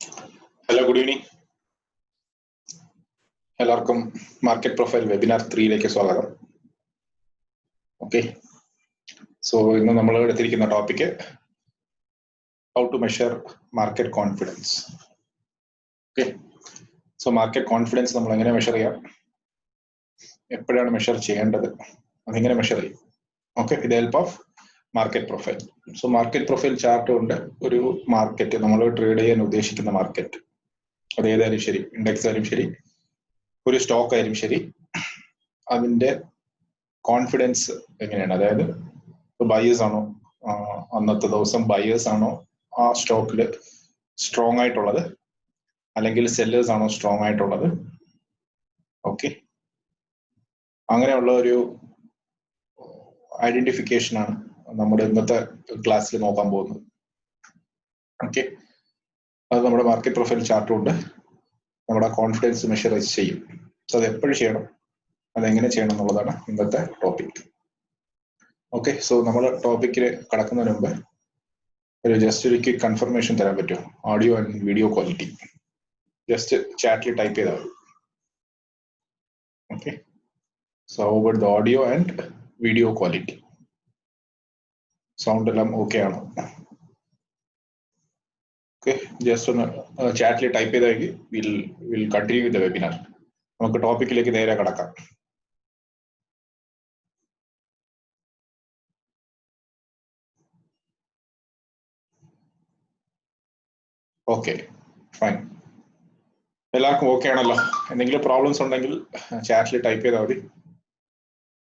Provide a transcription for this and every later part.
Hello, good evening. എല്ലാവർക്കും market profile webinar 3 സ്വാഗതം. Okay, so ഇന്ന് നമ്മൾ എടുത്തിരിക്കുന്ന topic how to measure market confidence. Okay, so market confidence നമ്മൾ എങ്ങനെ മെഷർ ചെയ്യാം, എപ്പോഴാണ് മെഷർ ചെയ്യേണ്ടത്, അതെങ്ങനെ മെഷർ ചെയ്യും. Okay, with help of market profile. So market profile chart കൊണ്ട് ഒരു മാർക്കറ്റ്, നമ്മൾ ട്രേഡ് ചെയ്യാൻ ഉദ്ദേശിക്കുന്ന മാർക്കറ്റ്, അത് ഏതായാലും ശരി, ഇൻഡെക്സ് ആയാലും ശരി, ഒരു സ്റ്റോക്ക് ആയാലും ശരി, അതിന്റെ കോൺഫിഡൻസ് എങ്ങനെയാണ്, അതായത് ബയേഴ്സ് ആണോ, അന്നത്തെ ദിവസം ബയേഴ്സ് ആണോ ആ സ്റ്റോക്കിൽ സ്ട്രോങ് ആയിട്ടുള്ളത്, അല്ലെങ്കിൽ സെല്ലേഴ്സ് ആണോ സ്ട്രോങ് ആയിട്ടുള്ളത്. ഓക്കെ, അങ്ങനെയുള്ള ഒരു ഐഡന്റിഫിക്കേഷൻ ആണ് നമ്മുടെ ഇന്നത്തെ ക്ലാസ്സിൽ നോക്കാൻ പോകുന്നത്. ഓക്കെ, അത് നമ്മുടെ മാർക്കറ്റ് പ്രൊഫൈൽ ചാർട്ട് കൊണ്ട് നമ്മുടെ കോൺഫിഡൻസ് മെഷർ ചെയ്യും. സോ അത് എപ്പോഴും ചെയ്യണം, അതെങ്ങനെ ചെയ്യണം എന്നുള്ളതാണ് ഇന്നത്തെ ടോപ്പിക്. ഓക്കെ, സോ നമ്മൾ ടോപ്പിക്കിൽ കടക്കുന്നതിന് മുമ്പ് ജസ്റ്റ് ഒരു ക്വിക്ക് കൺഫർമേഷൻ തരാൻ പറ്റുമോ? Audio and video quality just ചാറ്റിൽ ടൈപ്പ് ചെയ്താൽ മതി. Okay, so about the audio and video quality, sound എല്ലാം ഓക്കെ ആണോ? ഓക്കെ, ജസ്റ്റ് ഒന്ന് ചാറ്റിൽ ടൈപ്പ് ചെയ്താൽ will continue with the webinar. നമുക്ക് ടോപ്പിക്കിലേക്ക് നേരെ കടക്കാം. ഓക്കെ, ഫൈൻ, എല്ലാവർക്കും ഓക്കെ ആണല്ലോ? എന്തെങ്കിലും പ്രോബ്ലംസ് ഉണ്ടെങ്കിൽ ചാറ്റിൽ ടൈപ്പ് ചെയ്താൽ മതി.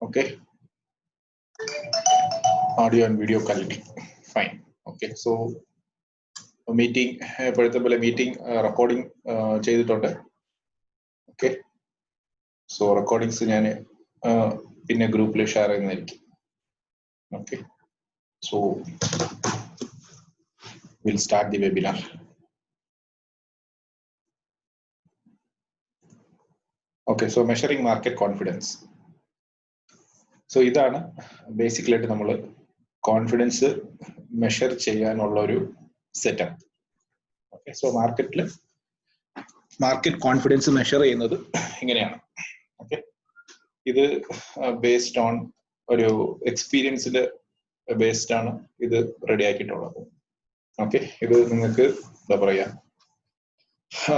Okay, audio and video quality fine. Okay, so meeting എപ്പോഴത്തെ പോലെ മീറ്റിംഗ് റെക്കോർഡിംഗ് ചെയ്തിട്ടുണ്ട്. ഓക്കെ, സോ റെക്കോർഡിങ്സ് ഞാൻ പിന്നെ ഗ്രൂപ്പിൽ ഷെയർ ചെയ്യുന്നതായിരിക്കും. Okay, so will start the webinar. Okay, so measuring market confidence. So ഇതാണ് ബേസിക്കലായിട്ട് നമ്മൾ കോൺഫിഡൻസ് മെഷർ ചെയ്യാനുള്ള ഒരു setup. Okay, so market confidence measure ചെയ്യുന്നത് ഇങ്ങനെയാണ്. ഓക്കെ, ഇത് ബേസ്ഡ് ഓൺ ഒരു എക്സ്പീരിയൻസിൽ ബേസ്ഡ് ആണ് ഇത് റെഡി ആക്കിയിട്ടുള്ളത്. ഓക്കെ, ഇത് നിങ്ങൾക്ക് എന്താ പറയാ,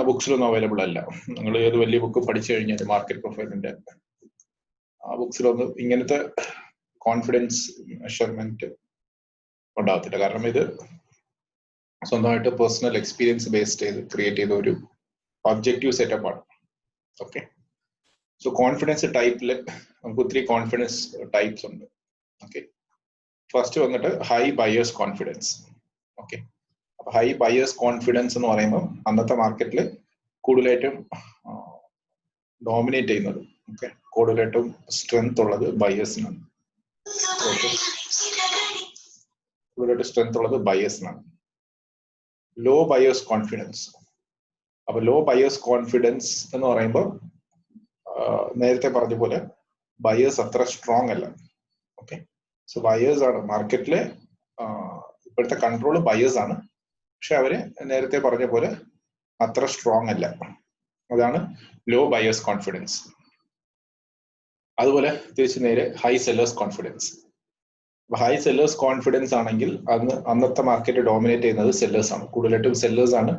ബുക്സിലൊന്നും അവൈലബിൾ അല്ല. നിങ്ങൾ ഏത് വലിയ ബുക്ക് പഠിച്ചു കഴിഞ്ഞാൽ മാർക്കറ്റ് പ്രൊഫൈലിന്റെ ആ ബുക്സിലൊന്നും ഇങ്ങനത്തെ കോൺഫിഡൻസ് മെഷർമെന്റ് ഉണ്ടാകത്തില്ല. കാരണം ഇത് സ്വന്തമായിട്ട് പേഴ്സണൽ എക്സ്പീരിയൻസ് ബേസ്ഡ് ചെയ്ത് ക്രിയേറ്റ് ചെയ്ത ഒരു ഒബ്ജക്റ്റീവ് സെറ്റപ്പ് ആണ്. ഓക്കെ, സോ കോൺഫിഡൻസ് ടൈപ്പിൽ നമുക്ക് ഒത്തിരി കോൺഫിഡൻസ് ടൈപ്സ് ഉണ്ട്. ഓക്കെ, ഫസ്റ്റ് വന്നിട്ട് ഹൈ ബയേഴ്സ് കോൺഫിഡൻസ്. ഓക്കെ, അപ്പൊ ഹൈ ബയേഴ്സ് കോൺഫിഡൻസ് എന്ന് പറയുമ്പോൾ അന്നത്തെ മാർക്കറ്റിൽ കൂടുതലായിട്ടും ഡോമിനേറ്റ് ചെയ്യുന്നത്, ഓക്കെ, കൂടുതലായിട്ടും സ്ട്രെങ്ത് ഉള്ളത് ബയേഴ്സിനാണ്. ഓക്കെ, കൂടുതലായിട്ട് സ്ട്രെങ്ത് ഉള്ളത് ബയേഴ്സിനാണ്. Low buyers confidence. അപ്പൊ ലോ ബയേഴ്സ് കോൺഫിഡൻസ് എന്ന് പറയുമ്പോൾ നേരത്തെ പറഞ്ഞ പോലെ ബയേഴ്സ് അത്ര സ്ട്രോങ് അല്ല. ഓക്കെ, സോ ബയേഴ്സ് ആണ് മാർക്കറ്റിലെ ഇപ്പോഴത്തെ കൺട്രോൾ ബയേഴ്സ് ആണ്, പക്ഷെ അവര് നേരത്തെ പറഞ്ഞ പോലെ അത്ര സ്ട്രോങ് അല്ല. അതാണ് ലോ ബയേഴ്സ് കോൺഫിഡൻസ്. അതുപോലെ തിരിച്ചു നേരെ high sellers confidence. High sellers confidence ആണെങ്കിൽ അന്നത്തെ മാർക്കറ്റ് ഡോമിനേറ്റ് ചെയ്യുന്നത് സെല്ലേഴ്സ് ആണ്, കൂടുതലായിട്ടും സെല്ലേഴ്സ് ആണ്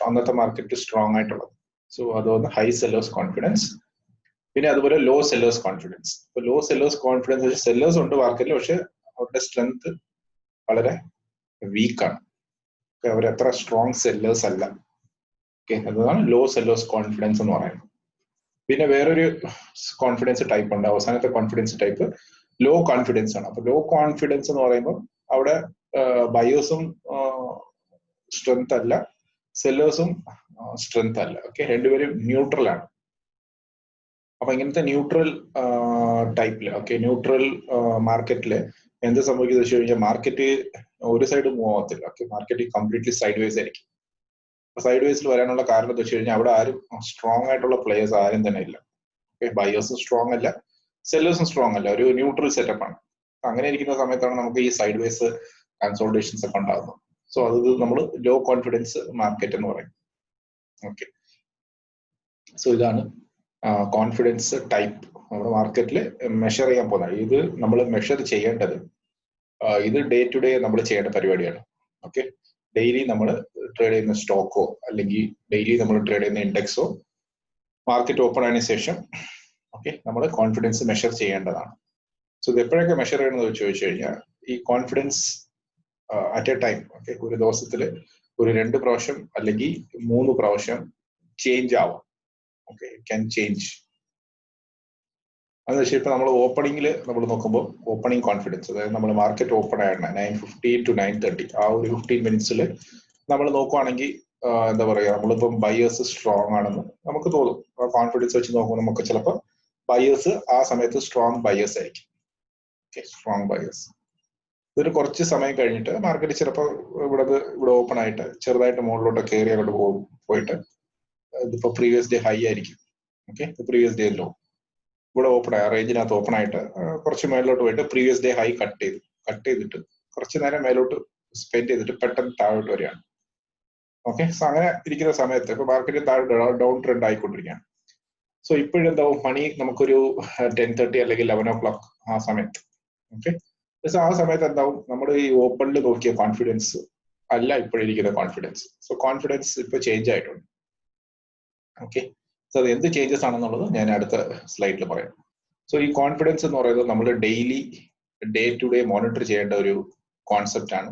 അന്നത്തെ മാർക്കറ്റ് സ്ട്രോങ് ആയിട്ടുള്ളത്. സോ അതൊന്ന് ഹൈ സെല്ലേഴ്സ് കോൺഫിഡൻസ്. പിന്നെ അതുപോലെ ലോ സെല്ലേഴ്സ് കോൺഫിഡൻസ്. ഇപ്പൊ ലോ സെല്ലേഴ്സ് കോൺഫിഡൻസ്, സെല്ലേഴ്സ് ഉണ്ട് മാർക്കറ്റിൽ, പക്ഷെ അവരുടെ സ്ട്രെങ്ത് വളരെ വീക്കാണ്. അവരത്ര സ്ട്രോങ് സെല്ലേഴ്സ് അല്ല. ഓക്കെ, അതാണ് ലോ സെല്ലേഴ്സ് കോൺഫിഡൻസ് എന്ന് പറയുന്നത്. പിന്നെ വേറൊരു കോൺഫിഡൻസ് ടൈപ്പ് ഉണ്ട്, അവസാനത്തെ കോൺഫിഡൻസ് ടൈപ്പ് ലോ കോൺഫിഡൻസ് ആണ്. അപ്പൊ ലോ കോൺഫിഡൻസ് എന്ന് പറയുമ്പോൾ അവിടെ ബയേഴ്സും സ്ട്രെങ്ത് അല്ല, സെല്ലേഴ്സും സ്ട്രെങ്ത് അല്ല. ഓക്കെ, രണ്ടുപേരും ന്യൂട്രൽ ആണ്. അപ്പൊ ഇങ്ങനത്തെ ന്യൂട്രൽ ടൈപ്പില്, ഓക്കെ, ന്യൂട്രൽ മാർക്കറ്റില് എന്ത് സംഭവിക്കുന്നത് വെച്ച് കഴിഞ്ഞാൽ മാർക്കറ്റ് ഒരു സൈഡ് മൂവ് ആവത്തില്ല. Okay, market completely side vase ആയിരിക്കും. സൈഡ് വേസിൽ വരാനുള്ള കാരണം എന്ന് വെച്ച് കഴിഞ്ഞാൽ അവിടെ ആരും സ്ട്രോങ് ആയിട്ടുള്ള പ്ലേയേഴ്സ് ആരും തന്നെ ഇല്ല. ഓക്കെ, ബയേഴ്സും സ്ട്രോങ് അല്ല, സെല്ലേഴ്സും സ്ട്രോങ് അല്ല, ഒരു ന്യൂട്രൽ സെറ്റപ്പ് ആണ്. അങ്ങനെ ഇരിക്കുന്ന സമയത്താണ് നമുക്ക് ഈ സൈഡ് വേസ് കൺസോൾട്ടേഷൻസ് ഒക്കെ ഉണ്ടാകുന്നത്. സോ അത് നമ്മൾ ലോ കോൺഫിഡൻസ് മാർക്കറ്റ് എന്ന് പറയും. ഓക്കെ, സോ ഇതാണ് കോൺഫിഡൻസ് ടൈപ്പ് നമ്മുടെ മാർക്കറ്റിൽ മെഷർ ചെയ്യാൻ പോകുന്നത്. ഇത് നമ്മൾ മെഷർ ചെയ്യേണ്ടത് ഇത് ഡേ ടു ഡേ നമ്മൾ ചെയ്യേണ്ട പരിപാടിയാണ്. ഓക്കെ, ഡെയിലി നമ്മൾ ട്രേഡ് ചെയ്യുന്ന സ്റ്റോക്കോ അല്ലെങ്കിൽ ഡെയിലി നമ്മൾ ട്രേഡ് ചെയ്യുന്ന ഇൻഡെക്സോ മാർക്കറ്റ് ഓപ്പൺ ആയതിനു ശേഷം ഓക്കെ നമ്മൾ കോൺഫിഡൻസ് മെഷർ ചെയ്യേണ്ടതാണ്. സോ ഇത് എപ്പോഴൊക്കെ മെഷർ ചെയ്യണമെന്ന് ചോദിച്ചു കഴിഞ്ഞാൽ ഈ confidence at A time okay ഒരു ദിവസത്തിൽ ഒരു 2 പ്രാവശ്യം അല്ലെങ്കിൽ 3 പ്രാവശ്യം ചേഞ്ച് ആവാം. Okay, it can change. അതെന്ന് വെച്ചാൽ ഇപ്പൊ നമ്മൾ ഓപ്പണിംഗിൽ നമ്മൾ നോക്കുമ്പോൾ ഓപ്പണിംഗ് കോൺഫിഡൻസ്, അതായത് നമ്മൾ മാർക്കറ്റ് ഓപ്പൺ ആയിരുന്നു 9:15 to 9:30 ആ ഒരു 15 മിനിറ്റ്സിൽ നമ്മൾ നോക്കുവാണെങ്കിൽ എന്താ പറയുക, നമ്മളിപ്പം ബയേഴ്സ് സ്ട്രോങ് ആണെന്ന് നമുക്ക് തോന്നും. ആ കോൺഫിഡൻസ് വെച്ച് നോക്കുമ്പോൾ നമുക്ക് ചിലപ്പോൾ ബയേഴ്സ് ആ സമയത്ത് സ്ട്രോങ് ബയേഴ്സ് ആയിരിക്കും. Okay, strong buyers. ഇതൊരു കുറച്ച് സമയം കഴിഞ്ഞിട്ട് മാർക്കറ്റ് ചിലപ്പോൾ ഇവിടെ ഓപ്പൺ ആയിട്ട് ചെറുതായിട്ട് മുകളിലോട്ട് കയറി അങ്ങോട്ട് പോയിട്ട് ഇതിപ്പോ പ്രീവിയസ് ഡേ ഹൈ ആയിരിക്കും. ഓക്കെ, പ്രീവിയസ് ഡേ ലോ ഇവിടെ ഓപ്പൺ ആയ റേഞ്ചിനകത്ത് ഓപ്പൺ ആയിട്ട് കുറച്ച് മേലോട്ട് പോയിട്ട് പ്രീവിയസ് ഡേ ഹൈ കട്ട് ചെയ്തിട്ട് കുറച്ച് നേരം മേലോട്ട് സ്പെൻഡ് ചെയ്തിട്ട് പെട്ടെന്ന് താഴോട്ട് വരികയാണ്. ഓക്കെ, സോ അങ്ങനെ ഇരിക്കുന്ന സമയത്ത് ഇപ്പൊ മാർക്കറ്റ് താഴെ ഡൗൺ ട്രെൻഡ് ആയിക്കൊണ്ടിരിക്കുകയാണ്. സോ ഇപ്പോഴെന്താവും മണി നമുക്കൊരു 10:30 അല്ലെങ്കിൽ 11 o'clock ആ സമയത്ത്. ഓക്കെ, പക്ഷെ ആ സമയത്ത് എന്താവും നമ്മുടെ ഈ ഓപ്പണിൽ നോക്കിയ കോൺഫിഡൻസ് അല്ല ഇപ്പോഴിരിക്കുന്ന കോൺഫിഡൻസ്. സോ കോൺഫിഡൻസ് ഇപ്പൊ ചേഞ്ച് ആയിട്ടുണ്ട്. ഓക്കെ, സോ അത് എന്ത് ചേഞ്ചസ് ആണെന്നുള്ളത് ഞാൻ അടുത്ത സ്ലൈഡിൽ പറയാം. സോ ഈ കോൺഫിഡൻസ് എന്ന് പറയുന്നത് നമ്മൾ daily day to day monitor ചെയ്യേണ്ട ഒരു കോൺസെപ്റ്റ് ആണ്.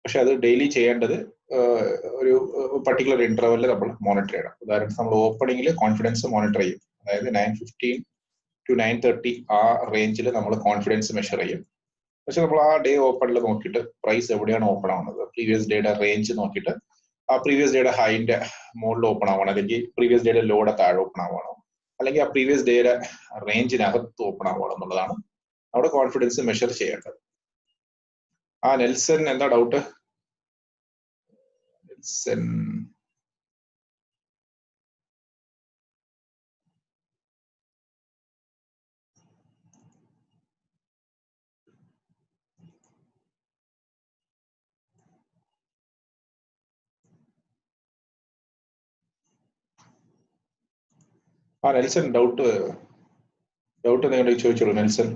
പക്ഷെ അത് ഡെയിലി ചെയ്യേണ്ടത് ഒരു പർട്ടിക്കുലർ ഇന്റർവെല്ലിൽ നമ്മൾ മോണിറ്റർ ചെയ്യണം. ഉദാഹരണത്തിന് നമ്മൾ ഓപ്പണിംഗിൽ കോൺഫിഡൻസ് മോണിറ്റർ ചെയ്യും, അതായത് 9:15 to 9:30 ആ റേഞ്ചിൽ നമ്മൾ കോൺഫിഡൻസ് മെഷർ ചെയ്യും. പക്ഷെ നമ്മൾ ആ ഡേ ഓപ്പണിൽ നോക്കിയിട്ട് പ്രൈസ് എവിടെയാണ് ഓപ്പൺ ആവുന്നത്, പ്രീവിയസ് ഡേയുടെ റേഞ്ച് നോക്കിയിട്ട് ആ പ്രീവിയസ് ഡേയുടെ ഹൈന്റെ മുകളിൽ ഓപ്പൺ ആവണം, അല്ലെങ്കിൽ പ്രീവിയസ് ഡേയുടെ ലോയുടെ താഴെ ഓപ്പൺ ആവണം, അല്ലെങ്കിൽ ആ പ്രീവിയസ് ഡേയുടെ റേഞ്ചിനകത്ത് ഓപ്പൺ ആവണം എന്നുള്ളതാണ് അവിടെ കോൺഫിഡൻസ് മെഷർ ചെയ്യേണ്ടത്. നെൽസൺ എന്താ ഡൗട്ട്? നെൽസൺ നെൽസൺ ഡൗട്ട് നിങ്ങൾ ചോദിച്ചോളൂ. നെൽസൺ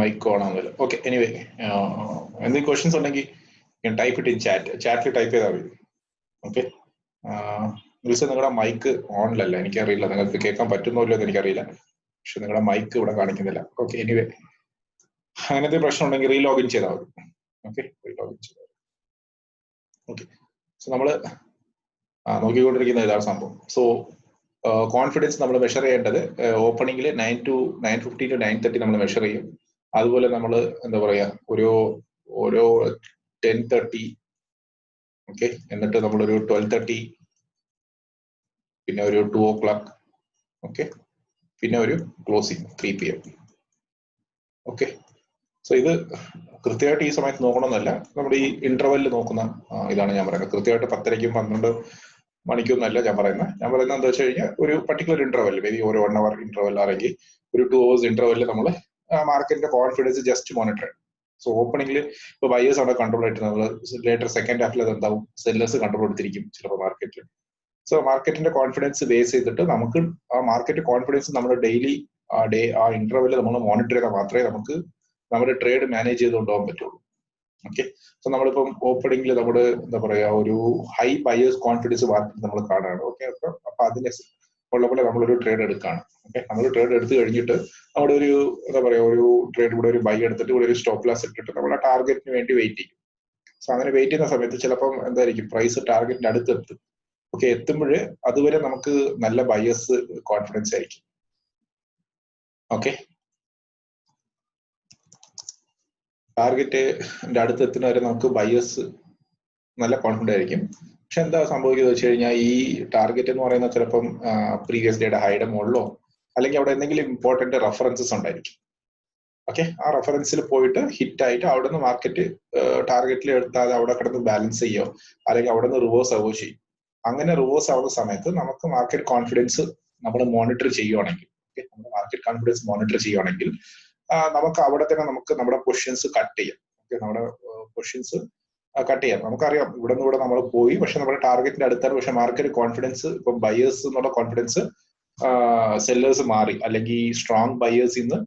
മൈക്ക് ഓൺ ആവുന്നില്ല. ഓക്കെ, എനിവേ എന്തെങ്കിലും ക്വസ്റ്റ്യൻസ് ഉണ്ടെങ്കിൽ ടൈപ്പ് ഇട്ട് ഇൻ ചാറ്റിൽ ടൈപ്പ് ചെയ്താൽ മതി. ഓക്കെ, നെൽസൺ നിങ്ങളുടെ മൈക്ക് ഓണിലല്ല, എനിക്കറിയില്ല നിങ്ങൾക്ക് കേൾക്കാൻ പറ്റുന്നോ ഇല്ലോ എന്ന് എനിക്കറിയില്ല, പക്ഷെ നിങ്ങളുടെ മൈക്ക് ഇവിടെ കാണിക്കുന്നില്ല. ഓക്കെ, എനിവേ അങ്ങനത്തെ പ്രശ്നം ഉണ്ടെങ്കിൽ റീലോഗിൻ ചെയ്താൽ മതി. ഓക്കെ, റീലോഗിൻ ചെയ്താൽ മതി. ഓക്കെ, സോ നമ്മൾ നോക്കിക്കൊണ്ടിരിക്കുന്ന ഇതാണ് സംഭവം. സോ കോൺഫിഡൻസ് നമ്മൾ മെഷർ ചെയ്യേണ്ടത് ഓപ്പണിംഗിൽ 9:15 to 9:30 നമ്മൾ മെഷർ ചെയ്യും. അതുപോലെ നമ്മൾ എന്താ പറയാ ഓരോ 10:30 ഓക്കെ, എന്നിട്ട് നമ്മളൊരു 12:30, പിന്നെ ഒരു 2 o'clock ഓക്കെ, പിന്നെ ഒരു ക്ലോസിംഗ് 3 PM. ഓക്കെ, സോ ഇത് കൃത്യമായിട്ട് ഈ സമയത്ത് നോക്കണമെന്നല്ല, നമ്മുടെ ഈ ഇന്റർവെല്ലിൽ നോക്കുന്ന ഇതാണ് ഞാൻ പറയുന്നത്. കൃത്യമായിട്ട് 10:30ക്കും 12 മണിക്കൊന്നല്ല ഞാൻ പറയുന്നത് എന്താ വെച്ച് കഴിഞ്ഞാൽ ഒരു പർട്ടിക്കുലർ ഇന്റർവെൽ, മേ ബി ഒരു 1 hour ഇന്റർവെൽ അല്ലെങ്കിൽ ഒരു 2 hours ഇന്റർവെല്ലിൽ നമ്മൾ മാർക്കറ്റിന്റെ കോൺഫിഡൻസ് ജസ്റ്റ് മോണിറ്റർ ചെയ്യണം. സോ ഓപ്പണിംഗിൽ ഇപ്പൊ ബയേഴ്സ് അവിടെ കൺട്രോൾ ആയിട്ട് നമ്മൾ ലേറ്റർ സെക്കൻഡ് ഹാഫിൽ അത് എന്താവും, സെല്ലേഴ്സ് കൺട്രോൾ എടുത്തിരിക്കും ചിലപ്പോൾ മാർക്കറ്റിൽ. സോ മാർക്കറ്റിന്റെ കോൺഫിഡൻസ് ബേസ് ചെയ്തിട്ട് നമുക്ക് ആ മാർക്കറ്റ് കോൺഫിഡൻസ് നമ്മുടെ ഡെയിലി ആ ഇന്റർവെല്ലിൽ നമ്മൾ മോണിറ്റർ ചെയ്താൽ മാത്രമേ നമുക്ക് നമ്മുടെ ട്രേഡ് മാനേജ് ചെയ്ത് കൊണ്ടുപോകാൻ പറ്റുള്ളൂ. ഓക്കെ, സോ നമ്മളിപ്പം ഓപ്പണിംഗിൽ നമ്മുടെ എന്താ പറയാ ഒരു ഹൈ ബയേഴ്സ് കോൺഫിഡൻസ് മാർക്കറ്റ് നമ്മൾ കാണുകയാണ്. ഓക്കെ, അപ്പൊ അതിനെ ഉള്ള പോലെ നമ്മളൊരു ട്രേഡ് എടുക്കുകയാണ്. ഓക്കെ, നമ്മൾ ട്രേഡ് എടുത്തു കഴിഞ്ഞിട്ട് നമ്മുടെ ഒരു എന്താ പറയാ ഒരു ട്രേഡ് ഇവിടെ ഒരു ബൈ എടുത്തിട്ട് ഇവിടെ ഒരു സ്റ്റോപ്പ് ലാസ് ഇട്ടിട്ട് നമ്മൾ ആ ടാർഗറ്റിന് വേണ്ടി വെയിറ്റ് ചെയ്യും. സോ അങ്ങനെ വെയിറ്റ് ചെയ്യുന്ന സമയത്ത് ചിലപ്പം എന്തായിരിക്കും പ്രൈസ് ടാർഗറ്റിന്റെ അടുത്ത് എത്തും. ഓക്കെ, എത്തുമ്പോൾ അതുവരെ നമുക്ക് നല്ല ബയേഴ്സ് കോൺഫിഡൻസ് ആയിരിക്കും. ഓക്കെ, ടാർഗറ്റിന്റെ അടുത്ത് എത്തുന്ന വരെ നമുക്ക് ബയേഴ്സ് നല്ല കോൺഫിഡന്റ് ആയിരിക്കും. പക്ഷെ എന്താ സംഭവിക്കുന്നത് വെച്ച് കഴിഞ്ഞാൽ ഈ ടാർഗറ്റ് എന്ന് പറയുന്നത് ചിലപ്പം പ്രീവിയസ് ഡേയുടെ ഹൈയുടെ മുകളിലോ അല്ലെങ്കിൽ അവിടെ എന്തെങ്കിലും ഇമ്പോർട്ടന്റ് റെഫറൻസസ് ഉണ്ടായിരിക്കും. ഓക്കെ, ആ റെഫറൻസിൽ പോയിട്ട് ഹിറ്റ് ആയിട്ട് അവിടെ നിന്ന് മാർക്കറ്റ് ടാർഗറ്റിൽ എടുത്താൽ അവിടെ കിടന്ന് ബാലൻസ് ചെയ്യോ അല്ലെങ്കിൽ അവിടെ നിന്ന് റിവേഴ്സ് ആവുകയോ ചെയ്യും. അങ്ങനെ റിവേഴ്സ് ആവുന്ന സമയത്ത് നമുക്ക് മാർക്കറ്റ് കോൺഫിഡൻസ് നമ്മൾ മോണിറ്റർ ചെയ്യുവാണെങ്കിൽ, മാർക്കറ്റ് കോൺഫിഡൻസ് മോണിറ്റർ ചെയ്യുവാണെങ്കിൽ നമുക്ക് അവിടെ തന്നെ നമുക്ക് നമ്മുടെ പൊസിഷൻസ് കട്ട് ചെയ്യാം. ഓക്കെ, നമ്മുടെ പൊസിഷൻസ് കട്ട് ചെയ്യാം. നമുക്കറിയാം ഇവിടെ നിന്ന് ഇവിടെ നമ്മൾ പോയി, പക്ഷെ നമ്മുടെ ടാർഗറ്റിന്റെ അടുത്താണ്. പക്ഷെ മാർക്കറ്റ് കോൺഫിഡൻസ്, ഇപ്പൊ ബയേഴ്സ് എന്നുള്ള കോൺഫിഡൻസ് സെല്ലേഴ്സ് മാറി, അല്ലെങ്കിൽ സ്ട്രോങ് ബയേഴ്സ് ഇന്ന്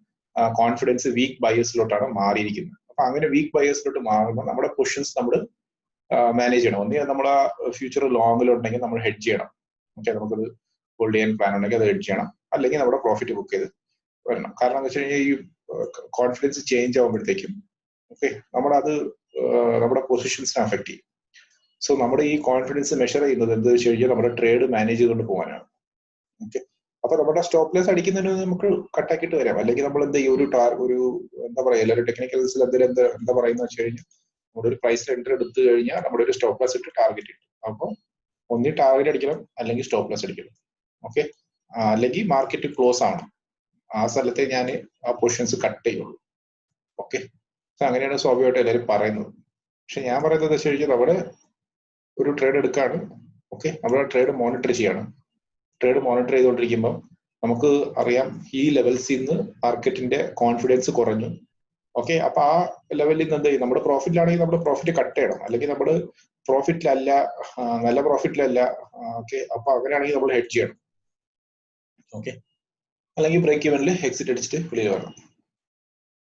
കോൺഫിഡൻസ് വീക്ക് ബയേഴ്സിലോട്ടാണ് മാറിയിരിക്കുന്നത്. അപ്പൊ അങ്ങനെ വീക്ക് ബയേഴ്സിലോട്ട് മാറുമ്പോൾ നമ്മുടെ പൊസിഷൻസ് നമ്മൾ മാനേജ് ചെയ്യണം. ഒന്നേ നമ്മൾ ഫ്യൂച്ചർ ലോങ്ങിലുണ്ടെങ്കിൽ നമ്മൾ ഹെഡ്ജ് ചെയ്യണം. ഓക്കെ, നമുക്കത് ഹോൾഡ് ചെയ്യാൻ പ്ലാൻ ഉണ്ടെങ്കിൽ അത് ഹെഡ്ജ് ചെയ്യണം, അല്ലെങ്കിൽ നമ്മുടെ പ്രോഫിറ്റ് ബുക്ക് ചെയ്ത് വരണം. കാരണം എന്താ വെച്ച് കഴിഞ്ഞാൽ ഈ കോൺഫിഡൻസ് ചേഞ്ച് ആകുമ്പോഴത്തേക്കും ഓക്കെ നമ്മളത് നമ്മുടെ പൊസിഷൻസിനെ അഫക്ട് ചെയ്യും. സോ നമ്മുടെ ഈ കോൺഫിഡൻസ് മെഷർ ചെയ്യുന്നത് എന്താ വെച്ച് കഴിഞ്ഞാൽ നമ്മുടെ ട്രേഡ് മാനേജ് ചെയ്തുകൊണ്ട് പോകാനാണ്. ഓക്കെ, അപ്പൊ നമ്മുടെ സ്റ്റോപ്പ് ലോസ് അടിക്കുന്നതിന് നമുക്ക് കട്ടാക്കിയിട്ട് വരാം. അല്ലെങ്കിൽ നമ്മൾ എന്താ ഈ ഒരു എന്താ പറയാ, എല്ലാവരും ടെക്നിക്കൽസിൽ എന്താ പറയുന്നത് വെച്ച് കഴിഞ്ഞാൽ നമ്മുടെ ഒരു പ്രൈസിൽ എൻട്രി എടുത്തു കഴിഞ്ഞാൽ നമ്മുടെ ഒരു സ്റ്റോപ്പ് ലോസ് ഇട്ട് ടാർഗറ്റ് ഇട്ടു. അപ്പോൾ ഒന്നി ടാർഗറ്റ് അടിക്കണം, അല്ലെങ്കിൽ സ്റ്റോപ്പ് ലോസ് അടിക്കണം. ഓക്കെ, അല്ലെങ്കിൽ മാർക്കറ്റ് ക്ലോസ് ആവണം, ആ സ്ഥലത്തെ ഞാൻ ആ പൊസിഷൻസ് കട്ട് ചെയ്യുള്ളൂ. ഓക്കെ, അങ്ങനെയാണ് സ്വാഭാവികമായിട്ട് എല്ലാവരും പറയുന്നത്. പക്ഷെ ഞാൻ പറയുന്നത് വെച്ച് കഴിഞ്ഞാൽ നമ്മുടെ ഒരു ട്രേഡ് എടുക്കാണ്. ഓക്കെ, നമ്മുടെ ട്രേഡ് മോണിറ്റർ ചെയ്യാണ്. ട്രേഡ് മോണിറ്റർ ചെയ്തുകൊണ്ടിരിക്കുമ്പോൾ നമുക്ക് അറിയാം ഈ ലെവൽസിൽ നിന്ന് മാർക്കറ്റിന്റെ കോൺഫിഡൻസ് കുറഞ്ഞു. ഓക്കെ, അപ്പൊ ആ ലെവലിൽ നിന്ന് എന്ത് ചെയ്യും, നമ്മുടെ പ്രോഫിറ്റിലാണെങ്കിൽ നമ്മുടെ പ്രോഫിറ്റ് കട്ട് ചെയ്യണം, അല്ലെങ്കിൽ നമ്മൾ പ്രോഫിറ്റിലല്ല, നല്ല പ്രോഫിറ്റിലല്ല. ഓക്കെ, അപ്പൊ അങ്ങനെയാണെങ്കിൽ നമ്മൾ ഹെഡ്ജ് ചെയ്യണം. ഓക്കെ, അല്ലെങ്കിൽ ബ്രേക്ക് ഇവനിൽ എക്സിറ്റ് അടിച്ചിട്ട് വെളിയിൽ വരണം.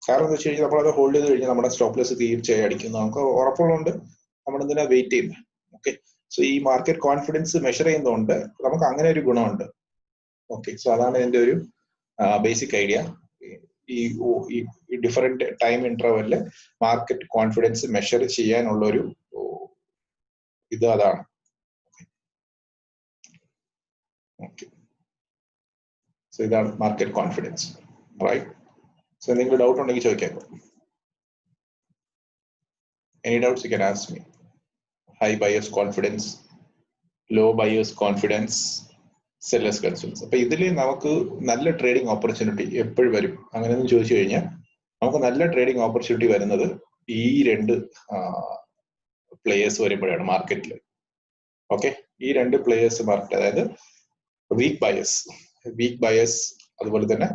കാരണം എന്താ വെച്ച് കഴിഞ്ഞാൽ നമ്മളത് ഹോൾഡ് ചെയ്ത് കഴിഞ്ഞാൽ നമ്മുടെ സ്റ്റോപ്പ് ലോസ് തീർച്ചയായും അടിക്കും. നമുക്ക് ഉറപ്പുള്ളതുകൊണ്ട് നമ്മൾ എന്തിനാ വെയിറ്റ് ചെയ്യുന്നത്. ഓക്കെ, സോ ഈ മാർക്കറ്റ് കോൺഫിഡൻസ് മെഷർ ചെയ്യുന്നതുകൊണ്ട് നമുക്ക് അങ്ങനെ ഒരു ഗുണമുണ്ട്. ഓക്കെ, സോ അതാണ് എന്റെ ഒരു ബേസിക് ഐഡിയ. ഈ ഡിഫറെന്റ് ടൈം ഇന്റർവെല്ലില് മാർക്കറ്റ് കോൺഫിഡൻസ് മെഷർ ചെയ്യാനുള്ള ഒരു ഇത് അതാണ്. ഓക്കെ, സോ ഇതാണ് മാർക്കറ്റ് കോൺഫിഡൻസ്, റൈറ്റ്? സോ എന്തെങ്കിലും ഡൗട്ട് ഉണ്ടെങ്കിൽ ചോദിക്കാം. Any doubts you can ask me. High buyers confidence, low buyers confidence, sellers confidence. അപ്പൊ ഇതിൽ നമുക്ക് നല്ല ട്രേഡിംഗ് ഓപ്പർച്യൂണിറ്റി എപ്പോഴും വരും അങ്ങനെയൊന്നും ചോദിച്ചു കഴിഞ്ഞാൽ നമുക്ക് നല്ല ട്രേഡിംഗ് ഓപ്പർച്യൂണിറ്റി വരുന്നത് ഈ രണ്ട് പ്ലേയേഴ്സ് വരുമ്പോഴാണ് മാർക്കറ്റിൽ. ഓക്കെ, ഈ രണ്ട് പ്ലേയേഴ്സ് മാർക്കറ്റ്, അതായത് വീക്ക് ബയേഴ്സ് അതുപോലെ തന്നെ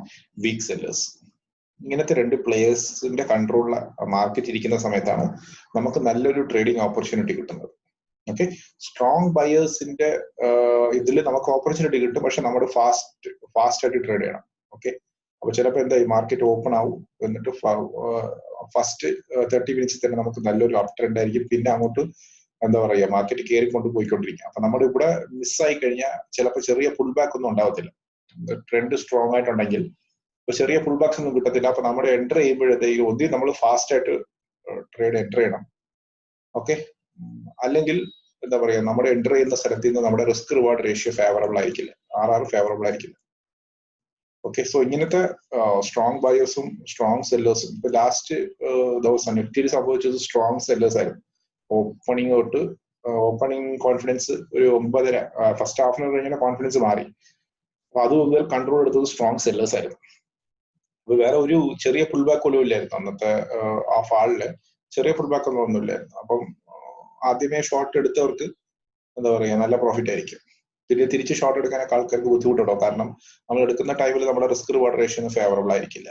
വീക്ക് സെല്ലേഴ്സ്, ഇങ്ങനത്തെ രണ്ട് പ്ലേയേഴ്സിന്റെ കൺട്രോളിലെ മാർക്കറ്റ് ഇരിക്കുന്ന സമയത്താണ് നമുക്ക് നല്ലൊരു ട്രേഡിംഗ് ഓപ്പർച്യൂണിറ്റി കിട്ടുന്നത്. ഓക്കെ, സ്ട്രോങ് ബയേഴ്സിന്റെ ഇതിൽ നമുക്ക് ഓപ്പർച്യൂണിറ്റി കിട്ടും, പക്ഷെ നമ്മൾ ഫാസ്റ്റ് ആയിട്ട് ട്രേഡ് ചെയ്യണം. ഓക്കെ, അപ്പൊ ചിലപ്പോൾ എന്താ മാർക്കറ്റ് ഓപ്പൺ ആവും, എന്നിട്ട് ഫസ്റ്റ് 30 മിനിറ്റ്സിൽ തന്നെ നമുക്ക് നല്ലൊരു അപ് ട്രെൻഡ് ആയിരിക്കും, പിന്നെ അങ്ങോട്ട് എന്താ പറയുക മാർക്കറ്റ് കയറിക്കൊണ്ട് പോയിക്കൊണ്ടിരിക്കും. അപ്പൊ നമ്മൾ ഇവിടെ മിസ്സായി കഴിഞ്ഞാൽ ചിലപ്പോൾ ചെറിയ പുൾ ബാക്ക് ഒന്നും ഉണ്ടാവത്തില്ല. ട്രെൻഡ് സ്ട്രോങ് ആയിട്ടുണ്ടെങ്കിൽ ചെറിയ ഫുൾ ബാക്സ് ഒന്നും കിട്ടത്തില്ല. അപ്പൊ നമ്മൾ എൻ്റർ ചെയ്യുമ്പോഴത്തേക്കും ഒന്നി നമ്മൾ ഫാസ്റ്റ് ആയിട്ട് ട്രേഡ് എൻ്റർ ചെയ്യണം. ഓക്കെ, അല്ലെങ്കിൽ എന്താ പറയാ നമ്മുടെ എൻ്റർ ചെയ്യുന്ന സ്ഥലത്ത് നിന്ന് നമ്മുടെ റിസ്ക് റിവാർഡ് റേഷ്യോ ഫേവറബിൾ ആയിരിക്കില്ല, ഫേവറബിൾ ആയിരിക്കില്ല. ഓക്കെ, സോ ഇങ്ങനത്തെ സ്ട്രോങ് ബയേഴ്സും സ്ട്രോങ് സെല്ലേഴ്സും ഇപ്പൊ ലാസ്റ്റ് ദിവസം നെറ്റിൽ സംഭവിച്ചത് സ്ട്രോങ് സെല്ലേഴ്സ് ആയിരുന്നു. ഓപ്പണിംഗ് തൊട്ട് ഓപ്പണിംഗ് കോൺഫിഡൻസ് ഒരു 9:30 ഫസ്റ്റ് ഹാഫിന് കഴിഞ്ഞാൽ കോൺഫിഡൻസ് മാറി. അപ്പൊ അത് മുതൽ കൺട്രോൾ എടുത്തത് സ്ട്രോങ് സെല്ലേഴ്സ് ആയിരുന്നു. അപ്പൊ വേറെ ഒരു ചെറിയ പുൾ ബാക്ക് പോലും ഇല്ലായിരുന്നു അന്നത്തെ ആ ഫാളില്, ചെറിയ പുൾ ബാക്ക് ഒന്നും ഇല്ലായിരുന്നു. അപ്പം ആദ്യമേ ഷോർട്ട് എടുത്തവർക്ക് എന്താ പറയാ നല്ല പ്രോഫിറ്റ് ആയിരിക്കും. പിന്നെ തിരിച്ച് ഷോർട്ട് എടുക്കാനൊക്കെ ആൾക്കാർക്ക് ബുദ്ധിമുട്ടുണ്ടാവും, കാരണം നമ്മൾ എടുക്കുന്ന ടൈമിൽ നമ്മുടെ റിസ്ക് റിവാർഡ് റേഷ്യോ ഫേവറബിൾ ആയിരിക്കില്ല.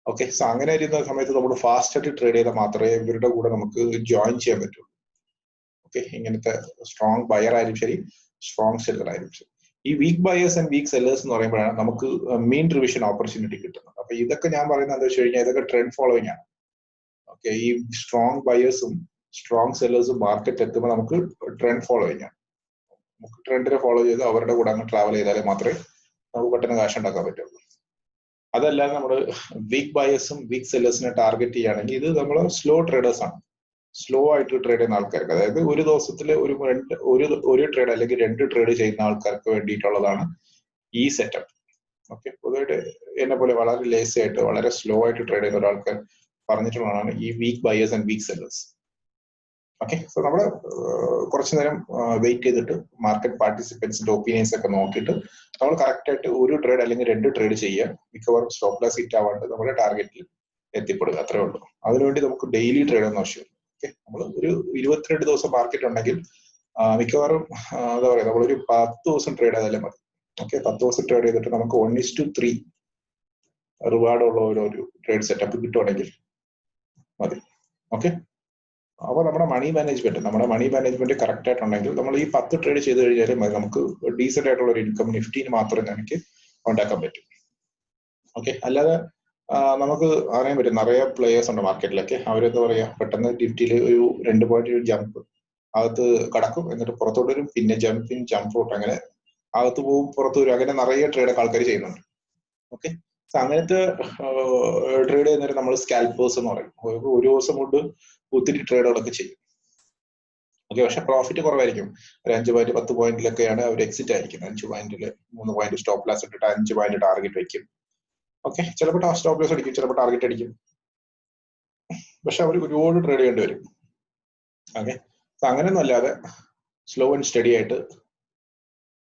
ഓക്കെ, സോ അങ്ങനെ ഇരുന്ന സമയത്ത് നമ്മൾ ഫാസ്റ്റ് ആയിട്ട് ട്രേഡ് ചെയ്താൽ മാത്രമേ ഇവരുടെ കൂടെ നമുക്ക് ജോയിൻ ചെയ്യാൻ പറ്റുള്ളൂ. ഓക്കെ, ഇങ്ങനത്തെ സ്ട്രോങ് ബയർ ആയാലും ശരി, സ്ട്രോങ് സെല്ലർ ആയാലും ശരി. ഈ weak buyers and weak sellers എന്ന് പറയുമ്പോഴാണ് നമുക്ക് മീൻ റിവിഷൻ ഓപ്പർച്യൂണിറ്റി കിട്ടുന്നത്. അപ്പൊ ഇതൊക്കെ ഞാൻ പറയുന്നത് എന്താ വെച്ച് കഴിഞ്ഞാൽ ഇതൊക്കെ ട്രെൻഡ് ഫോളോയിങ് ആണ്. ഓക്കെ, ഈ സ്ട്രോങ് ബയേഴ്സും സ്ട്രോങ് സെല്ലേഴ്സും മാർക്കറ്റ് എത്തുമ്പോൾ നമുക്ക് ട്രെൻഡ് ഫോളോയിങ് ആണ്. നമുക്ക് ട്രെൻഡിനെ ഫോളോ ചെയ്ത് അവരുടെ കൂടെ അങ്ങ് ട്രാവൽ ചെയ്താലേ മാത്രമേ നമുക്ക് പെട്ടെന്ന് കാശ് ഉണ്ടാക്കാൻ പറ്റുള്ളൂ. അതല്ലാതെ നമ്മൾ വീക്ക് ബയേഴ്സും വീക്ക് സെല്ലേഴ്സിനെ ടാർഗറ്റ് ചെയ്യുകയാണെങ്കിൽ ഇത് നമ്മൾ സ്ലോ ട്രേഡേഴ്സ് ആണ്. സ്ലോ ആയിട്ട് ട്രേഡ് ചെയ്യുന്ന ആൾക്കാർക്ക്, അതായത് ഒരു ദിവസത്തിൽ ഒരു ട്രേഡ് അല്ലെങ്കിൽ 2 ട്രേഡ് ചെയ്യുന്ന ആൾക്കാർക്ക് വേണ്ടിയിട്ടുള്ളതാണ് ഈ സെറ്റപ്പ്. ഓക്കെ, പൊതുവായിട്ട് എന്നെ പോലെ വളരെ ലേസി ആയിട്ട് വളരെ സ്ലോ ആയിട്ട് ട്രേഡ് ചെയ്യുന്ന ഒരാൾക്ക് പറഞ്ഞിട്ടുള്ളതാണ് ഈ weak buyers and weak sellers. Okay, so നമ്മൾ കുറച്ചു നേരം വെയിറ്റ് ചെയ്തിട്ട് മാർക്കറ്റ് പാർട്ടിസിപ്പൻസിന്റെ ഒപ്പീനിയൻസ് ഒക്കെ നോക്കിയിട്ട് നമ്മൾ കറക്റ്റ് ആയിട്ട് ഒരു ട്രേഡ് അല്ലെങ്കിൽ 2 ട്രേഡ് ചെയ്യുക. മിക്കവാറും സ്റ്റോപ്പ് ലോസ് ഹിറ്റ് ആവാണ്ട് നമ്മുടെ ടാർഗറ്റിൽ എത്തിപ്പെടുക, അത്രേ ഉള്ളൂ. അതിനുവേണ്ടി നമുക്ക് ഡെയിലി ട്രേഡ് ഒന്നും ആവശ്യമില്ല. ഓക്കെ, നമ്മൾ ഒരു 22 ദിവസം മാർക്കറ്റ് ഉണ്ടെങ്കിൽ മിക്കവാറും എന്താ പറയുക നമ്മളൊരു 10 ദിവസം ട്രേഡ് ചെയ്താലേ മതി. ഓക്കെ, 10 ദിവസം ട്രേഡ് ചെയ്തിട്ട് നമുക്ക് 1:3 റിവാർഡ് ഉള്ള ഒരു ട്രേഡ് സെറ്റപ്പ് കിട്ടുവാണെങ്കിൽ മതി. ഓക്കെ, അപ്പോൾ നമ്മുടെ മണി മാനേജ്മെന്റ് കറക്റ്റ് ആയിട്ടുണ്ടെങ്കിൽ നമ്മൾ ഈ 10 ട്രേഡ് ചെയ്ത് കഴിഞ്ഞാൽ മതി, നമുക്ക് ഡീസെന്റ് ആയിട്ടുള്ള ഒരു ഇൻകം നിഫ്റ്റിന് മാത്രമേ നമുക്ക് ഉണ്ടാക്കാൻ പറ്റും. ഓക്കെ, അല്ലാതെ നമുക്ക് അറിയാൻ പറ്റും നിറയെ പ്ലേയേഴ്സ് ഉണ്ട് മാർക്കറ്റിലൊക്കെ. അവരെന്താ പറയാ, പെട്ടെന്ന് നിഫ്റ്റിയിൽ ഒരു 2 പോയിന്റ് ജമ്പ് അകത്ത് കടക്കും, എന്നിട്ട് പുറത്തോട്ട് വരും, പിന്നെ ജമ്പ് ഔട്ട്, അങ്ങനെ അകത്ത് പോവും പുറത്തു വരും, അങ്ങനെ നിറയെ ട്രേഡൊക്കെ ആൾക്കാർ ചെയ്യുന്നുണ്ട്. ഓക്കെ, അങ്ങനത്തെ ട്രേഡ് ചെയ്യുന്നവരെ നമ്മൾ സ്കാൽപ്പേഴ്സ് എന്ന് പറയും. ഒരു ദിവസം കൊണ്ട് ഒത്തിരി ട്രേഡുകളൊക്കെ ചെയ്യും. ഓക്കെ, പക്ഷെ പ്രോഫിറ്റ് കുറവായിരിക്കും. ഒരു 5 പോയിന്റ് 10 പോയിന്റിലൊക്കെയാണ് അവർ എക്സിറ്റ് ആയിരിക്കും. 5 പോയിന്റിൽ 3 പോയിന്റ് സ്റ്റോപ്പ് ലാസ് ഇട്ടിട്ട് 5 പോയിന്റ് ടാർഗറ്റ് വയ്ക്കും. ഓക്കെ, ചിലപ്പോൾ സ്റ്റോപ്പ് ലാസ് അടിക്കും, ചിലപ്പോൾ ടാർഗറ്റ് അടിക്കും, പക്ഷെ അവർ ഒരുപാട് ട്രേഡ് ചെയ്യേണ്ടി വരും. ഓക്കെ, അങ്ങനെയൊന്നും അല്ലാതെ സ്ലോ ആൻഡ് സ്റ്റഡി ആയിട്ട്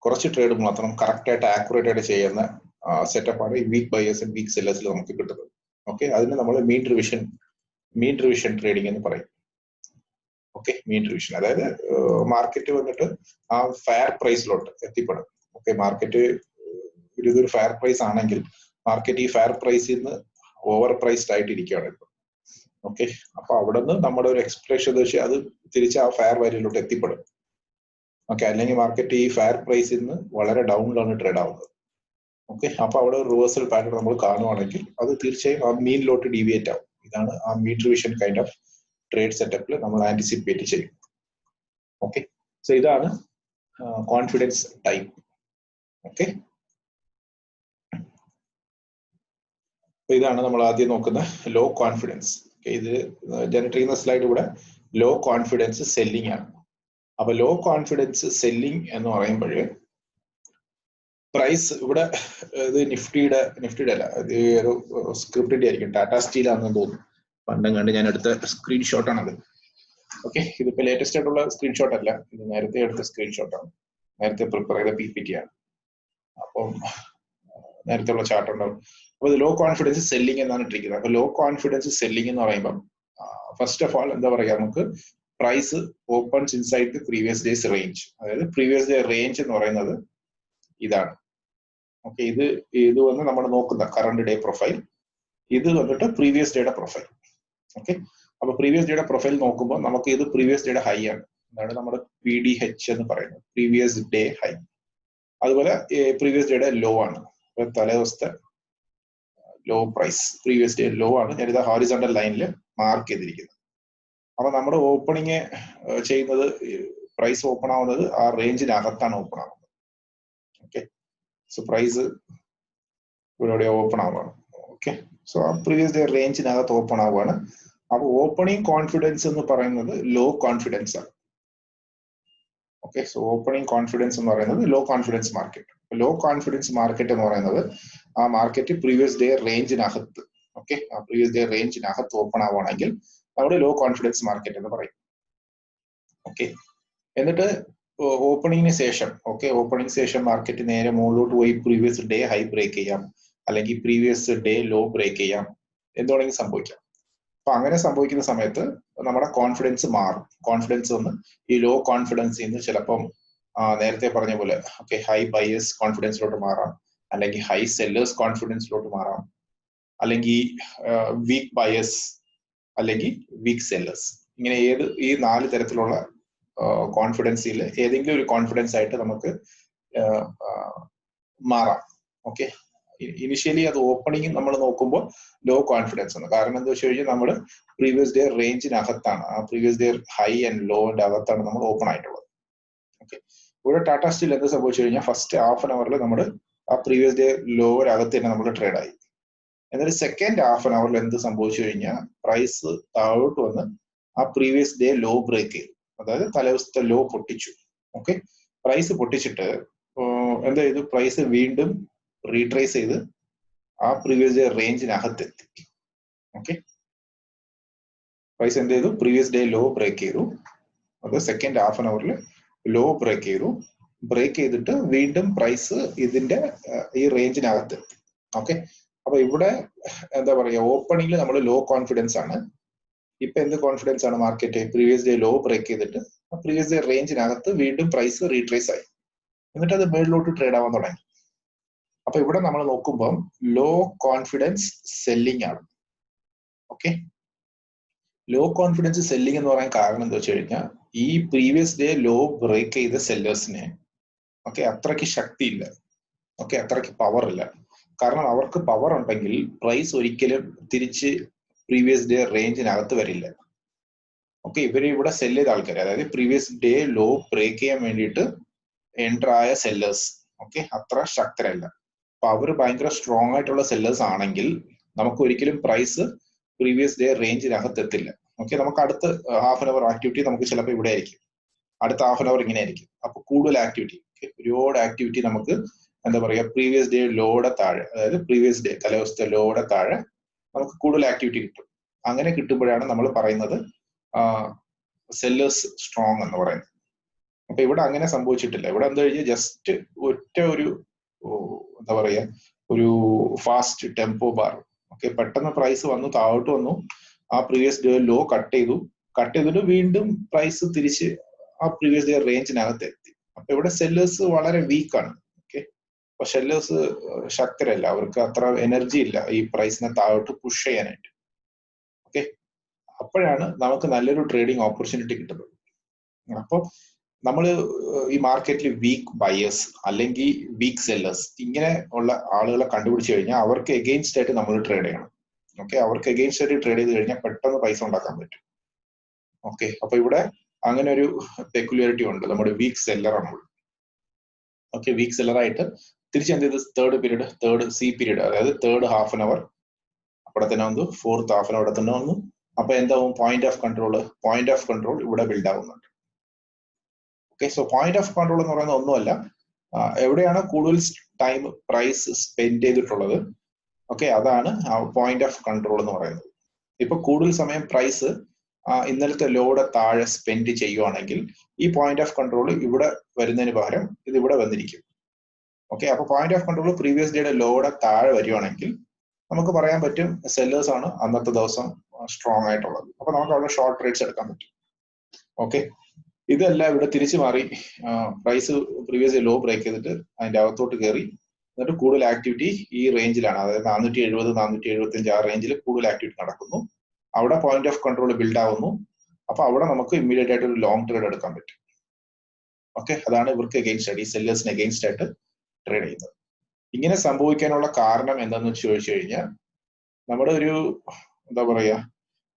കുറച്ച് ട്രേഡ് മാത്രം കറക്റ്റ് ആയിട്ട് ആക്യുറേറ്റ് ആയിട്ട് ചെയ്യുന്ന സെറ്റപ്പാണ് ഈ വീക്ക് ബയേഴ്സ് ആൻഡ് വീക്ക് സെല്ലേഴ്സിൽ നമുക്ക് കിട്ടുന്നത്. ഓക്കെ, അതിന് നമ്മൾ മീൻ റിവിഷൻ ട്രേഡിംഗ് എന്ന് പറയും. ഓക്കെ, മീൻ റിവിഷൻ അതായത് മാർക്കറ്റ് വന്നിട്ട് ആ ഫെയർ പ്രൈസിലോട്ട് എത്തിപ്പെടും. ഓക്കെ, മാർക്കറ്റ് ഇതൊരു ഫെയർ പ്രൈസ് ആണെങ്കിൽ മാർക്കറ്റ് ഈ ഫെയർ പ്രൈസിൽ നിന്ന് ഓവർ പ്രൈസ്ഡ് ആയിട്ട് ഇരിക്കുകയാണ് ഇപ്പോൾ. ഓക്കെ, അപ്പൊ അവിടെ നിന്ന് നമ്മുടെ ഒരു എക്സ്പെക്ടേഷൻ വെച്ച് അത് തിരിച്ച് ആ ഫെയർ വാല്യൂലോട്ട് എത്തിപ്പെടും. ഓക്കെ, അല്ലെങ്കിൽ മാർക്കറ്റ് ഈ ഫെയർ പ്രൈസിൽ നിന്ന് വളരെ ഡൗണിലാണ് ട്രേഡ് ആവുന്നത്. ഓക്കെ, അപ്പൊ അവിടെ റിവേഴ്സൽ പാറ്റേൺ നമ്മൾ കാണുവാണെങ്കിൽ അത് തീർച്ചയായും ആ മീനിലോട്ട് ഡീവിയേറ്റ് ആവും. ഇതാണ് ആ മീൻ റിവിഷൻ കൈൻഡ് ഓഫ് ട്രേഡ് സെറ്റപ്പിൽ നമ്മൾ ആന്റിസിപ്പേറ്റ് ചെയ്യും. ഓക്കെ, സോ ഇതാണ് കോൺഫിഡൻസ് ടൈപ്പ്. ഓക്കെ, ഇതാണ് നമ്മൾ ആദ്യം നോക്കുന്ന ലോ കോൺഫിഡൻസ്. ഇത് ജനറേറ്റ് ചെയ്യുന്ന സ്ലൈഡ് ഇവിടെ ലോ കോൺഫിഡൻസ് സെല്ലിംഗ് ആണ്. അപ്പൊ ലോ കോൺഫിഡൻസ് സെല്ലിംഗ് എന്ന് പറയുമ്പോൾ പ്രൈസ് ഇവിടെ ഇത് നിഫ്റ്റിയുടെ അല്ല, ഇത് ഒരു സ്ക്രിപ്റ്റിന്റെ ആയിരിക്കും, ടാറ്റാ സ്റ്റീൽ ആണെന്ന് തോന്നുന്നു. പണ്ടും കണ്ട് ഞാൻ എടുത്ത സ്ക്രീൻഷോട്ട് ആണത്. ഓക്കെ, ഇതിപ്പോ ലേറ്റസ്റ്റ് ആയിട്ടുള്ള സ്ക്രീൻഷോട്ട് അല്ല, ഇത് നേരത്തെ എടുത്ത സ്ക്രീൻഷോട്ടാണ്, നേരത്തെ പ്രിപ്പയർ ചെയ്ത PPT ആണ്. അപ്പം നേരത്തെ ഉള്ള ചാർട്ട് ഉണ്ടാവും. അപ്പൊ ഇത് ലോ കോൺഫിഡൻസ് സെല്ലിംഗ് എന്നാണ് ഇട്ടിരിക്കുന്നത്. അപ്പൊ ലോ കോൺഫിഡൻസ് സെല്ലിംഗ് എന്ന് പറയുമ്പോൾ ഫസ്റ്റ് ഓഫ് ഓൾ എന്താ പറയാ, നമുക്ക് price opens inside the previous day's range. അതായത് പ്രീവിയസ് ഡേ റേഞ്ച് എന്ന് പറയുന്നത് ഇതാണ്. ഓക്കെ, ഇത് വന്ന് നമ്മൾ നോക്കുന്ന കറണ്ട് ഡേ പ്രൊഫൈൽ, ഇത് വന്നിട്ട് പ്രീവിയസ് ഡേയുടെ പ്രൊഫൈൽ. ഓക്കെ, അപ്പൊ പ്രീവിയസ് ഡേയുടെ പ്രൊഫൈൽ നോക്കുമ്പോൾ നമുക്ക് ഇത് പ്രീവിയസ് ഡേയുടെ ഹൈ ആണ്, അതാണ് നമ്മുടെ PDH എന്ന് പറയുന്നത്, പ്രീവിയസ് ഡേ ഹൈ. അതുപോലെ പ്രീവിയസ് ഡേയുടെ ലോ ആണ്, തലേദിവസത്തെ low price previous day low ആണ്. ഞാനിത് ഹോറിസോണ്ടൽ ലൈനിൽ മാർക്ക് ചെയ്തിരിക്കുന്നത്. അപ്പൊ നമ്മുടെ ഓപ്പണിങ് ചെയ്യുന്നത്, പ്രൈസ് ഓപ്പൺ ആവുന്നത് ആ റേഞ്ചിനകത്താണ് ഓപ്പൺ ആവുന്നത്. ഓക്കെ, സോ പ്രൈസ് ഇവിടെ ഓപ്പൺ ആവുകയാണ്. ഓക്കെ, സോ ആ പ്രീവിയസ് ഡേ റേഞ്ചിനകത്ത് ഓപ്പൺ ആവുകയാണ്. അപ്പൊ ഓപ്പണിംഗ് കോൺഫിഡൻസ് എന്ന് പറയുന്നത് ലോ കോൺഫിഡൻസ് ആണ്. ഓക്കെ, സോ ഓപ്പണിംഗ് കോൺഫിഡൻസ് എന്ന് പറയുന്നത് low confidence market. Low confidence market എന്ന് പറയുന്നത് ആ മാർക്കറ്റ് പ്രീവിയസ് ഡേ റേഞ്ചിനകത്ത്, ഓക്കെ, ആ പ്രീവിയസ് ഡേ റേഞ്ചിനകത്ത് ഓപ്പൺ ആവുകയാണെങ്കിൽ നമ്മുടെ ലോ കോൺഫിഡൻസ് മാർക്കറ്റ് എന്ന് പറയും. ഓക്കെ, എന്നിട്ട് ഓപ്പണിങ്ങിന് ശേഷം, ഓക്കെ, ഓപ്പണിംഗ് ശേഷം മാർക്കറ്റ് നേരെ മുകളിലോട്ട് പോയി പ്രീവിയസ് ഡേ ഹൈ ബ്രേക്ക് ചെയ്യാം, അല്ലെങ്കിൽ പ്രീവിയസ് ഡേ ലോ ബ്രേക്ക് ചെയ്യാം, എന്തുവേണമെങ്കിലും സംഭവിക്കാം. അപ്പൊ അങ്ങനെ സംഭവിക്കുന്ന സമയത്ത് നമ്മുടെ കോൺഫിഡൻസ് മാറും. കോൺഫിഡൻസ് വന്ന് ഈ ലോ കോൺഫിഡൻസിൽ നിന്ന് ചിലപ്പം നേരത്തെ പറഞ്ഞ പോലെ ഓക്കെ ഹൈ ബയേഴ്സ് കോൺഫിഡൻസിലോട്ട് മാറാം, അല്ലെങ്കിൽ ഹൈ സെല്ലേഴ്സ് കോൺഫിഡൻസിലോട്ട് മാറാം, അല്ലെങ്കിൽ വീക്ക് ബയേഴ്സ്, അല്ലെങ്കിൽ വീക്ക് സെല്ലേഴ്സ്. ഇങ്ങനെ ഈ 4 തരത്തിലുള്ള കോൺഫിഡൻസിൽ ഏതെങ്കിലും ഒരു കോൺഫിഡൻസ് ആയിട്ട് നമുക്ക് മാറാം. ഓക്കെ, ഇനിഷ്യലി അത് ഓപ്പണിംഗ് നമ്മൾ നോക്കുമ്പോൾ ലോ കോൺഫിഡൻസ് ആണ്. കാരണം എന്താ വെച്ച് കഴിഞ്ഞാൽ നമ്മൾ പ്രീവിയസ് ഡേ റേഞ്ചിനകത്താണ്, ആ പ്രീവിയസ് ഡേ ഹൈ ആൻഡ് ലോന്റെ അകത്താണ് നമ്മൾ ഓപ്പൺ ആയിട്ടുള്ളത്. ഓക്കെ, ഇവിടെ ടാറ്റാ സ്റ്റീൽ എന്ത് സംഭവിച്ചു കഴിഞ്ഞാൽ ഫസ്റ്റ് ഹാഫ് ആൻ അവറിൽ നമ്മൾ ആ പ്രീവിയസ് ഡേ ലോവരകത്ത് തന്നെ നമ്മൾ ട്രേഡ് ആയി. എന്നിട്ട് സെക്കൻഡ് ഹാഫ് ആൻ അവറിൽ എന്ത് സംഭവിച്ചു കഴിഞ്ഞാൽ പ്രൈസ് താഴോട്ട് വന്ന് ആ പ്രീവിയസ് ഡേ ലോ ബ്രേക്ക് ചെയ്തു, അതായത് തലേദിവസത്തെ ലോ പൊട്ടിച്ചു. ഓക്കെ, പ്രൈസ് പൊട്ടിച്ചിട്ട് എന്താ ചെയ്തു, പ്രൈസ് വീണ്ടും റീട്രേസ് ചെയ്ത് ആ പ്രീവിയസ് ഡേ റേഞ്ചിനകത്തെത്തി. ഓക്കെ, പ്രൈസ് എന്ത് ചെയ്തു, പ്രീവിയസ് ഡേ ലോ ബ്രേക്ക് ചെയ്തു, അത് സെക്കൻഡ് ഹാഫ് ആൻ അവറിൽ ലോ ബ്രേക്ക് ചെയ്തു. ബ്രേക്ക് ചെയ്തിട്ട് വീണ്ടും പ്രൈസ് ഇതിന്റെ ഈ റേഞ്ചിനകത്തെത്തി. ഓക്കെ, അപ്പൊ ഇവിടെ എന്താ പറയാ, ഓപ്പണിംഗിൽ നമ്മൾ ലോ കോൺഫിഡൻസ് ആണ്. ഇപ്പൊ എന്ത് കോൺഫിഡൻസ് ആണ് market, previous day low break ചെയ്തിട്ട് പ്രീവിയസ് ഡേ റേഞ്ചിനകത്ത് വീണ്ടും പ്രൈസ് റീട്രേസ് ആയി, എന്നിട്ട് അത് മേളിലോട്ട് ട്രേഡ് ആവാൻ തുടങ്ങി. അപ്പൊ ഇവിടെ നമ്മൾ നോക്കുമ്പോൾ ലോ കോൺഫിഡൻസ് സെല്ലിംഗ് ആണ്. ഓക്കെ, ലോ കോൺഫിഡൻസ് സെല്ലിംഗ് എന്ന് പറയാൻ കാരണം എന്താ വെച്ച് കഴിഞ്ഞാൽ ഈ പ്രീവിയസ് ഡേ ലോ ബ്രേക്ക് ചെയ്ത സെല്ലേഴ്സിനെ ഓക്കെ അത്രയ്ക്ക് ശക്തിയില്ല, ഓക്കെ അത്രയ്ക്ക് പവർ ഇല്ല. കാരണം അവർക്ക് പവർ ഉണ്ടെങ്കിൽ പ്രൈസ് ഒരിക്കലും തിരിച്ച് പ്രീവിയസ് ഡേ റേഞ്ചിനകത്ത് വരില്ല. ഓക്കെ, ഇവര് ഇവിടെ സെല് ചെയ്ത ആൾക്കാർ, അതായത് പ്രീവിയസ് ഡേ ലോ ബ്രേക്ക് ചെയ്യാൻ വേണ്ടിയിട്ട് എൻ്റർ ആയ സെല്ലേഴ്സ് ഓക്കെ അത്ര ശക്തരല്ല. അപ്പൊ അവർ ഭയങ്കര സ്ട്രോങ് ആയിട്ടുള്ള സെല്ലേഴ്സ് ആണെങ്കിൽ നമുക്ക് ഒരിക്കലും പ്രൈസ് പ്രീവിയസ് ഡേ റേഞ്ചിനകത്ത് എത്തില്ല. ഓക്കെ, നമുക്ക് അടുത്ത ഹാഫ് ആൻ അവർ ആക്ടിവിറ്റി നമുക്ക് ചിലപ്പോൾ ഇവിടെ ആയിരിക്കും, അടുത്ത ഹാഫ് ആൻ അവർ ഇങ്ങനെ ആയിരിക്കും. അപ്പൊ കൂടുതൽ ആക്ടിവിറ്റി, ഒരുപാട് ആക്ടിവിറ്റി നമുക്ക് എന്താ പറയുക പ്രീവിയസ് ഡേ ലോയുടെ താഴെ, അതായത് പ്രീവിയസ് ഡേ തലേദിവസത്തെ ലോയുടെ താഴെ നമുക്ക് കൂടുതൽ ആക്ടിവിറ്റി കിട്ടും. അങ്ങനെ കിട്ടുമ്പോഴാണ് നമ്മൾ പറയുന്നത് സെല്ലേഴ്സ് സ്ട്രോങ് എന്ന് പറയുന്നത്. അപ്പൊ ഇവിടെ അങ്ങനെ സംഭവിച്ചിട്ടില്ല. ഇവിടെ എന്താ കഴിഞ്ഞാൽ ജസ്റ്റ് ഒറ്റ ഒരു എന്താ പറയാ ഒരു ഫാസ്റ്റ് ടെമ്പോ ബാർ, ഓക്കെ പെട്ടെന്ന് പ്രൈസ് വന്നു താഴോട്ട് വന്നു, ആ പ്രീവിയസ് ഡേ ലോ കട്ട് ചെയ്തിട്ട് വീണ്ടും പ്രൈസ് തിരിച്ച് ആ പ്രീവിയസ് ഡേ റേഞ്ചിനകത്ത് എത്തി. അപ്പൊ ഇവിടെ സെല്ലേഴ്സ് വളരെ വീക്കാണ്. ഓക്കെ, അപ്പൊ സെല്ലേഴ്സ് ശക്തരല്ല, അവർക്ക് അത്ര എനർജി ഇല്ല ഈ പ്രൈസിനെ താഴോട്ട് പുഷ് ചെയ്യാനായിട്ട്. ഓക്കെ, അപ്പോഴാണ് നമുക്ക് നല്ലൊരു ട്രേഡിംഗ് ഓപ്പർച്യൂണിറ്റി കിട്ടുന്നത്. അപ്പോൾ നമ്മൾ ഈ മാർക്കറ്റിൽ വീക്ക് ബയേഴ്സ് അല്ലെങ്കിൽ വീക്ക് സെല്ലേഴ്സ് ഇങ്ങനെ ഉള്ള ആളുകളെ കണ്ടുപിടിച്ചു കഴിഞ്ഞാൽ അവർക്ക് എഗെയിൻസ്റ്റ് ആയിട്ട് നമ്മൾ ട്രേഡ് ചെയ്യണം. ഓക്കെ, അവർക്ക് എഗെയിൻസ്റ്റ് ആയിട്ട് ട്രേഡ് ചെയ്ത് കഴിഞ്ഞാൽ പെട്ടെന്ന് പൈസ ഉണ്ടാക്കാൻ പറ്റും. ഓക്കെ, അപ്പൊ ഇവിടെ അങ്ങനെ ഒരു പെക്യുലാരിറ്റി ഉണ്ട്, നമ്മുടെ വീക്ക് സെല്ലറാണ്. ഓക്കെ, വീക്ക് സെല്ലറായിട്ട് തിരിച്ചെന്ത് ചെയ്ത് തേർഡ് സി പീരീഡ്, അതായത് തേർഡ് ഹാഫ് ആൻ അവർ അവിടെ തന്നെ വന്നു, ഫോർത്ത് ഹാഫ് ആൻ അവിടെ തന്നെ വന്നു. അപ്പൊ എന്താവും പോയിന്റ് ഓഫ് കൺട്രോൾ ഇവിടെ ബിൽഡ് ആവുന്നുണ്ട്. Okay, so point of control എന്ന് പറയുന്നത് ഒന്നുമല്ല, എവിടെയാണ് കൂടുതൽ ടൈം പ്രൈസ് സ്പെൻഡ് ചെയ്തിട്ടുള്ളത്, ഓക്കെ അതാണ് പോയിന്റ് ഓഫ് കൺട്രോൾ എന്ന് പറയുന്നത്. ഇപ്പൊ കൂടുതൽ സമയം പ്രൈസ് ഇന്നലത്തെ ലോയുടെ താഴെ സ്പെൻഡ് ചെയ്യുവാണെങ്കിൽ ഈ പോയിന്റ് ഓഫ് കൺട്രോൾ ഇവിടെ വരുന്നതിന് പകരം ഇത് ഇവിടെ വന്നിരിക്കും. ഓക്കെ, അപ്പൊ പോയിന്റ് ഓഫ് കൺട്രോൾ പ്രീവിയസ് ഡേയുടെ ലോയുടെ താഴെ വരുവാണെങ്കിൽ നമുക്ക് പറയാൻ പറ്റും സെല്ലേഴ്സ് ആണ് അന്നത്തെ ദിവസം സ്ട്രോങ് ആയിട്ടുള്ളത്. അപ്പൊ നമുക്ക് അവിടെ ഷോർട്ട് ട്രേഡ്സ് എടുക്കാൻ പറ്റും. ഓക്കെ, ഇതല്ല ഇവിടെ തിരിച്ചു മാറി പ്രൈസ് പ്രീവിയസ് ലോ ബ്രേക്ക് ചെയ്തിട്ട് അതിന്റെ അകത്തോട്ട് കയറി എന്നിട്ട് കൂടുതൽ ആക്ടിവിറ്റി ഈ റേഞ്ചിലാണ്, അതായത് 470-475 ആ റേഞ്ചിൽ കൂടുതൽ ആക്ടിവിറ്റി നടക്കുന്നു. അവിടെ പോയിന്റ് ഓഫ് കൺട്രോൾ ബിൽഡ് ആവുന്നു. അപ്പൊ അവിടെ നമുക്ക് ഇമ്മീഡിയറ്റ് ആയിട്ട് ഒരു ലോങ് ട്രേഡ് എടുക്കാൻ പറ്റും. ഓക്കെ, അതാണ് ഇവർക്ക് എഗെയിൻസ്റ്റ് ആയിട്ട് ഈ സെല്ലേഴ്സിന് എഗെയിൻസ്റ്റ് ആയിട്ട് ട്രേഡ് ചെയ്യുന്നത്. ഇങ്ങനെ സംഭവിക്കാനുള്ള കാരണം എന്താണെന്ന് ചോദിച്ചു കഴിഞ്ഞാൽ നമ്മുടെ ഒരു എന്താ പറയാ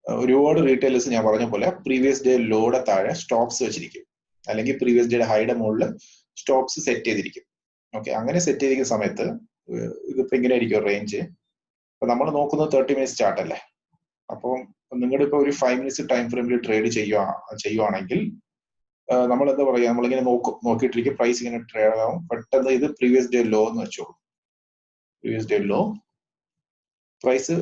ഒരുപാട് റീറ്റെയിലേഴ്സ് ഞാൻ പറഞ്ഞ പോലെ പ്രീവിയസ് ഡേ ലോയുടെ താഴെ സ്റ്റോപ്സ് വെച്ചിരിക്കും, അല്ലെങ്കിൽ പ്രീവിയസ് ഡേയുടെ ഹൈയുടെ മുകളിൽ സ്റ്റോപ്സ് സെറ്റ് ചെയ്തിരിക്കും. ഓക്കെ, അങ്ങനെ സെറ്റ് ചെയ്തിരിക്കുന്ന സമയത്ത് ഇതിപ്പോ ഇങ്ങനെ ആയിരിക്കും റേഞ്ച്. അപ്പൊ നമ്മൾ നോക്കുന്നത് 30 മിനിറ്റ്സ് ചാർട്ട് അല്ലേ. അപ്പം നിങ്ങളുടെ ഇപ്പൊ ഒരു 5 മിനിറ്റ്സ് ടൈം ഫ്രെയിമിൽ ട്രേഡ് ചെയ്യുവാണെങ്കിൽ നമ്മൾ എന്താ പറയാ നമ്മളിങ്ങനെ നോക്കിയിട്ടിരിക്കും, പ്രൈസ് ഇങ്ങനെ ട്രേഡ് ആവും. പെട്ടെന്ന് ഇത് പ്രീവിയസ് ഡേ ലോ എന്ന് വെച്ചോളൂ, പ്രീവിയസ് ഡേ ലോ പ്രൈസ്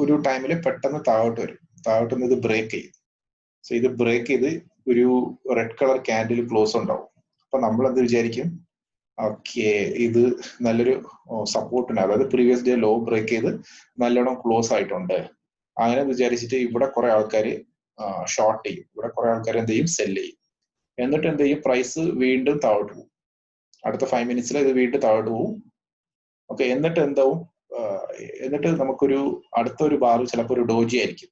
ഒരു ടൈമിൽ പെട്ടെന്ന് താഴോട്ട് വരും, താഴോട്ട് നിന്ന് ഇത് ബ്രേക്ക് ചെയ്യും. സോ ഇത് ബ്രേക്ക് ചെയ്ത് ഒരു റെഡ് കളർ ക്യാൻഡിൽ ക്ലോസ് ഉണ്ടാവും. അപ്പൊ നമ്മൾ എന്ത് വിചാരിക്കും, ഓക്കെ ഇത് നല്ലൊരു സപ്പോർട്ടിന്, അതായത് പ്രീവിയസ് ഡേ ലോ ബ്രേക്ക് ചെയ്ത് നല്ലോണം ക്ലോസ് ആയിട്ടുണ്ട്, അങ്ങനെ വിചാരിച്ചിട്ട് ഇവിടെ കുറെ ആൾക്കാർ ഷോർട്ട് ചെയ്യും, ഇവിടെ കുറെ ആൾക്കാർ എന്ത് ചെയ്യും സെല് ചെയ്യും. എന്നിട്ട് എന്ത് ചെയ്യും പ്രൈസ് വീണ്ടും താഴോട്ട് പോകും, അടുത്ത 5 മിനിറ്റ്സിൽ ഇത് വീണ്ടും താഴോട്ട് പോകും. ഓക്കെ, എന്നിട്ട് എന്താവും, എന്നിട്ട് നമുക്കൊരു അടുത്തൊരു ബാർ ചിലപ്പോൾ ഒരു ഡോജി ആയിരിക്കും.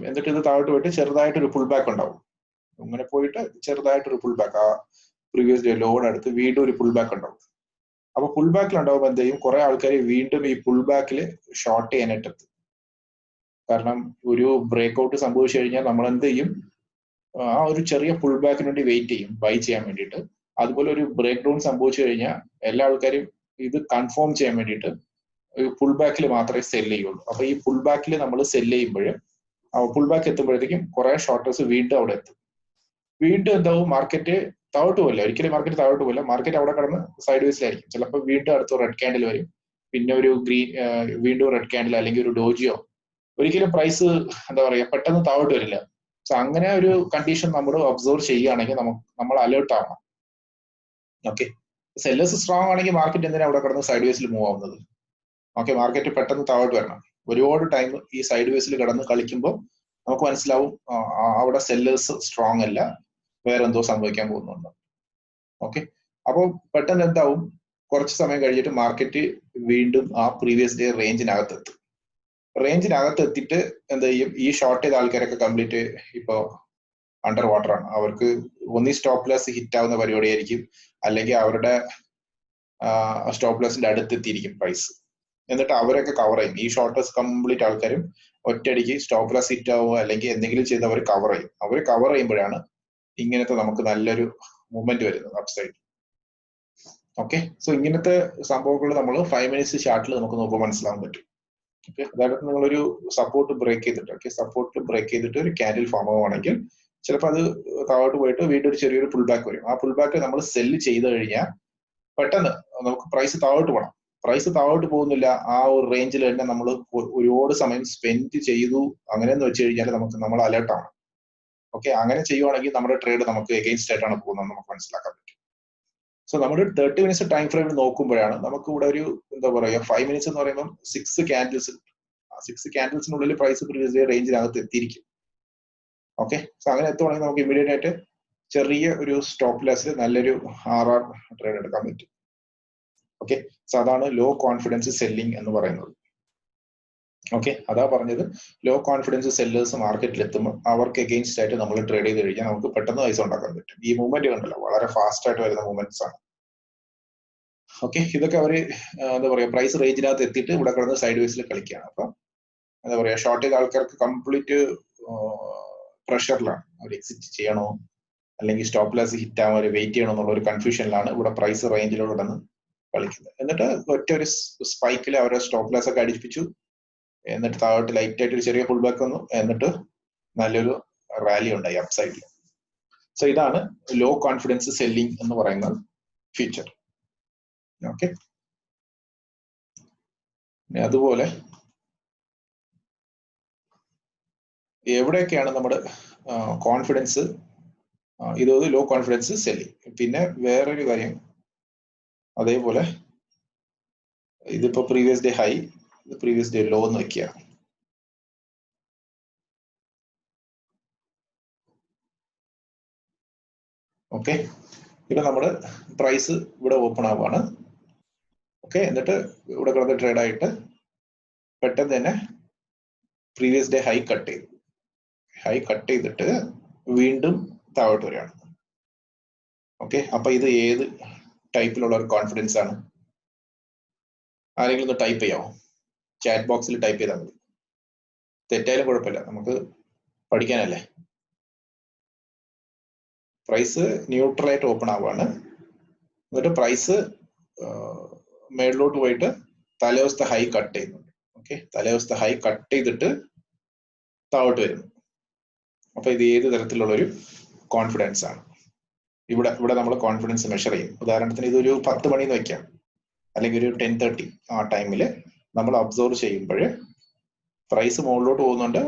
എന്നിട്ട് ഇത് താഴോട്ട് പോയിട്ട് ചെറുതായിട്ടൊരു പുൾ ബാക്ക് ഉണ്ടാവും. അങ്ങനെ പോയിട്ട് ചെറുതായിട്ടൊരു പുൾ ബാക്ക്, ആ പ്രീവിയസ് ഡേ ലോഡ് അടുത്ത് വീണ്ടും ഒരു പുൾ ബാക്ക് ഉണ്ടാവും. അപ്പൊ പുൾ ബാക്കിൽ ഉണ്ടാവുമ്പോൾ എന്ത് ചെയ്യും, കുറെ ആൾക്കാർ വീണ്ടും ഈ പുൾ ബാക്കിൽ ഷോർട്ട് ചെയ്യാനായിട്ട് എത്തും. കാരണം ഒരു ബ്രേക്ക് ഔട്ട് സംഭവിച്ചു കഴിഞ്ഞാൽ നമ്മൾ എന്ത് ചെയ്യും, ആ ഒരു ചെറിയ പുൾ ബാക്കിന് വേണ്ടി വെയിറ്റ് ചെയ്യും ബൈ ചെയ്യാൻ വേണ്ടിയിട്ട്. അതുപോലെ ഒരു ബ്രേക്ക് ഡൗൺ സംഭവിച്ചു കഴിഞ്ഞാൽ എല്ലാ ആൾക്കാരും ഇത് കൺഫേം ചെയ്യാൻ വേണ്ടിയിട്ട് പുൾ ബാക്കിൽ മാത്രമേ സെല് ചെയ്യുള്ളൂ. അപ്പൊ ഈ പുൾ ബാക്കിൽ നമ്മൾ സെല് ചെയ്യുമ്പോൾ പുൾ ബാക്ക് എത്തുമ്പോഴത്തേക്കും കുറെ ഷോർട്ടേഴ്സ് വീണ്ടും അവിടെ എത്തും. വീണ്ടും എന്താവും, മാർക്കറ്റ് താഴോട്ട് പോകില്ല, ഒരിക്കലും മാർക്കറ്റ് താഴോട്ട് പോകില്ല, മാർക്കറ്റ് അവിടെ കിടന്ന് സൈഡ് വേസിലായിരിക്കും. ചിലപ്പോൾ വീണ്ടും അടുത്ത റെഡ് ക്യാൻഡിൽ വരും, പിന്നെ ഒരു ഗ്രീൻ, വീണ്ടും റെഡ് ക്യാൻഡിൽ അല്ലെങ്കിൽ ഒരു ഡോജിയോ. ഒരിക്കലും പ്രൈസ് എന്താ പറയാ പെട്ടെന്ന് താഴോട്ട് വരില്ല. സോ അങ്ങനെ ഒരു കണ്ടീഷൻ നമ്മൾ ഒബ്സർവ് ചെയ്യുകയാണെങ്കിൽ നമ്മൾ അലേർട്ട് ആവണം. ഓക്കെ, സെല്ലേഴ്സ് സ്ട്രോങ് ആണെങ്കിൽ മാർക്കറ്റ് എന്തിനാ അവിടെ കിടന്ന് സൈഡ് വേസിൽ മൂവ് ആവുന്നത്. ഓക്കെ, മാർക്കറ്റ് പെട്ടെന്ന് താഴോട്ട് വരണം. ഒരുപാട് ടൈം ഈ സൈഡ് വേസിൽ കിടന്ന് കളിക്കുമ്പോൾ നമുക്ക് മനസ്സിലാവും അവിടെ സെല്ലേഴ്സ് സ്ട്രോങ് അല്ല, വേറെ എന്തോ സംഭവിക്കാൻ പോകുന്നുണ്ട്. ഓക്കെ, അപ്പോൾ പെട്ടെന്ന് എന്താവും, കുറച്ച് സമയം കഴിഞ്ഞിട്ട് മാർക്കറ്റ് വീണ്ടും ആ പ്രീവിയസ് ഡേ റേഞ്ചിനകത്ത് എത്തും. റേഞ്ചിനകത്ത് എത്തിയിട്ട് എന്ത് ചെയ്യും, ഈ ഷോർട്ട് ചെയ്ത ആൾക്കാരൊക്കെ കംപ്ലീറ്റ് ഇപ്പോ അണ്ടർ വാട്ടർ ആണ്. അവർക്ക് ഒന്നി സ്റ്റോപ്പ് ലോസ് ഹിറ്റ് ആവുന്ന പരിപാടിയായിരിക്കും, അല്ലെങ്കിൽ അവരുടെ സ്റ്റോപ്പ് ലോസിന്റെ അടുത്ത് എത്തിയിരിക്കും പ്രൈസ്. എന്നിട്ട് അവരൊക്കെ കവർ ചെയ്യും. ഈ ഷോർട്ടേഴ്സ് കംപ്ലീറ്റ് ആൾക്കാരും ഒറ്റയടിക്ക് സ്റ്റോപ്പ് ലോസ് ഹിറ്റ് ആവുക അല്ലെങ്കിൽ എന്തെങ്കിലും ചെയ്ത് അവർ കവർ ചെയ്യും. അവർ കവർ ചെയ്യുമ്പോഴാണ് ഇങ്ങനത്തെ നമുക്ക് നല്ലൊരു മൂവ്മെന്റ് വരുന്നത് അപ്സൈഡ്. ഓക്കെ, സോ ഇങ്ങനത്തെ സംഭവങ്ങൾ നമ്മൾ 5 മിനിറ്റ്സ് ചാർട്ടിൽ നമുക്ക് നോക്കുമ്പോൾ മനസ്സിലാക്കാൻ പറ്റും. ഓക്കെ, അതായത് നിങ്ങളൊരു സപ്പോർട്ട് ബ്രേക്ക് ചെയ്തിട്ട്, ഓക്കെ, സപ്പോർട്ട് ബ്രേക്ക് ചെയ്തിട്ട് ഒരു ക്യാൻഡിൽ ഫോം ആവുകയാണെങ്കിൽ ചിലപ്പോൾ അത് താഴോട്ട് പോയിട്ട് വീണ്ടും ഒരു ചെറിയൊരു പുൾ ബാക്ക് വരും. ആ പുൾ ബാക്ക് നമ്മൾ സെല്ല് ചെയ്ത് കഴിഞ്ഞാൽ പെട്ടെന്ന് നമുക്ക് പ്രൈസ് താഴോട്ട് പോകണം. പ്രൈസ് താഴോട്ട് പോകുന്നില്ല, ആ ഒരു റേഞ്ചിൽ തന്നെ നമ്മൾ ഒരുപാട് സമയം സ്പെൻഡ് ചെയ്തു അങ്ങനെയെന്ന് വെച്ച് കഴിഞ്ഞാൽ നമ്മൾ അലേർട്ടാണ്. ഓക്കെ, അങ്ങനെ ചെയ്യുവാണെങ്കിൽ നമ്മുടെ ട്രേഡ് നമുക്ക് എഗെയിൻസ്റ്റ് ആയിട്ടാണ് പോകുന്നത് നമുക്ക് മനസ്സിലാക്കാൻ പറ്റും. സോ നമ്മൾ 30 മിനിറ്റ്സ് ടൈം ഫ്രെയിമിൽ നോക്കുമ്പോഴാണ് നമുക്ക് ഇവിടെ ഒരു എന്താ പറയുക 5 മിനിറ്റ്സ് എന്ന് പറയുമ്പോൾ 6 ക്യാൻഡിൽസ്, 6 ക്യാൻഡിൽസിനുള്ളിൽ പ്രൈസ് പ്രീവിയസ് റേഞ്ചിനകത്ത് എത്തിയിരിക്കും. ഓക്കെ, സോ അങ്ങനെ എത്തുവാണെങ്കിൽ നമുക്ക് ഇമ്മീഡിയറ്റ് ആയിട്ട് ചെറിയ ഒരു സ്റ്റോപ്പ് ലോസിൽ നല്ലൊരു RR ട്രേഡ് എടുക്കാൻ പറ്റും. ഓക്കെ, സോ അതാണ് ലോ കോൺഫിഡൻസ് സെല്ലിംഗ് എന്ന് പറയുന്നത്. ഓക്കെ, അതാ പറഞ്ഞത്, ലോ കോൺഫിഡൻസ് സെല്ലേഴ്സ് മാർക്കറ്റിൽ എത്തുമ്പോൾ അവർക്ക് എഗെയിൻസ്റ്റ് ആയിട്ട് നമ്മൾ ട്രേഡ് ചെയ്ത് കഴിഞ്ഞാൽ നമുക്ക് പെട്ടെന്ന് പൈസ ഉണ്ടാക്കാൻ പറ്റും. ഈ മൂവ്മെന്റ് കണ്ടല്ലോ, വളരെ ഫാസ്റ്റ് ആയിട്ട് വരുന്ന മൂവ്മെന്റ്സ് ആണ്. ഓക്കെ, ഇതൊക്കെ അവര് എന്താ പറയാ പ്രൈസ് റേഞ്ചിനകത്ത് എത്തിയിട്ട് ഇവിടെ കിടന്ന് സൈഡ് വേസിൽ കളിക്കുകയാണ്. അപ്പൊ എന്താ പറയാ ഷോർട്ട് ചെയ്ത ആൾക്കാർക്ക് കംപ്ലീറ്റ് പ്രഷറിലാണ്. അവർ എക്സിറ്റ് ചെയ്യണോ അല്ലെങ്കിൽ സ്റ്റോപ്പ് ലോസ് ഹിറ്റ് ആവാൻ അവർ വെയിറ്റ് ചെയ്യണോ എന്നുള്ള ഒരു കൺഫ്യൂഷനിലാണ് ഇവിടെ പ്രൈസ് റേഞ്ചിലൂടെ കിടന്ന് കളിക്കുന്നത്. എന്നിട്ട് ഒറ്റ ഒരു സ്പൈക്കിൽ അവരെ സ്റ്റോപ്പ് ലോസ് ഒക്കെ അടിപ്പിച്ചു, എന്നിട്ട് താഴോട്ട് ലൈറ്റ് ആയിട്ട് ഒരു ചെറിയ പുൾ ബാക്ക് വന്നു, എന്നിട്ട് നല്ലൊരു റാലി ഉണ്ടായി അപ്സൈഡിൽ. സോ ഇതാണ് ലോ കോൺഫിഡൻസ് സെല്ലിംഗ് എന്ന് പറയുന്ന ഫീച്ചർ. ഓക്കെ, അതുപോലെ എവിടെയൊക്കെയാണ് നമ്മുടെ കോൺഫിഡൻസ്, ഇത് ലോ കോൺഫിഡൻസ് സെല്ലിംഗ്. പിന്നെ വേറൊരു കാര്യം, അതേപോലെ ഇതിപ്പോ previous day high, previous day low എന്ന് വെക്കുക. ഓക്കെ, ഇപ്പൊ നമ്മുടെ പ്രൈസ് ഇവിടെ ഓപ്പൺ ആവുകയാണ്. ഓക്കെ, എന്നിട്ട് ഇവിടെ കിടന്ന് ട്രേഡ് ആയിട്ട് പെട്ടെന്ന് തന്നെ പ്രീവിയസ് ഡേ ഹൈ കട്ട് ചെയ്തു. ഹൈ കട്ട് ചെയ്തിട്ട് വീണ്ടും താഴോട്ട് വരികയാണ്. ഓക്കെ, അപ്പൊ ഇത് ഏത് ടൈപ്പിലുള്ള ഒരു കോൺഫിഡൻസ് ആണ്? ആരെങ്കിലും ഒന്ന് ടൈപ്പ് ചെയ്യാമോ? ചാറ്റ് ബോക്സിൽ ടൈപ്പ് ചെയ്താൽ മതി. തെറ്റായാലും കുഴപ്പമില്ല, നമുക്ക് പഠിക്കാനല്ലേ. പ്രൈസ് ന്യൂട്രൽ ആയിട്ട് ഓപ്പൺ ആവുകയാണ്. എന്നിട്ട് പ്രൈസ് മേളിലോട്ട് പോയിട്ട് തലേദിവസത്തെ ഹൈ കട്ട് ചെയ്യുന്നുണ്ട്. ഓക്കെ, തലേദിവസത്തെ ഹൈ കട്ട് ചെയ്തിട്ട് താഴോട്ട് വരുന്നു. അപ്പൊ ഇത് ഏത് തരത്തിലുള്ള ഒരു കോൺഫിഡൻസ് ആണ്? ഇവിടെ നമ്മൾ കോൺഫിഡൻസ് മെഷർ ചെയ്യും. ഉദാഹരണത്തിന് ഇതൊരു 10 മണി എന്ന് വെക്കാം, അല്ലെങ്കിൽ ഒരു 10:30 ആ ടൈമിൽ നമ്മൾ ഒബ്സർവ് ചെയ്യുമ്പോൾ പ്രൈസ് മുകളിലോട്ട് പോകുന്നുണ്ട്,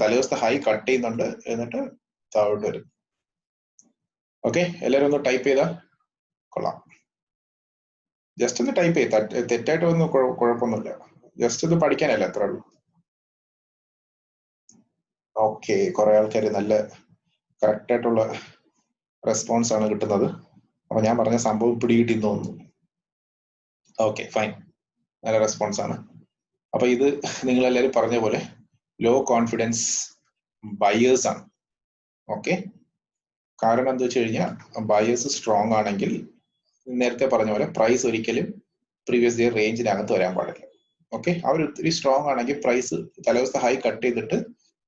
തലേദിവസത്തെ ഹൈ കട്ട് ചെയ്യുന്നുണ്ട്, എന്നിട്ട് താഴോട്ട് വരും. ഓക്കെ, എല്ലാവരും ഒന്ന് ടൈപ്പ് ചെയ്താൽ കൊള്ളാം. ജസ്റ്റ് ഒന്ന് ടൈപ്പ് ചെയ്ത്, തെറ്റായിട്ട് ഒന്നും കുഴപ്പമൊന്നുമില്ല, ജസ്റ്റ് ഒന്ന് പഠിക്കാനല്ല, അത്രേ ഉള്ളൂ. ഓക്കെ, കുറെ ആൾക്കാർ നല്ല കറക്റ്റ് ആയിട്ടുള്ള റെസ്പോൺസ് ആണ് കിട്ടുന്നത്. അപ്പൊ ഞാൻ പറഞ്ഞ സംഭവം പിടികിട്ടിന്ന് തോന്നുന്നു. ഓക്കെ, ഫൈൻ, നല്ല റെസ്പോൺസ് ആണ്. അപ്പൊ ഇത് നിങ്ങൾ എല്ലാവരും പറഞ്ഞ പോലെ ലോ കോൺഫിഡൻസ് ബയേഴ്സ് ആണ്. ഓക്കെ, കാരണം എന്താ വെച്ച് കഴിഞ്ഞാൽ ബയേഴ്സ് സ്ട്രോങ് ആണെങ്കിൽ നേരത്തെ പറഞ്ഞ പോലെ പ്രൈസ് ഒരിക്കലും പ്രീവിയസ് ഡേ റേഞ്ചിനകത്ത് വരാൻ പാടില്ല. ഓക്കെ, അവർ ഒത്തിരി സ്ട്രോങ് ആണെങ്കിൽ പ്രൈസ് തലേദിവസത്തെ ഹൈ കട്ട് ചെയ്തിട്ട്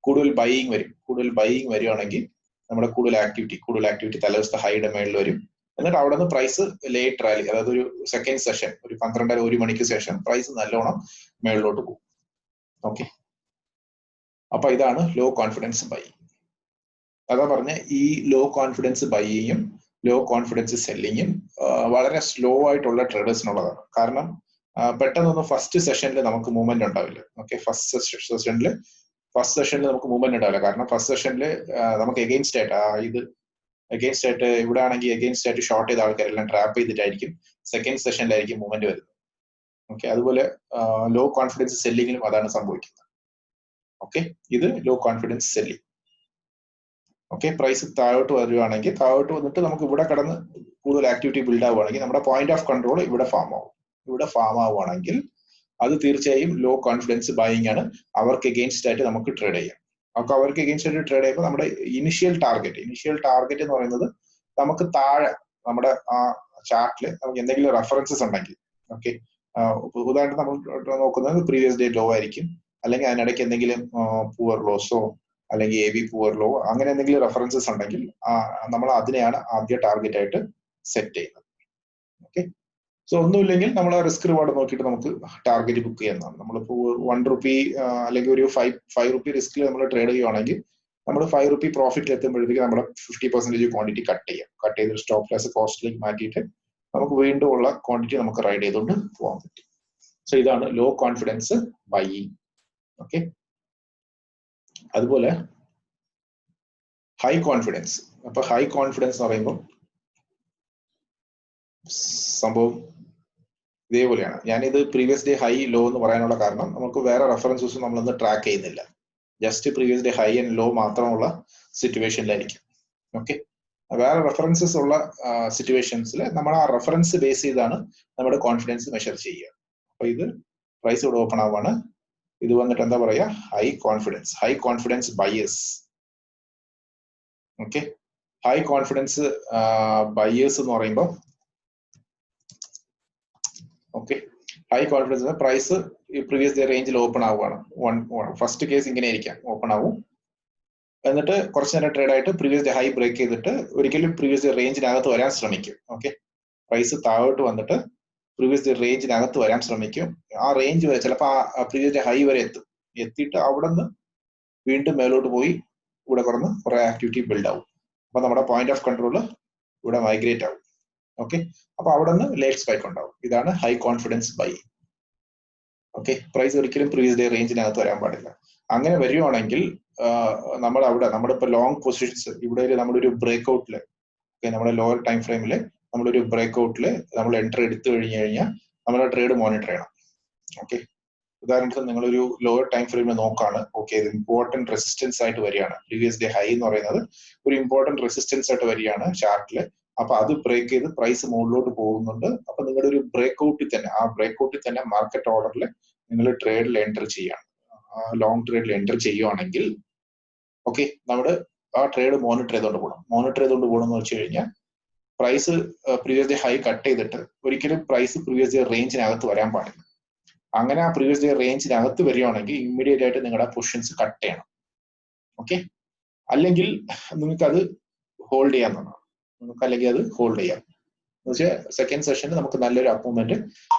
കൂടുതൽ ബൈയിങ് വരും. കൂടുതൽ ബൈയിങ് വരികയാണെങ്കിൽ നമ്മുടെ കൂടുതൽ ആക്ടിവിറ്റി തലേദിവസത്തെ ഹൈയുടെ മേളിൽ വരും. എന്നിട്ട് അവിടെ നിന്ന് പ്രൈസ് ലേറ്റ് റാലി, അതായത് ഒരു സെക്കൻഡ് സെഷൻ, ഒരു 12:30-1 മണിക്ക് ശേഷം പ്രൈസ് നല്ലോണം മേളിലോട്ട് പോകും. ഓക്കെ, അപ്പൊ ഇതാണ് ലോ കോൺഫിഡൻസ് ബൈ. അതാ പറഞ്ഞ ഈ ലോ കോൺഫിഡൻസ് ബൈയും ലോ കോൺഫിഡൻസ് സെല്ലിങ്ങും വളരെ സ്ലോ ആയിട്ടുള്ള ട്രേഡേഴ്സിനുള്ളതാണ്. കാരണം പെട്ടെന്നൊന്നും ഫസ്റ്റ് സെഷനിൽ നമുക്ക് മൂവ്മെന്റ് ഉണ്ടാവില്ല. ഓക്കെ, ഫസ്റ്റ് സെഷനിൽ നമുക്ക് മൂവ്മെന്റ് ഉണ്ടാവില്ല. കാരണം ഫസ്റ്റ് സെഷനിൽ നമുക്ക് എഗെയിൻസ്റ്റ് ആയിട്ട് ഇവിടെ ആണെങ്കിൽ എഗെയിൻസ്റ്റ് ആയിട്ട് ഷോർട്ട് ചെയ്ത ആൾക്കാരെല്ലാം ട്രാപ്പ് ചെയ്തിട്ടായിരിക്കും സെക്കൻഡ് സെഷനിലായിരിക്കും മൂവ്മെന്റ് വരുന്നത്. ഓക്കെ, അതുപോലെ ലോ കോൺഫിഡൻസ് സെല്ലിങ്ങിലും അതാണ് സംഭവിക്കുന്നത്. ഓക്കെ, ഇത് low confidence selling. Okay, price താഴോട്ട് വരികയാണെങ്കിൽ താഴോട്ട് വന്നിട്ട് നമുക്ക് ഇവിടെ കടന്ന് കൂടുതൽ ആക്ടിവിറ്റി ബിൽഡ് ആവുകയാണെങ്കിൽ നമ്മുടെ പോയിന്റ് ഓഫ് കൺട്രോൾ ഇവിടെ ഫാം ആവും. ഇവിടെ ഫാം ആവുകയാണെങ്കിൽ അത് തീർച്ചയായും ലോ കോൺഫിഡൻസ് ബൈയിങ് ആണ്. അവർക്ക് എഗെയിൻസ്റ്റ് ആയിട്ട് നമുക്ക് ട്രേഡ് ചെയ്യാം. അപ്പോൾ അവർക്ക് എഗെയിൻസ്റ്റ് ആയിട്ട് ട്രേഡ് ചെയ്യുമ്പോൾ നമ്മുടെ ഇനിഷ്യൽ ടാർഗറ്റ് എന്ന് പറയുന്നത് നമുക്ക് താഴെ നമ്മുടെ ആ ചാർട്ടിൽ നമുക്ക് എന്തെങ്കിലും റെഫറൻസസ് ഉണ്ടെങ്കിൽ, ഓക്കെ, ഉദാഹരണത്തിന് നമ്മൾ നോക്കുന്നത് പ്രീവിയസ് ഡേ ലോ ആയിരിക്കും, അല്ലെങ്കിൽ അതിനിടയ്ക്ക് എന്തെങ്കിലും പുവർ ലോസോ അല്ലെങ്കിൽ എ വി പുവർ ലോ അങ്ങനെ എന്തെങ്കിലും റെഫറൻസസ് ഉണ്ടെങ്കിൽ നമ്മൾ അതിനെയാണ് ആദ്യ ടാർഗറ്റ് ആയിട്ട് സെറ്റ് ചെയ്യുന്നത്. ഓക്കെ, സോ ഒന്നുമില്ലെങ്കിൽ നമ്മൾ റിസ്ക് റിവാർഡ് നോക്കിയിട്ട് നമുക്ക് ടാർഗറ്റ് ബുക്ക് ചെയ്യുന്നതാണ്. നമ്മളിപ്പോൾ 1 റുപ്പി അല്ലെങ്കിൽ ഒരു 5 റുപ്പി റിസ്കിൽ നമ്മൾ ട്രേഡ് ചെയ്യുവാണെങ്കിൽ നമ്മൾ 5 റുപ്പി പ്രോഫിറ്റിൽ എത്തുമ്പോഴത്തേക്ക് നമ്മുടെ 50% ക്വാണ്ടിറ്റി കട്ട് ചെയ്ത് സ്റ്റോപ്പ് ലോസ് കോസ്റ്റിലേക്ക് മാറ്റിയിട്ട് നമുക്ക് വീണ്ടും ഉള്ള ക്വാണ്ടിറ്റി നമുക്ക് റൈഡ് ചെയ്തുകൊണ്ട് പോകാൻ പറ്റും. സോ ഇതാണ് ലോ കോൺഫിഡൻസ് ബൈയിങ്. ഓക്കെ, അതുപോലെ ഹൈ കോൺഫിഡൻസ്. അപ്പൊ ഹൈ കോൺഫിഡൻസ് എന്ന് പറയുമ്പോൾ സംഭവം ഇതേപോലെയാണ്. ഞാനിത് പ്രീവിയസ് ഡേ ഹൈ ലോ എന്ന് പറയാനുള്ള കാരണം നമുക്ക് വേറെ റെഫറൻസസും നമ്മളൊന്ന് ട്രാക്ക് ചെയ്യുന്നില്ല. Just previous day high and low മാത്രമുള്ള സിറ്റുവേഷനിലായിരിക്കും. ഓക്കെ, വേറെ റെഫറൻസസ് ഉള്ള സിറ്റുവേഷൻസിൽ നമ്മൾ ആ റെഫറൻസ് ബേസ് ചെയ്താണ് നമ്മുടെ കോൺഫിഡൻസ് മെഷർ ചെയ്യുക. അപ്പൊ ഇത് പ്രൈസ് ഇവിടെ ഓപ്പൺ ആവുകയാണ്. ഇത് വന്നിട്ട് എന്താ പറയാ, high confidence buyers. Okay, high confidence buyers എന്ന് പറയുമ്പോൾ, ഓക്കെ, ഹൈ കോൺഫിഡൻസ് പ്രൈസ് ഈ പ്രീവിയസ് ഡേ റേഞ്ചിൽ ഓപ്പൺ ആവുകയാണ്. ഫസ്റ്റ് കേസ് ഇങ്ങനെ ആയിരിക്കാം, ഓപ്പൺ ആവും, എന്നിട്ട് കുറച്ച് നേരം ട്രേഡ് ആയിട്ട് പ്രീവിയസ് ഡേ ഹൈ ബ്രേക്ക് ചെയ്തിട്ട് ഒരിക്കലും പ്രീവിയസ് ഡേ റേഞ്ചിനകത്ത് വരാൻ ശ്രമിക്കും. ഓക്കെ, പ്രൈസ് താഴോട്ട് വന്നിട്ട് പ്രീവിയസ് ഡേ റേഞ്ചിനകത്ത് വരാൻ ശ്രമിക്കും. ആ റേഞ്ച് വരെ ചിലപ്പോൾ ആ പ്രീവിയസ് ഡേ ഹൈ വരെ എത്തിയിട്ട് അവിടെ നിന്ന് വീണ്ടും മേലോട്ട് പോയി ഇവിടെ കുറെ ആക്ടിവിറ്റി ബിൽഡ് ആവും. അപ്പൊ നമ്മുടെ പോയിന്റ് ഓഫ് കൺട്രോൾ ഇവിടെ മൈഗ്രേറ്റ് ആവും. ഓക്കെ, അപ്പൊ അവിടെ നിന്ന് ലേറ്റ് സ്പൈക്ക് ഉണ്ടാവും. ഇതാണ് high confidence buy. Okay, price ഒരിക്കലും പ്രീവിയസ് ഡേ റേഞ്ചിനകത്ത് വരാൻ പാടില്ല. അങ്ങനെ വരുവാണെങ്കിൽ നമ്മൾ അവിടെ നമ്മുടെ ഇപ്പൊ ലോങ് പൊസിഷൻസ് ഇവിടെ നമ്മളൊരു ബ്രേക്ക്ഔട്ടില്, നമ്മുടെ ലോവർ ടൈം ഫ്രെയിമില് നമ്മളൊരു ബ്രേക്ക്ഔട്ടില് നമ്മൾ എൻട്രി എടുത്തു കഴിഞ്ഞാൽ നമ്മുടെ ട്രേഡ് മോണിറ്റർ ചെയ്യണം. ഓക്കെ, ഉദാഹരണത്തിന് നിങ്ങളൊരു ലോവർ ടൈം ഫ്രെയിമിൽ നോക്കാണ്, ഓക്കെ, ഇത് ഇമ്പോർട്ടന്റ് റെസിസ്റ്റൻസ് ആയിട്ട് വരികയാണ്. പ്രീവിയസ് ഡേ ഹൈ എന്ന് പറയുന്നത് ഒരു ഇമ്പോർട്ടന്റ് റെസിസ്റ്റൻസ് ആയിട്ട് വരികയാണ് ചാർട്ടില്. അപ്പൊ അത് ബ്രേക്ക് ചെയ്ത് പ്രൈസ് മുകളിലോട്ട് പോകുന്നുണ്ട്. അപ്പൊ നിങ്ങളുടെ ഒരു ബ്രേക്ക്ഔട്ടിൽ തന്നെ മാർക്കറ്റ് ഓർഡറിൽ നിങ്ങൾ ട്രേഡിൽ എൻറ്റർ ചെയ്യാണ്, ലോങ് ട്രേഡിൽ എൻറ്റർ ചെയ്യുവാണെങ്കിൽ, ഓക്കെ, നമ്മുടെ ആ ട്രേഡ് മോണിറ്റർ ചെയ്തുകൊണ്ട് പോകണം എന്ന് വെച്ച് കഴിഞ്ഞാൽ price previous day high cut ചെയ്തിട്ട് ഒരിക്കലും പ്രൈസ് പ്രീവിയസ് ഡേ റേഞ്ചിനകത്ത് വരാൻ പാടില്ല. അങ്ങനെ ആ പ്രീവിയസ് ഡേ റേഞ്ചിനകത്ത് വരികയാണെങ്കിൽ ഇമ്മീഡിയറ്റ് ആയിട്ട് നിങ്ങളുടെ പൊസിഷൻസ് കട്ട് ചെയ്യണം. ഓക്കെ, അല്ലെങ്കിൽ നിങ്ങൾക്ക് അത് ഹോൾഡ് ചെയ്യാവുന്നതാണ്. എന്ന് വെച്ചാൽ സെക്കൻഡ് സെഷനിൽ നമുക്ക് നല്ലൊരു അപ്പ് മൂവ്മെന്റ്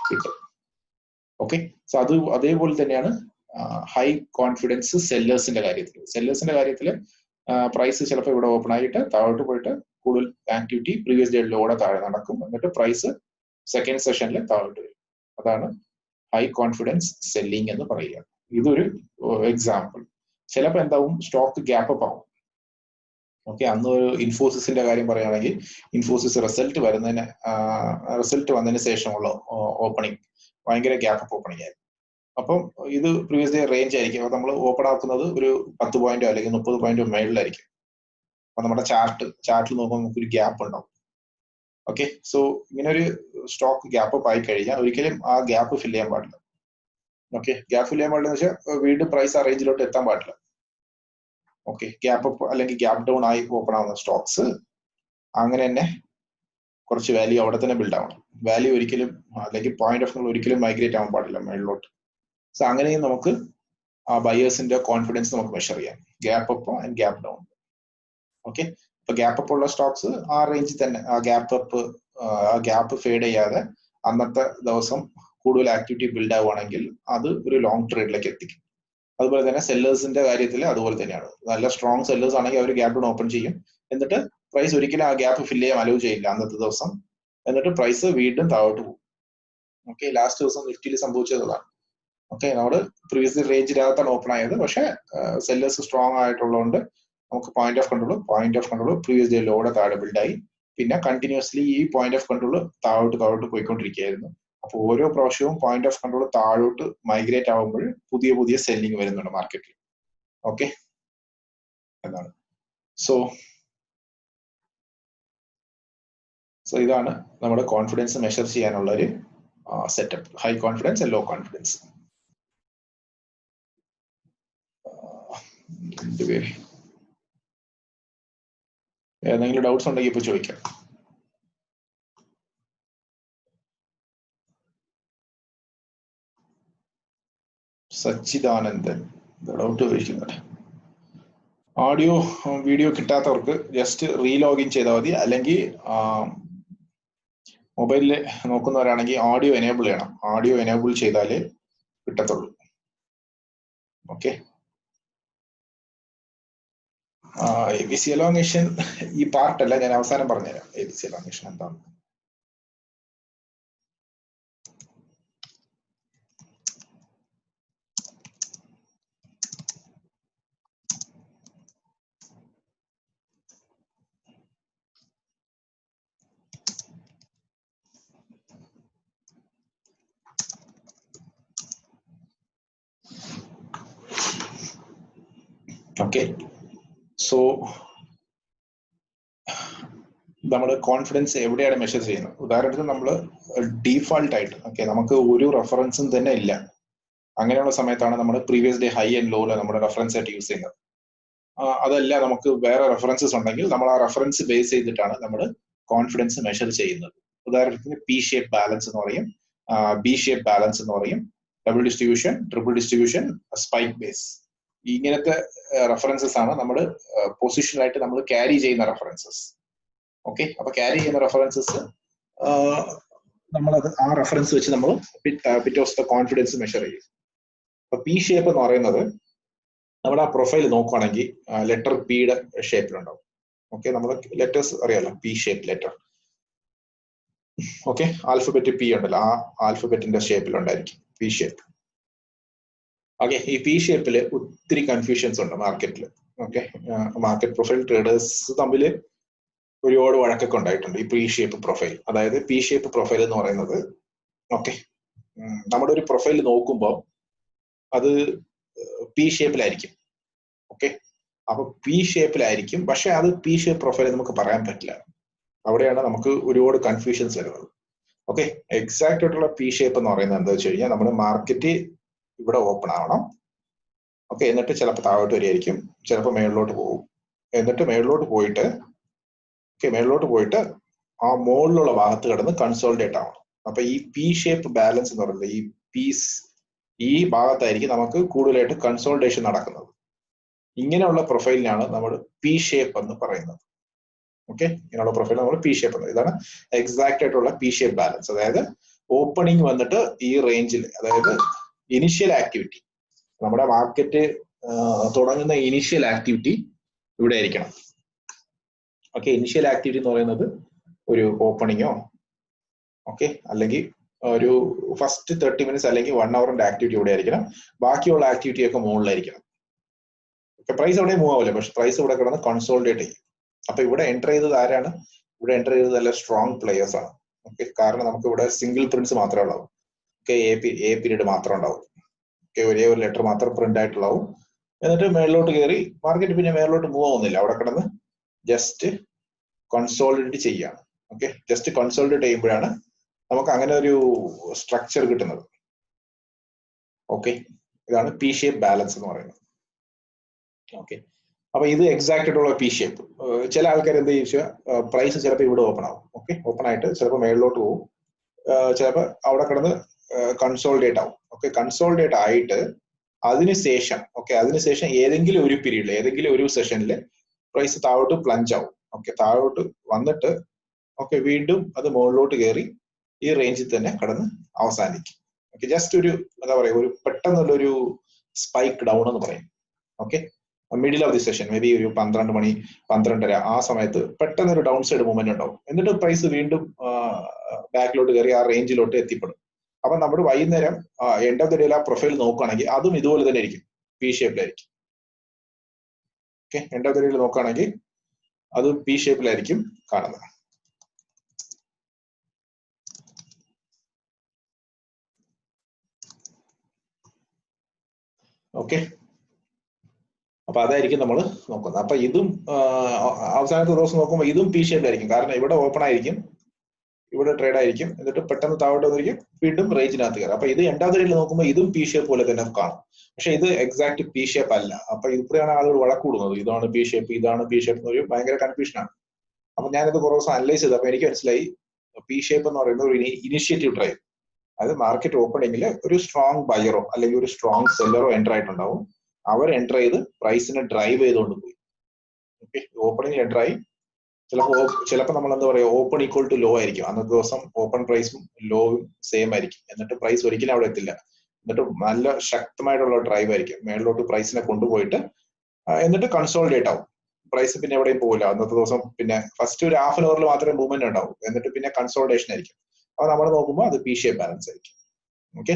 കിട്ടും. ഓക്കെ, സോ അതേപോലെ തന്നെയാണ് ഹൈ കോൺഫിഡൻസ് സെല്ലേഴ്സിന്റെ കാര്യത്തിൽ പ്രൈസ് ചിലപ്പോൾ ഇവിടെ ഓപ്പൺ ആയിട്ട് താഴോട്ട് പോയിട്ട് കൂടുതൽ ആക്ടിവിറ്റി പ്രീവിയസ് ഡേ ലോടെ താഴെ നടക്കും, എന്നിട്ട് പ്രൈസ് സെക്കൻഡ് സെഷനിൽ താഴോട്ട് വരും. അതാണ് ഹൈ കോൺഫിഡൻസ് സെല്ലിംഗ് എന്ന് പറയുക. ഇതൊരു എക്സാമ്പിൾ. ചിലപ്പോൾ എന്താവും, സ്റ്റോക്ക് ഗ്യാപ്പ് അപ്പ് ആവും. ഓക്കെ, അന്ന് ഒരു ഇൻഫോസിസിന്റെ കാര്യം പറയുകയാണെങ്കിൽ ഇൻഫോസിസ് റിസൾട്ട് വന്നതിന് ശേഷമുള്ള ഓപ്പണിംഗ് ഭയങ്കര ഗ്യാപ്പ് അപ്പ് ഓപ്പണിംഗ് ആയിരുന്നു. അപ്പം ഇത് പ്രീവിയസ് ഡേ റേഞ്ച് ആയിരിക്കും. അപ്പൊ നമ്മൾ ഓപ്പൺ ആക്കുന്നത് ഒരു 10 പോയിന്റോ അല്ലെങ്കിൽ 30 പോയിന്റോ മേളിലായിരിക്കും. അപ്പൊ നമ്മുടെ ചാർട്ടിൽ നോക്കുമ്പോൾ നമുക്കൊരു ഗ്യാപ്പ് ഉണ്ടാവും. ഓക്കെ, സോ ഇങ്ങനെ ഒരു സ്റ്റോക്ക് ഗ്യാപ്പ് അപ്പ് ആയി കഴിഞ്ഞാൽ ഒരിക്കലും ആ ഗ്യാപ്പ് ഫില്ല് ചെയ്യാൻ പാടില്ല. ഓക്കെ, ഗ്യാപ്പ് ഫില്ല് ചെയ്യാൻ പാടില്ല എന്ന് വെച്ചാൽ വീണ്ടും പ്രൈസ് ആ റേഞ്ചിലോട്ട് എത്താൻ പാടില്ല. ഓക്കെ, ഗ്യാപ്പ് അപ്പ് അല്ലെങ്കിൽ ഗ്യാപ്പ് ഡൗൺ ആയി ഓപ്പൺ ആവുന്ന സ്റ്റോക്സ് അങ്ങനെ തന്നെ കുറച്ച് വാല്യൂ അവിടെ തന്നെ ബിൽഡ് ആവണം. വാല്യൂ ഒരിക്കലും അല്ലെങ്കിൽ പോയിന്റ് ഓഫ് ഒരിക്കലും മൈഗ്രേറ്റ് ആവാൻ പാടില്ല മേളിലോട്ട്. സോ അങ്ങനെയും നമുക്ക് ആ ബയേഴ്സിന്റെ കോൺഫിഡൻസ് നമുക്ക് മെഷർ ചെയ്യാം, gap up and gap down. Okay, ഇപ്പൊ ഗ്യാപ്പ് അപ്പ് ഉള്ള സ്റ്റോക്സ് ആ റേഞ്ചിൽ തന്നെ ആ ഗ്യാപ്പ് ഫേഡ് ചെയ്യാതെ അന്നത്തെ ദിവസം കൂടുതൽ ആക്ടിവിറ്റി ബിൽഡ് ആവുകയാണെങ്കിൽ അത് ഒരു ലോങ് ട്രേഡിലേക്ക് എത്തിക്കും. അതുപോലെ തന്നെ സെല്ലേഴ്സിന്റെ കാര്യത്തിൽ അതുപോലെ തന്നെയാണ്. നല്ല സ്ട്രോങ് സെല്ലേഴ്സ് ആണെങ്കിൽ അവർ ഗ്യാപ്പ് ഡൗൺ ഓപ്പൺ ചെയ്യും, എന്നിട്ട് പ്രൈസ് ഒരിക്കലും ആ ഗ്യാപ്പ് ഫില്ല് ചെയ്യാൻ അലോ ചെയ്യില്ല അന്നത്തെ ദിവസം, എന്നിട്ട് പ്രൈസ് വീണ്ടും താഴോട്ട് പോകും. ഓക്കെ, ലാസ്റ്റ് ദിവസം നിഫ്റ്റിയിൽ സംഭവിച്ചതാണ്. ഓക്കെ, നമ്മൾ പ്രീവിയസ് റേഞ്ചിനകത്താണ് ഓപ്പൺ ആയത്, പക്ഷെ സെല്ലേഴ്സ് സ്ട്രോങ് ആയിട്ടുള്ളതുകൊണ്ട് നമുക്ക് point of control previous day ലോടെ താഴെ ബിൽഡായി. പിന്നെ കണ്ടിന്യൂസ്ലി ഈ പോയിന്റ് ഓഫ് കൺട്രോൾ താഴോട്ട് പോയിക്കൊണ്ടിരിക്കുകയായിരുന്നു. അപ്പൊ ഓരോ പ്രാവശ്യവും പോയിന്റ് ഓഫ് കൺട്രോൾ താഴോട്ട് മൈഗ്രേറ്റ് ആവുമ്പോൾ പുതിയ സെല്ലിംഗ് വരുന്നുണ്ട് മാർക്കറ്റിൽ. ഓക്കെ, എന്നാണ്. സോ ഇതാണ് നമ്മുടെ കോൺഫിഡൻസ് മെഷർ ചെയ്യാനുള്ള ഒരു setup. High confidence, low confidence. ഏതെങ്കിലും ഡൗട്ട്സ് ഉണ്ടെങ്കിൽ ഇപ്പൊ ചോദിക്കാം. സച്ചിദാനന്ദൻ ഡൗട്ട് ചോദിക്കുന്നുണ്ട്. ഓഡിയോ വീഡിയോ കിട്ടാത്തവർക്ക് ജസ്റ്റ് റീലോഗിൻ ചെയ്താൽ മതി, അല്ലെങ്കിൽ മൊബൈലിൽ നോക്കുന്നവരാണെങ്കിൽ ഓഡിയോ എനേബിൾ ചെയ്യണം. ഓഡിയോ എനേബിൾ ചെയ്താലേ കിട്ടത്തുള്ളൂ. ഓക്കെ. ABC എലോങ്ങേഷൻ ഈ പാർട്ടല്ല, ഞാൻ അവസാനം പറഞ്ഞുതരാം ABC എലോങ്ങേഷൻ എന്താണ്. ഓക്കെ. സോ നമ്മുടെ കോൺഫിഡൻസ് എവിടെയാണ് മെഷർ ചെയ്യുന്നത്? ഉദാഹരണത്തിന് നമ്മൾ ഡീഫാൾട്ട് ആയിട്ട് നമുക്ക് ഒരു റെഫറൻസും തന്നെ ഇല്ല. അങ്ങനെയുള്ള സമയത്താണ് നമ്മൾ പ്രീവിയസ് ഡേ ഹൈ ആൻഡ് ലോയില് നമ്മുടെ റെഫറൻസ് ആയിട്ട് യൂസ് ചെയ്യുന്നത്. അതല്ല, നമുക്ക് വേറെ റെഫറൻസസ് ഉണ്ടെങ്കിൽ നമ്മൾ ആ റെഫറൻസ് ബേസ് ചെയ്തിട്ടാണ് നമ്മൾ കോൺഫിഡൻസ് മെഷർ ചെയ്യുന്നത്. ഉദാഹരണത്തിന് പി ഷേപ്പ് ബാലൻസ് എന്ന് പറയും, ബി ഷേപ്പ് ബാലൻസ് എന്ന് പറയും, double distribution, triple distribution, spike base. ഇങ്ങനത്തെ റെഫറൻസസ് ആണ് നമ്മൾ പൊസിഷനായിട്ട് നമ്മൾ ക്യാരി ചെയ്യുന്ന റെഫറൻസസ്. ഓക്കെ. അപ്പൊ ക്യാരി ചെയ്യുന്ന റെഫറൻസസ് നമ്മളത് ആ റെഫറൻസ് വെച്ച് നമ്മൾ pit of the confidence measure ചെയ്യും. അപ്പൊ പി ഷേപ്പ് എന്ന് പറയുന്നത് നമ്മുടെ ആ പ്രൊഫൈൽ നോക്കുവാണെങ്കിൽ ലെറ്റർ പിയുടെ ഷേപ്പിലുണ്ടാവും. ഓക്കെ. നമ്മൾ ലെറ്റേഴ്സ് അറിയാലോ, P shape letter. Okay. Alphabet P ഉണ്ടല്ലോ, ആ ആൽഫബറ്റിന്റെ ഷേപ്പിലുണ്ടായിരിക്കും പി ഷേപ്പ്. ഓക്കെ. ഈ പി ഷേപ്പിൽ ഒത്തിരി കൺഫ്യൂഷൻസ് ഉണ്ട് മാർക്കറ്റിൽ. ഓക്കെ. മാർക്കറ്റ് പ്രൊഫൈൽ ട്രേഡേഴ്സ് തമ്മിൽ ഒരുപാട് വഴക്കൊക്കെ ഉണ്ടായിട്ടുണ്ട് ഈ പി ഷേപ്പ് പ്രൊഫൈൽ. അതായത് പി ഷേപ്പ് പ്രൊഫൈൽ എന്ന് പറയുന്നത്, ഓക്കെ, നമ്മുടെ ഒരു പ്രൊഫൈൽ നോക്കുമ്പോൾ അത് പി ഷേപ്പിലായിരിക്കും. ഓക്കെ. അപ്പൊ പി ഷേപ്പിലായിരിക്കും, പക്ഷെ അത് പി ഷേപ്പ് പ്രൊഫൈൽ നമുക്ക് പറയാൻ പറ്റില്ല. അവിടെയാണ് നമുക്ക് ഒരുപാട് കൺഫ്യൂഷൻസ് വരുന്നത്. ഓക്കെ. എക്സാക്ട് ആയിട്ടുള്ള പി ഷേപ്പ് എന്ന് പറയുന്നത് എന്താ വെച്ച് കഴിഞ്ഞാൽ, നമ്മുടെ മാർക്കറ്റ് ഇവിടെ ഓപ്പൺ ആവണം. ഓക്കെ. എന്നിട്ട് ചിലപ്പോൾ താഴോട്ട് വരികയായിരിക്കും, ചിലപ്പോൾ മേളിലോട്ട് പോകും. എന്നിട്ട് മേളിലോട്ട് പോയിട്ട് ആ മുകളിലുള്ള ഭാഗത്ത് കിടന്ന് കൺസോൾട്ടേറ്റ് ആവണം. അപ്പൊ ഈ പി ഷേപ്പ് ബാലൻസ് എന്ന് പറയുന്നത് ഈ ഭാഗത്തായിരിക്കും നമുക്ക് കൂടുതലായിട്ട് കൺസോൾട്ടേഷൻ നടക്കുന്നത്. ഇങ്ങനെയുള്ള പ്രൊഫൈലിനാണ് നമ്മൾ പി ഷേപ്പ് എന്ന് പറയുന്നത്. ഓക്കെ. ഇങ്ങനെയുള്ള പ്രൊഫൈൽ നമ്മൾ പി ഷേപ്പ് എന്ന്. ഇതാണ് എക്സാക്ട് ആയിട്ടുള്ള പി ഷേപ്പ് ബാലൻസ്. അതായത് ഓപ്പണിംഗ് വന്നിട്ട് ഈ റേഞ്ചിൽ, അതായത് ഇനിഷ്യൽ ആക്ടിവിറ്റി, നമ്മുടെ മാർക്കറ്റ് തുടങ്ങുന്ന ഇനിഷ്യൽ ആക്ടിവിറ്റി ഇവിടെ ആയിരിക്കണം. ഓക്കെ. ഇനിഷ്യൽ ആക്ടിവിറ്റി എന്ന് പറയുന്നത് ഒരു ഓപ്പണിങ്ങോ, ഓക്കെ, അല്ലെങ്കിൽ ഒരു ഫസ്റ്റ് 30 minutes അല്ലെങ്കിൽ 1 hourന്റെ ആക്ടിവിറ്റി ഇവിടെ ആയിരിക്കണം. ബാക്കിയുള്ള ആക്ടിവിറ്റി ഒക്കെ മുകളിലായിരിക്കണം. പ്രൈസ് അവിടെ മൂവ് ആവില്ല, പക്ഷെ പ്രൈസ് ഇവിടെ കിടന്ന് കൺസോൾട്ടേറ്റ് ചെയ്യും. അപ്പൊ ഇവിടെ എൻ്റർ ചെയ്തത് ആരാണ്? ഇവിടെ എൻ്റർ ചെയ്തത് നല്ല സ്ട്രോങ് പ്ലേയേഴ്സ് ആണ്. ഓക്കെ. കാരണം നമുക്ക് ഇവിടെ സിംഗിൾ പ്രിന്റ്സ് മാത്രമേ ഉണ്ടാവും. ഓക്കെ. എ പീരീഡ് മാത്രം ഉണ്ടാവും. ഓക്കെ. ഒരേ ഒരു ലെറ്റർ മാത്രം പ്രിന്റ് ആയിട്ടുണ്ടാവും. എന്നിട്ട് മേളിലോട്ട് കയറി മാർക്കറ്റ് പിന്നെ മേളിലോട്ട് മൂവ് ആവുന്നില്ല, അവിടെ കിടന്ന് ജസ്റ്റ് കൺസോൾട്ടേറ്റ് ചെയ്യാണ്. ഓക്കെ. ജസ്റ്റ് കൺസോൾട്ടേറ്റ് ചെയ്യുമ്പോഴാണ് നമുക്ക് അങ്ങനെ ഒരു സ്ട്രക്ചർ കിട്ടുന്നത്. ഓക്കെ. ഇതാണ് പി ഷേപ്പ് ബാലൻസ് എന്ന് പറയുന്നത്. ഓക്കെ. അപ്പൊ ഇത് എക്സാക്ട് ആയിട്ടുള്ള പി ഷേപ്പ്. ചില ആൾക്കാർ എന്ത് ചോദിച്ചാൽ പ്രൈസ് ചിലപ്പോൾ ഇവിടെ ഓപ്പൺ ആവും. ഓക്കെ. ഓപ്പൺ ആയിട്ട് ചിലപ്പോൾ മേളിലോട്ട് പോകും, ചിലപ്പോൾ അവിടെ കിടന്ന് കൺസോൾട്ടേറ്റ് ആവും. ഓക്കെ. കൺസോൾട്ടേറ്റ് ആയിട്ട് അതിനുശേഷം ഏതെങ്കിലും ഒരു പീരീഡിൽ, ഏതെങ്കിലും ഒരു സെഷനിൽ പ്രൈസ് താഴോട്ട് പ്ലഞ്ച് ആവും. ഓക്കെ. താഴോട്ട് വന്നിട്ട് ഓക്കെ വീണ്ടും അത് മുകളിലോട്ട് കയറി ഈ റേഞ്ചിൽ തന്നെ കടന്ന് അവസാനിക്കും. ഓക്കെ. ജസ്റ്റ് ഒരു എന്താ പറയുക, ഒരു പെട്ടെന്നുള്ളൊരു സ്പൈക്ക് ഡൗൺ എന്ന് പറയും. Okay. Middle of the session, may be ഒരു 12 മണി 12:30 ആ സമയത്ത് പെട്ടെന്ന് ഒരു ഡൗൺ സൈഡ് മൂവ്മെന്റ് ഉണ്ടാവും. എന്നിട്ട് പ്രൈസ് വീണ്ടും ബാക്കിലോട്ട് കയറി ആ റേഞ്ചിലോട്ട് എത്തിപ്പെടും. അപ്പൊ നമ്മൾ വൈകുന്നേരം എൻഡ് ഓഫ് ദി ഡേയിൽ ആ പ്രൊഫൈൽ നോക്കുകയാണെങ്കിൽ അതും ഇതുപോലെ തന്നെ ആയിരിക്കും, പി ഷേപ്പിലായിരിക്കും. ഓക്കെ. എൻഡ് ഓഫ് ദി ഡേയിൽ നോക്കുകയാണെങ്കിൽ അതും പി ഷേപ്പിലായിരിക്കും കാണുന്നത്. ഓക്കെ. അപ്പൊ അതായിരിക്കും നമ്മൾ നോക്കുന്നത്. അപ്പൊ ഇതും അവസാനത്തെ ദിവസം നോക്കുമ്പോൾ ഇതും പി ഷേപ്പിലായിരിക്കും. കാരണം ഇവിടെ ഓപ്പൺ ആയിരിക്കും, ഇവിടെ ട്രേഡ് ആയിരിക്കും, എന്നിട്ട് പെട്ടെന്ന് താഴോട്ട് വന്നിരിക്കും, വീണ്ടും റേഞ്ചിനകത്ത് കയറും. അപ്പൊ ഇത് രണ്ടാമത്തെ റേഞ്ചിൽ നോക്കുമ്പോൾ ഇതും പി ഷേപ്പ് പോലെ തന്നെ കാണും. പക്ഷെ ഇത് എക്സാക്ട് പി ഷേപ്പ് അല്ല. അപ്പൊ ഇവിടെയാണ് ആളുകൾ വഴക്കൂടുന്നത്, ഇതാണ് പി ഷേപ്പ്, ഇതാണ് പി ഷേപ്പ് എന്നൊരു ഭയങ്കര കൺഫ്യൂഷനാണ്. അപ്പൊ ഞാനിത് കുറേ ദിവസം അനലൈസ് ചെയ്തപ്പോൾ എനിക്ക് മനസ്സിലായി പി ഷേപ്പ് എന്ന് പറയുന്നത് ഒരു ഇനിഷ്യേറ്റീവ് ട്രേഡ്. അതായത് മാർക്കറ്റ് ഓപ്പണിംഗിൽ ഒരു സ്ട്രോങ് ബയറോ അല്ലെങ്കിൽ ഒരു സ്ട്രോങ് സെല്ലറോ എൻ്റർ ആയിട്ടുണ്ടാവും. അവർ എൻ്റർ ചെയ്ത് പ്രൈസിനെ ഡ്രൈവ് ചെയ്തുകൊണ്ട് പോയി. ഓക്കെ, ഓപ്പണിംഗിൽ എൻ്റർ ആയി, ചിലപ്പോൾ നമ്മൾ എന്താ പറയുക, ഓപ്പൺ ഈക്വൽ ടു ലോ ആയിരിക്കും. അന്നത്തെ ദിവസം ഓപ്പൺ പ്രൈസും ലോയും സെയിം ആയിരിക്കും. എന്നിട്ട് പ്രൈസ് ഒരിക്കലും അവിടെ എത്തില്ല. എന്നിട്ട് നല്ല ശക്തമായിട്ടുള്ള ഡ്രൈവ് ആയിരിക്കും, മേളിലോട്ട് പ്രൈസിനെ കൊണ്ടുപോയിട്ട് എന്നിട്ട് കൺസോളിഡേറ്റ് ആവും. പ്രൈസ് പിന്നെ എവിടെയും പോകില്ല അന്നത്തെ ദിവസം. പിന്നെ ഫസ്റ്റ് ഒരു ഹാഫ് ആൻ അവറിൽ മാത്രമേ മൂവ്മെന്റ് ഉണ്ടാവും, എന്നിട്ട് പിന്നെ കൺസോളിഡേഷൻ ആയിരിക്കും. അപ്പൊ നമ്മൾ നോക്കുമ്പോൾ അത് പി ഷേപ്പ് ബാലൻസ് ആയിരിക്കും. ഓക്കെ,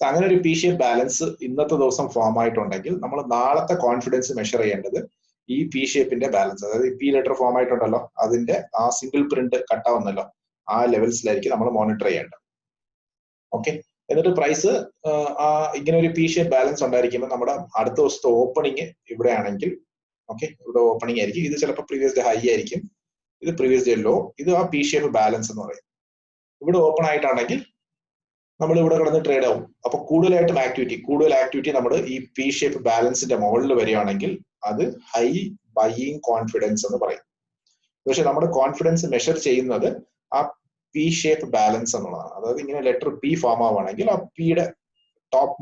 അങ്ങനെ ഒരു പി ഷേപ്പ് ബാലൻസ് ഇന്നത്തെ ദിവസം ഫോം ആയിട്ടുണ്ടെങ്കിൽ നമ്മൾ നാളത്തെ കോൺഫിഡൻസ് മെഷർ ചെയ്യേണ്ടത് ഈ പി ഷേപ്പിന്റെ ബാലൻസ്, അതായത് പി ലെറ്റർ ഫോം ആയിട്ടുണ്ടല്ലോ അതിന്റെ ആ സിംഗിൾ പ്രിന്റ് കട്ടാവുന്നല്ലോ ആ ലെവൽസിലായിരിക്കും നമ്മൾ മോണിറ്റർ ചെയ്യേണ്ടത്. ഓക്കെ, എന്നിട്ട് പ്രൈസ് ഇങ്ങനെ ഒരു പി ഷേപ്പ് ബാലൻസ് ഉണ്ടായിരിക്കുമ്പോൾ നമ്മുടെ അടുത്ത ദിവസത്തെ ഓപ്പണിങ് ഇവിടെ ആണെങ്കിൽ, ഓക്കെ, ഇവിടെ ഓപ്പണിംഗ് ആയിരിക്കും, ഇത് ചിലപ്പോൾ പ്രീവിയസ് ഡേ ഹൈ ആയിരിക്കും, ഇത് പ്രീവിയസ് ഡേ ലോ, ഇത് ആ പി ഷേപ്പ് ബാലൻസ് എന്ന് പറയും. ഇവിടെ ഓപ്പൺ ആയിട്ടാണെങ്കിൽ നമ്മൾ ഇവിടെ കിടന്ന് ട്രേഡ് ആവും. അപ്പൊ കൂടുതൽ ആക്ടിവിറ്റി നമ്മൾ ഈ പി ഷേപ്പ് ബാലൻസിന്റെ മുകളിൽ വരികയാണെങ്കിൽ അത് ഹൈ ബൈയിങ് കോൺഫിഡൻസ് എന്ന് പറയും. പക്ഷെ നമ്മുടെ കോൺഫിഡൻസ് മെഷർ ചെയ്യുന്നത് ആ പി ഷേപ്പ് ബാലൻസ് എന്നുള്ളതാണ്. അതായത് ഇങ്ങനെ ലെറ്റർ പി ഫോം ആവുകയാണെങ്കിൽ ആ പിയുടെ ടോപ്പ്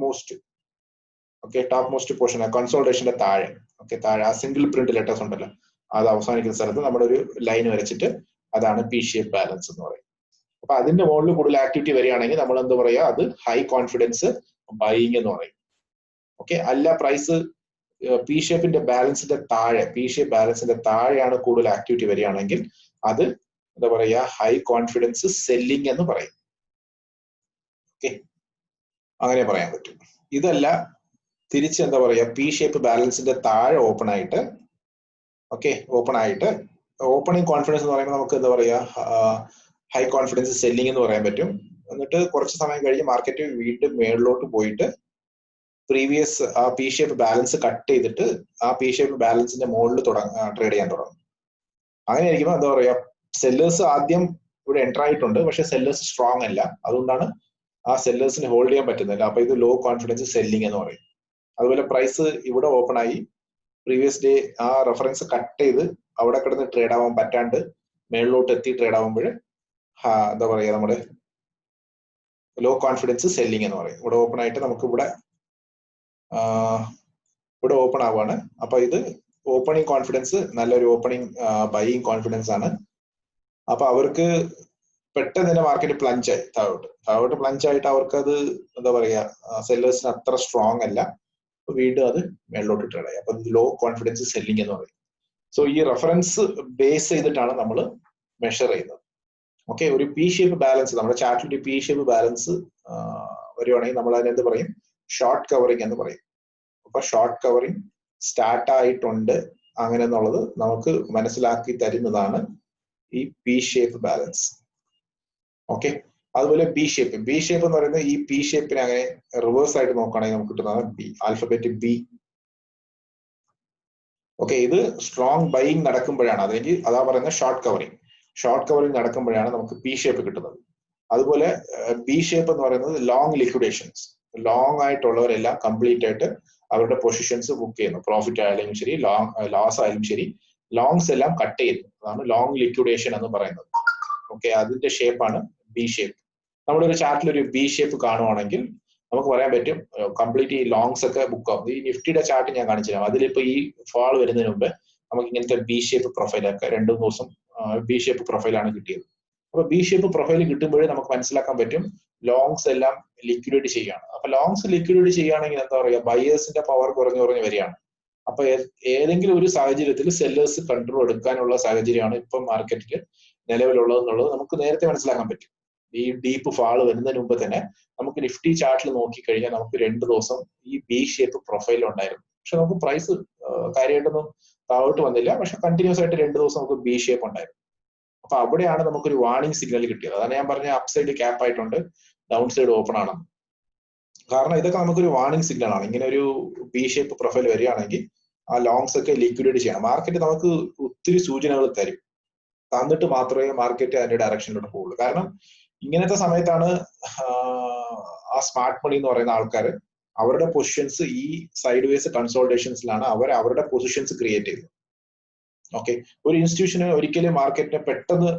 മോസ്റ്റ് പോർഷൻ കൺസോൾട്ടേഷന്റെ താഴെ, താഴെ ആ സിംഗിൾ പ്രിന്റ് ലെറ്റേഴ്സ് ഉണ്ടല്ലോ, അത് അവസാനിക്കുന്ന സ്ഥലത്ത് നമ്മുടെ ഒരു ലൈൻ വരച്ചിട്ട് അതാണ് പി ഷേപ്പ് ബാലൻസ് എന്ന് പറയും. അപ്പൊ അതിന്റെ മുകളിൽ കൂടുതൽ ആക്ടിവിറ്റി വരികയാണെങ്കിൽ നമ്മൾ എന്താ പറയുക, അത് ഹൈ കോൺഫിഡൻസ് ബൈയിങ് എന്ന് പറയും. ഓക്കെ, അല്ല പ്രൈസ് പി ഷേപ്പിന്റെ ബാലൻസിന്റെ താഴെയാണ് കൂടുതൽ ആക്ടിവിറ്റി വരികയാണെങ്കിൽ അത് എന്താ പറയുക, ഹൈ കോൺഫിഡൻസ് സെല്ലിംഗ് എന്ന് പറയും. ഓക്കെ, അങ്ങനെ പറയാൻ പറ്റും. ഇതല്ല തിരിച്ച് എന്താ പറയുക, പി ഷേപ്പ് ബാലൻസിന്റെ താഴെ ഓപ്പൺ ആയിട്ട് ഓപ്പണിംഗ് കോൺഫിഡൻസ് എന്ന് പറയുമ്പോൾ നമുക്ക് എന്താ പറയുക, ഹൈ കോൺഫിഡൻസ് സെല്ലിംഗ് എന്ന് പറയാൻ പറ്റും. എന്നിട്ട് കുറച്ച് സമയം കഴിഞ്ഞ് മാർക്കറ്റ് വീണ്ടും മേളിലോട്ട് പോയിട്ട് പ്രീവിയസ് ആ പി ഷേപ്പ് ബാലൻസ് കട്ട് ചെയ്തിട്ട് ആ പി ഷേപ്പ് ബാലൻസിന്റെ മുകളിൽ ട്രേഡ് ചെയ്യാൻ തുടങ്ങും. അങ്ങനെ ആയിരിക്കുമ്പോൾ എന്താ പറയുക, സെല്ലേഴ്സ് ആദ്യം ഇവിടെ എൻ്റർ ആയിട്ടുണ്ട്, പക്ഷെ സെല്ലേഴ്സ് സ്ട്രോങ് അല്ല, അതുകൊണ്ടാണ് ആ സെല്ലേഴ്സിന് ഹോൾഡ് ചെയ്യാൻ പറ്റുന്നില്ല. അപ്പൊ ഇത് ലോ കോൺഫിഡൻസ് സെല്ലിംഗ് എന്ന് പറയും. അതുപോലെ പ്രൈസ് ഇവിടെ ഓപ്പൺ ആയി പ്രീവിയസ് ഡേ ആ റെഫറൻസ് കട്ട് ചെയ്ത് അവിടെ കിടന്ന് ട്രേഡ് ആവാൻ പറ്റാണ്ട് മേളിലോട്ട് എത്തി ട്രേഡ് ആവുമ്പോൾ എന്താ പറയുക, നമ്മുടെ ലോ കോൺഫിഡൻസ് സെല്ലിംഗ് എന്ന് പറയും. ഇവിടെ ഓപ്പൺ ആയിട്ട് നമുക്ക് ഇവിടെ ഓപ്പൺ ആവുകയാണ്. അപ്പൊ ഇത് ഓപ്പണിംഗ് കോൺഫിഡൻസ് നല്ലൊരു ഓപ്പണിംഗ് ബൈയിങ് കോൺഫിഡൻസ് ആണ്. അപ്പൊ അവർക്ക് പെട്ടെന്ന് തന്നെ മാർക്കറ്റ് താഴോട്ട് പ്ലഞ്ച് ആയിട്ട് അവർക്ക് അത് എന്താ പറയുക, സെല്ലേഴ്സിന് അത്ര സ്ട്രോങ് അല്ല, വീണ്ടും അത് മേളിലോട്ട് ട്രേഡ് ആയി. അപ്പൊ ലോ കോൺഫിഡൻസ് സെല്ലിംഗ് എന്ന് പറയും. സോ ഈ റെഫറൻസ് ബേസ് ചെയ്തിട്ടാണ് നമ്മൾ മെഷർ ചെയ്യുന്നത്. ഓക്കെ, ഒരു പി ഷേപ്പ് ബാലൻസ് നമ്മുടെ ചാർട്ടിൽ ഒരു പി ഷേപ്പ് ബാലൻസ് വരുവാണെങ്കിൽ നമ്മൾ അതിനെന്ത് പറയും, ഷോർട്ട് കവറിംഗ് എന്ന് പറയും. അപ്പൊ ഷോർട്ട് കവറിംഗ് സ്റ്റാർട്ട് ആയിട്ടുണ്ട് അങ്ങനെ എന്നുള്ളത് നമുക്ക് മനസ്സിലാക്കി തരുന്നതാണ് ഈ പി ഷേപ്പ് ബാലൻസ്. ഓക്കെ, അതുപോലെ ബി ഷേപ്പ് എന്ന് പറയുന്നത് ഈ പി ഷേപ്പിനെ അങ്ങനെ റിവേഴ്സ് ആയിട്ട് നോക്കുകയാണെങ്കിൽ നമുക്ക് കിട്ടുന്നതാണ് ബി, ആൽഫബറ്റ് ബി. ഓക്കെ, ഇത് സ്ട്രോങ് ബൈയിങ് നടക്കുമ്പോഴാണ്, അല്ലെങ്കിൽ അതാ പറയുന്നത് ഷോർട്ട് കവറിംഗ് നടക്കുമ്പോഴാണ് നമുക്ക് പി ഷേപ്പ് കിട്ടുന്നത്. അതുപോലെ ബി ഷേപ്പ് എന്ന് പറയുന്നത് ലോങ് ലിക്വിഡേഷൻസ്, ലോങ് ആയിട്ടുള്ളവരെല്ലാം കംപ്ലീറ്റ് ആയിട്ട് അവരുടെ പൊസിഷൻസ് ബുക്ക് ചെയ്യുന്നു. പ്രോഫിറ്റ് ആയാലും ശരി, ലോസ് ആയാലും ശരി, ലോങ്സ് എല്ലാം കട്ട് ചെയ്യുന്നു. അതാണ് ലോങ് ലിക്വിഡേഷൻ എന്ന് പറയുന്നത്. ഓക്കെ, അതിന്റെ ഷേപ്പാണ് ബി ഷേപ്പ്. നമ്മളൊരു ചാർട്ടിൽ ഒരു ബി ഷേപ്പ് കാണുവാണെങ്കിൽ നമുക്ക് പറയാൻ പറ്റും കംപ്ലീറ്റ് ഈ ലോങ്സ് ഒക്കെ ബുക്ക് ആവും. ഈ നിഫ്റ്റിയുടെ ചാർട്ട് ഞാൻ കാണിച്ചുതരാം. അതിലിപ്പോ ഈ ഫാൾ വരുന്നതിന് മുമ്പ് നമുക്ക് ഇങ്ങനത്തെ ബി ഷേപ്പ് പ്രൊഫൈലൊക്കെ 2 ദിവസം ബി ഷേപ്പ് പ്രൊഫൈലാണ് കിട്ടിയത്. അപ്പൊ ബി ഷേപ്പ് പ്രൊഫൈൽ കിട്ടുമ്പോഴേ നമുക്ക് മനസ്സിലാക്കാൻ പറ്റും ലോങ്സ് എല്ലാം ലിക്വിഡേറ്റ് ചെയ്യുകയാണ്. അപ്പൊ ലോങ്സ് ലിക്വിഡേറ്റ് ചെയ്യുകയാണെങ്കിൽ എന്താ പറയുക, ബയേഴ്സിന്റെ പവർ കുറഞ്ഞു വരികയാണ്. അപ്പൊ ഏതെങ്കിലും ഒരു സാഹചര്യത്തിൽ സെല്ലേഴ്സ് കൺട്രോൾ എടുക്കാനുള്ള സാഹചര്യമാണ് ഇപ്പൊ മാർക്കറ്റിൽ നിലവിലുള്ളതെന്നുള്ളത് നമുക്ക് നേരത്തെ മനസ്സിലാക്കാൻ പറ്റും. ഈ ഡീപ്പ് ഫാള് വരുന്നതിന് മുമ്പ് തന്നെ നമുക്ക് നിഫ്റ്റി ചാർട്ടിൽ നോക്കിക്കഴിഞ്ഞാൽ നമുക്ക് 2 ദിവസം ഈ ബി ഷേപ്പ് പ്രൊഫൈൽ ഉണ്ടായിരുന്നു. പക്ഷെ നമുക്ക് പ്രൈസ് കാര്യമായിട്ടൊന്നും താഴോട്ട് വന്നില്ല, പക്ഷെ കണ്ടിന്യൂസ് ആയിട്ട് 2 ദിവസം നമുക്ക് ബി ഷേപ്പ് ഉണ്ടായിരുന്നു. അപ്പൊ അവിടെയാണ് നമുക്കൊരു വാർണിംഗ് സിഗ്നൽ കിട്ടിയത്. അതാണ് ഞാൻ പറഞ്ഞ അപ് സൈഡ് ക്യാപ്പ് ആയിട്ടുണ്ട്, ഡൗൺ സൈഡ് ഓപ്പൺ ആണെന്ന്. കാരണം ഇതൊക്കെ നമുക്കൊരു വാർണിംഗ് സിഗ്നൽ ആണ്. ഇങ്ങനെ ഒരു ബി ഷേപ്പ് പ്രൊഫൈൽ വരികയാണെങ്കിൽ ആ ലോങ്സ് ഒക്കെ ലിക്വിഡേറ്റ് ചെയ്യണം. മാർക്കറ്റ് നമുക്ക് ഒത്തിരി സൂചനകൾ തരും, തന്നിട്ട് മാത്രമേ മാർക്കറ്റ് അതിന്റെ ഡയറക്ഷനിലോട്ട് പോകുള്ളൂ. കാരണം ഇങ്ങനത്തെ സമയത്താണ് ആ സ്മാർട്ട് മണി എന്ന് പറയുന്ന ആൾക്കാർ അവരുടെ പൊസിഷൻസ് ഈ സൈഡ് വേസ് കൺസോൾട്ടേഷൻസിലാണ് അവരുടെ പൊസിഷൻസ് ക്രിയേറ്റ് ചെയ്തത്. ഓക്കെ, ഒരു ഇൻസ്റ്റിറ്റ്യൂഷന് ഒരിക്കലും മാർക്കറ്റിനെ പെട്ടെന്ന്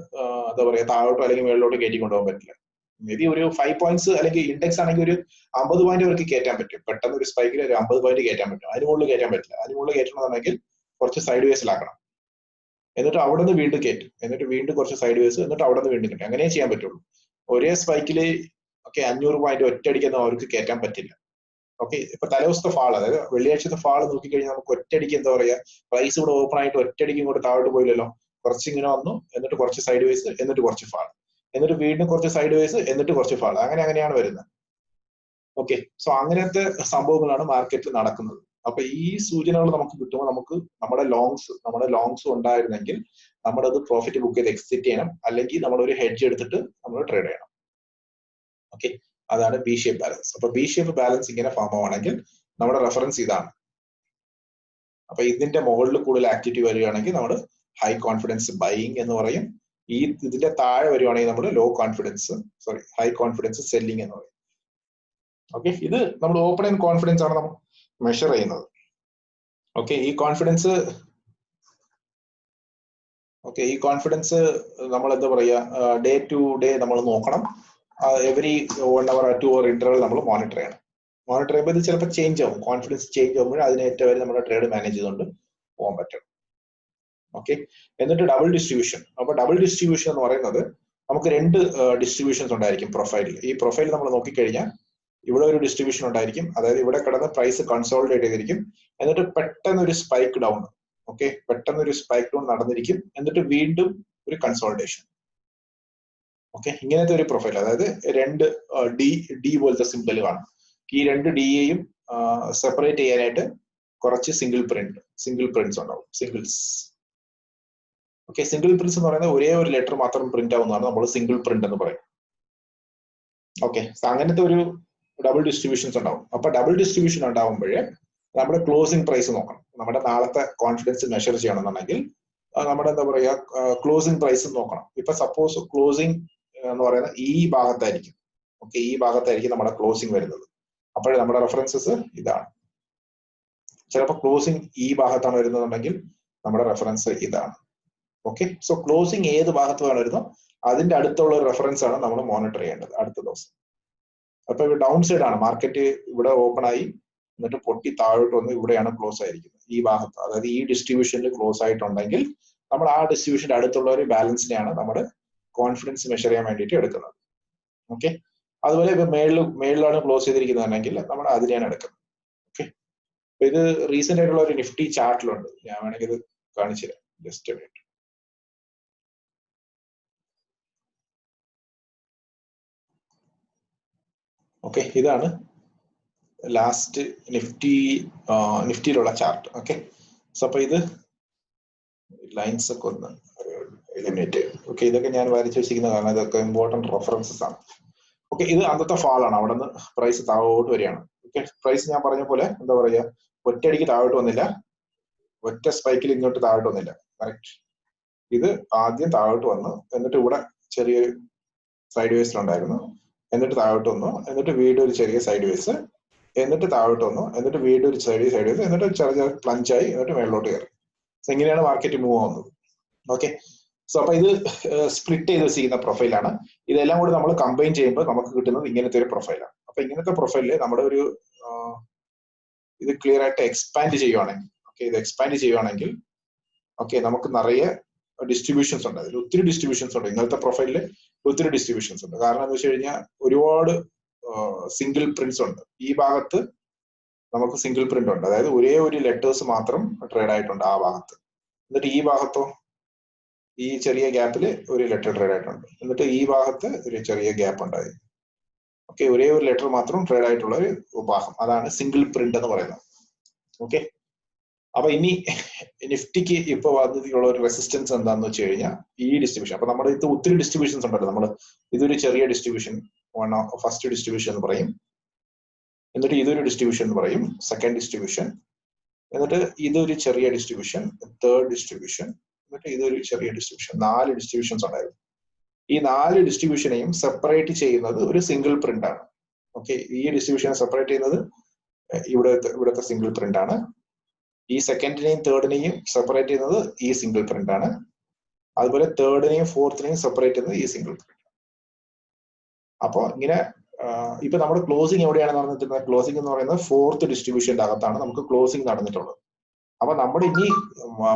എന്താ പറയാ താഴോട്ടോ അല്ലെങ്കിൽ മുകളിലോട്ടോ കയറ്റി കൊണ്ടുപോകാൻ പറ്റില്ല. മേ ബി ഒരു 5 പോയിന്റ്സ് അല്ലെങ്കിൽ ഇൻഡെക്സ് ആണെങ്കിൽ ഒരു 50 പോയിന്റ് അവർക്ക് കയറ്റാൻ പറ്റും. പെട്ടെന്ന് ഒരു സ്പൈക്കിൽ ഒരു 50 പോയിന്റ് കയറ്റാൻ പറ്റും. അതിന് മുകളിൽ കയറ്റാൻ പറ്റില്ല. അതിന് മുകളിൽ കയറ്റണമെന്നുണ്ടെങ്കിൽ കുറച്ച് സൈഡ് വേസിലാക്കണം, എന്നിട്ട് അവിടെ നിന്ന് വീണ്ടും കയറ്റും, എന്നിട്ട് വീണ്ടും കുറച്ച് സൈഡ് വേസ്, എന്നിട്ട് അവിടെ നിന്ന് വീണ്ടും കയറ്റും. അങ്ങനെ ചെയ്യാൻ പറ്റുള്ളൂ. ഒരേ സ്പൈക്കില് 500 പോയിന്റ് ഒറ്റയടിക്കൊന്നും അവർക്ക് കയറ്റാൻ പറ്റില്ല. ഓക്കെ, ഇപ്പൊ തലേദിവസത്തെ ഫാൾ, അതായത് വെള്ളിയാഴ്ചത്തെ ഫാൾ നോക്കിക്കഴിഞ്ഞാൽ നമുക്ക് ഒറ്റയടിക്ക് എന്താ പറയാ പ്രൈസ് ഇവിടെ ഓപ്പൺ ആയിട്ട് ഒറ്റയടിക്ക് ഇങ്ങോട്ട് താഴോട്ട് പോയില്ലല്ലോ. കുറച്ച് ഇങ്ങനെ വന്നു, എന്നിട്ട് കുറച്ച് സൈഡ് വേസ്, എന്നിട്ട് കുറച്ച് ഫാൾ, എന്നിട്ട് വീണ്ടും കുറച്ച് സൈഡ് വേസ്, എന്നിട്ട് കുറച്ച് ഫാൾ, അങ്ങനെയാണ് വരുന്നത്. ഓക്കെ, സോ അങ്ങനത്തെ സംഭവങ്ങളാണ് മാർക്കറ്റിൽ നടക്കുന്നത്. അപ്പൊ ഈ സൂചനകൾ നമുക്ക് കിട്ടുമ്പോൾ നമുക്ക് നമ്മുടെ ലോങ്സ് ഉണ്ടായിരുന്നെങ്കിൽ നമ്മളത് പ്രോഫിറ്റ് ബുക്ക് ചെയ്ത് എക്സിറ്റ് ചെയ്യണം, അല്ലെങ്കിൽ നമ്മളൊരു ഹെഡ്ജ് എടുത്തിട്ട് നമ്മൾ ട്രേഡ് ചെയ്യണം. ഓക്കെ, അതാണ് ബി ഷേപ്പ് ബാലൻസ്. അപ്പൊ ബി ഷേപ്പ് ബാലൻസ് ഇങ്ങനെ ഫോം ആവുകയാണെങ്കിൽ നമ്മുടെ റെഫറൻസ് ഇതാണ്. അപ്പൊ ഇതിന്റെ മുകളിൽ കൂടുതൽ ആക്ടിവിറ്റി വരികയാണെങ്കിൽ നമ്മൾ ഹൈ കോൺഫിഡൻസ് ബൈയിങ് എന്ന് പറയും. ഇതിന്റെ താഴെ വരുവാണെങ്കിൽ നമ്മൾ ഹൈ കോൺഫിഡൻസ് സെല്ലിംഗ് എന്ന് പറയും. ഓക്കെ, ഇത് നമ്മൾ ഓപ്പൺ ആൻഡ് കോൺഫിഡൻസ് ആണ് നമ്മൾ മെഷർ ചെയ്യുന്നത്. ഓക്കെ, ഈ കോൺഫിഡൻസ് നമ്മൾ എന്താ പറയാ ഡേ ടു ഡേ നമ്മൾ നോക്കണം. Every 1 hour or 2 hour interval നമ്മൾ മോണിറ്റർ ചെയ്യണം. മോണിറ്റർ ചെയ്യുമ്പോൾ ഇത് ചിലപ്പോൾ ചേഞ്ച് ആവും. കോൺഫിഡൻസ് ചേഞ്ച് ആകുമ്പോൾ അതിനേറ്റവും വരെ നമ്മുടെ ട്രേഡ് മാനേജ് ചെയ്തുകൊണ്ട് പോകാൻ പറ്റും. ഓക്കെ, എന്നിട്ട് ഡബിൾ ഡിസ്ട്രിബ്യൂഷൻ. അപ്പൊ ഡബിൾ ഡിസ്ട്രിബ്യൂഷൻ എന്ന് പറയുന്നത് നമുക്ക് 2 ഡിസ്ട്രിബ്യൂഷൻസ് ഉണ്ടായിരിക്കും പ്രൊഫൈലിൽ. ഈ പ്രൊഫൈൽ നമ്മൾ നോക്കിക്കഴിഞ്ഞാൽ ഇവിടെ ഒരു ഡിസ്ട്രിബ്യൂഷൻ ഉണ്ടായിരിക്കും, അതായത് ഇവിടെ കിടന്ന് പ്രൈസ് കൺസോളിഡേറ്റ് ചെയ്തിരിക്കും, എന്നിട്ട് പെട്ടെന്ന് ഒരു സ്പൈക്ക് ഡൗൺ. ഓക്കെ, പെട്ടെന്ന് ഒരു സ്പൈക്ക് ഡൗൺ നടന്നിരിക്കും, എന്നിട്ട് വീണ്ടും ഒരു കൺസോളിഡേഷൻ. ഓക്കെ, ഇങ്ങനത്തെ ഒരു പ്രൊഫൈൽ, അതായത് 2 ഡി പോലത്തെ സിമ്പിൾ കാണും. ഈ 2 ഡിയെയും സെപ്പറേറ്റ് ചെയ്യാനായിട്ട് കുറച്ച് സിംഗിൾ പ്രിന്റ്സ് ഉണ്ടാവും, സിംഗിൾസ്. ഓക്കെ, സിംഗിൾ പ്രിന്റ്സ് എന്ന് പറയുന്നത് ഒരേ ഒരു ലെറ്റർ മാത്രം പ്രിന്റ് ആവുന്നതാണ് നമ്മൾ സിംഗിൾ പ്രിന്റ് എന്ന് പറയും. ഓക്കെ, അങ്ങനത്തെ ഒരു ഡബിൾ ഡിസ്ട്രിബ്യൂഷൻസ് ഉണ്ടാവും. അപ്പൊ ഡബിൾ ഡിസ്ട്രിബ്യൂഷൻ ഉണ്ടാവുമ്പോഴേ നമ്മുടെ ക്ലോസിംഗ് പ്രൈസ് നോക്കണം. നമ്മുടെ നാളത്തെ കോൺഫിഡൻസ് മെഷർ ചെയ്യണമെന്നുണ്ടെങ്കിൽ നമ്മുടെ എന്താ പറയാ ക്ലോസിംഗ് പ്രൈസ് നോക്കണം. ഇപ്പൊ സപ്പോസ് ക്ലോസിംഗ് എന്ന് പറയുന്നത് ഈ ഭാഗത്തായിരിക്കും. ഓക്കെ, ഈ ഭാഗത്തായിരിക്കും നമ്മുടെ ക്ലോസിംഗ് വരുന്നത്. അപ്പോഴേ നമ്മുടെ റെഫറൻസസ് ഇതാണ്. ചിലപ്പോൾ ക്ലോസിംഗ് ഈ ഭാഗത്താണ് വരുന്നതെന്നുണ്ടെങ്കിൽ നമ്മുടെ റെഫറൻസ് ഇതാണ്. ഓക്കെ, സോ ക്ലോസിംഗ് ഏത് ഭാഗത്ത് വരുന്നോ അതിന്റെ അടുത്തുള്ള ഒരു റെഫറൻസ് ആണ് നമ്മൾ മോണിറ്റർ ചെയ്യേണ്ടത് അടുത്ത ദിവസം. അപ്പൊ ഇവിടെ ഡൗൺ സൈഡ് ആണ്, മാർക്കറ്റ് ഇവിടെ ഓപ്പൺ ആയി എന്നിട്ട് പൊട്ടി താഴോട്ട് വന്ന് ഇവിടെയാണ് ക്ലോസ് ആയിരിക്കുന്നത് ഈ ഭാഗത്ത്. അതായത് ഈ ഡിസ്ട്രിബ്യൂഷനിൽ ക്ലോസ് ആയിട്ടുണ്ടെങ്കിൽ നമ്മൾ ആ ഡിസ്ട്രിബ്യൂഷന്റെ അടുത്തുള്ള ഒരു ബാലൻസിനെയാണ് നമ്മുടെ കോൺഫിഡൻസ് മെഷർ ചെയ്യാൻ വേണ്ടിയിട്ട് എടുക്കുന്നത്. ഓക്കെ, അതുപോലെ ഇപ്പൊ മേളിലാണ് ക്ലോസ് ചെയ്തിരിക്കുന്നതെങ്കിൽ നമ്മൾ അതിനെയാണ് എടുക്കുന്നത്. ഓക്കെ, അപ്പൊ ഇത് റീസെന്റ് ആയിട്ടുള്ള ഒരു നിഫ്റ്റി ചാർട്ടിലുണ്ട്, ഞാൻ വേണമെങ്കിൽ ഇത് കാണിച്ചു തരാം. Just minute. ഓക്കെ, ഇതാണ് ലാസ്റ്റ് നിഫ്റ്റിയിലുള്ള ചാർട്ട്. ഓക്കെ, സോ അപ്പൊ ഇത് ലൈൻസ് ഒക്കെ ഒന്ന് എലിമിനേറ്റ്. ഓക്കെ, ഇതൊക്കെ ഞാൻ വരച്ചു വെച്ചിരിക്കുന്ന കാരണം ഇതൊക്കെ ഇമ്പോർട്ടന്റ് റെഫറൻസസ് ആണ്. ഓക്കെ, ഇത് അന്നത്തെ ഫാളാണ്, അവിടെ നിന്ന് പ്രൈസ് താഴോട്ട് വരികയാണ്. ഓക്കെ, പ്രൈസ് ഞാൻ പറഞ്ഞ പോലെ എന്താ പറയാ ഒറ്റയടിക്ക് താഴോട്ട് വന്നില്ല, ഒറ്റ സ്പൈക്കിൽ ഇങ്ങോട്ട് താഴോട്ട് വന്നില്ല. കറക്റ്റ്, ഇത് ആദ്യം താഴോട്ട് വന്നു, എന്നിട്ട് ഇവിടെ ചെറിയൊരു സൈഡ് വേസിലുണ്ടായിരുന്നു, എന്നിട്ട് താഴോട്ട് വന്നു, എന്നിട്ട് വീണ്ടും ഒരു ചെറിയ സൈഡ് വേസ്, എന്നിട്ട് താഴോട്ട് വന്നു, എന്നിട്ട് വീണ്ടും ഒരു ചെറിയ സൈഡ് വേസ്, എന്നിട്ട് ചെറിയ പ്ലഞ്ചായി, എന്നിട്ട് മേളിലോട്ട് കയറി. സോ ഇങ്ങനെയാണ് മാർക്കറ്റ് മൂവ് ആവുന്നത്. ഓക്കെ, സോ അപ്പൊ ഇത് സ്പ്ലിറ്റ് ചെയ്ത് വെച്ചിരിക്കുന്ന പ്രൊഫൈലാണ്. ഇതെല്ലാം കൂടി നമ്മൾ കമ്പൈൻ ചെയ്യുമ്പോൾ നമുക്ക് കിട്ടുന്നത് ഇങ്ങനത്തെ ഒരു പ്രൊഫൈലാണ്. അപ്പൊ ഇങ്ങനത്തെ പ്രൊഫൈലില് നമ്മുടെ ഒരു ഇത് ക്ലിയർ ആയിട്ട് എക്സ്പാൻഡ് ചെയ്യുവാണെങ്കിൽ, ഓക്കെ, ഇത് എക്സ്പാൻഡ് ചെയ്യുവാണെങ്കിൽ ഓക്കെ നമുക്ക് നിറയെ ഡിസ്ട്രിബ്യൂഷൻസ് ഉണ്ട്. അതിൽ ഒത്തിരി ഡിസ്ട്രിബ്യൂഷൻസ് ഉണ്ട്. ഇന്നത്തെ പ്രൊഫൈലില് ഒത്തിരി ഡിസ്ട്രിബ്യൂഷൻസ് ഉണ്ട്. കാരണം എന്താ വെച്ച് കഴിഞ്ഞാൽ ഒരുപാട് സിംഗിൾ പ്രിന്റ്സ് ഉണ്ട്. ഈ ഭാഗത്ത് നമുക്ക് സിംഗിൾ പ്രിന്റ് ഉണ്ട്, അതായത് ഒരേ ഒരു ലെറ്റേഴ്സ് മാത്രം ട്രേഡ് ആയിട്ടുണ്ട് ആ ഭാഗത്ത്. എന്നിട്ട് ഈ ഭാഗത്തോ ഈ ചെറിയ ഗ്യാപ്പിൽ ഒരു ലെറ്റർ ട്രേഡ് ആയിട്ടുണ്ട്, എന്നിട്ട് ഈ ഭാഗത്ത് ഒരു ചെറിയ ഗ്യാപ്പ് ഉണ്ടായി. ഓക്കെ, ഒരേ ഒരു ലെറ്റർ മാത്രം ട്രേഡ് ആയിട്ടുള്ള ഒരു ഭാഗം, അതാണ് സിംഗിൾ പ്രിന്റ് എന്ന് പറയുന്നത്. ഓക്കെ, അപ്പൊ ഇനി നിഫ്റ്റിക്ക് ഇപ്പൊ വന്നിട്ടുള്ള ഒരു റെസിസ്റ്റൻസ് എന്താണെന്ന് വെച്ച് കഴിഞ്ഞാൽ ഈ ഡിസ്ട്രിബ്യൂഷൻ. അപ്പൊ നമ്മുടെ ഇത് ഒത്തിരി ഡിസ്ട്രിബ്യൂഷൻസ് ഉണ്ടല്ലോ. നമ്മൾ ഇതൊരു ചെറിയ ഡിസ്ട്രിബ്യൂഷൻ, ഫസ്റ്റ് ഡിസ്ട്രിബ്യൂഷൻ എന്ന് പറയും, എന്നിട്ട് ഇതൊരു ഡിസ്ട്രിബ്യൂഷൻ എന്ന് പറയും, സെക്കൻഡ് ഡിസ്ട്രിബ്യൂഷൻ, എന്നിട്ട് ഇതൊരു ചെറിയ ഡിസ്ട്രിബ്യൂഷൻ, തേർഡ് ഡിസ്ട്രിബ്യൂഷൻ, എന്നിട്ട് ഇതൊരു ചെറിയ ഡിസ്ട്രിബ്യൂഷൻ. 4 ഡിസ്ട്രിബ്യൂഷൻസ് ഉണ്ടായിരുന്നു. ഈ 4 ഡിസ്ട്രിബ്യൂഷനെയും സെപ്പറേറ്റ് ചെയ്യുന്നത് ഒരു സിംഗിൾ പ്രിന്റ് ആണ്. ഓക്കെ, ഈ ഡിസ്ട്രിബ്യൂഷനെ സെപ്പറേറ്റ് ചെയ്യുന്നത് ഇവിടുത്തെ സിംഗിൾ പ്രിന്റ് ആണ്. ഈ സെക്കൻഡിനെയും തേർഡിനെയും സെപ്പറേറ്റ് ചെയ്യുന്നത് ഈ സിംഗിൾ പ്രിന്റ് ആണ്. അതുപോലെ തേർഡിനെയും ഫോർത്തിനെയും സെപ്പറേറ്റ് ചെയ്യുന്നത് ഈ സിംഗിൾ പ്രിന്റ്. അപ്പൊ ഇങ്ങനെ ഇപ്പൊ നമ്മുടെ ക്ലോസിംഗ് എവിടെയാണ് നടന്നിട്ടുള്ളത്? ക്ലോസിംഗ് എന്ന് പറയുന്നത് ഫോർത്ത് ഡിസ്ട്രിബ്യൂഷന്റെ അകത്താണ് നമുക്ക് ക്ലോസിംഗ് നടന്നിട്ടുള്ളത്. അപ്പൊ നമ്മുടെ ഇനി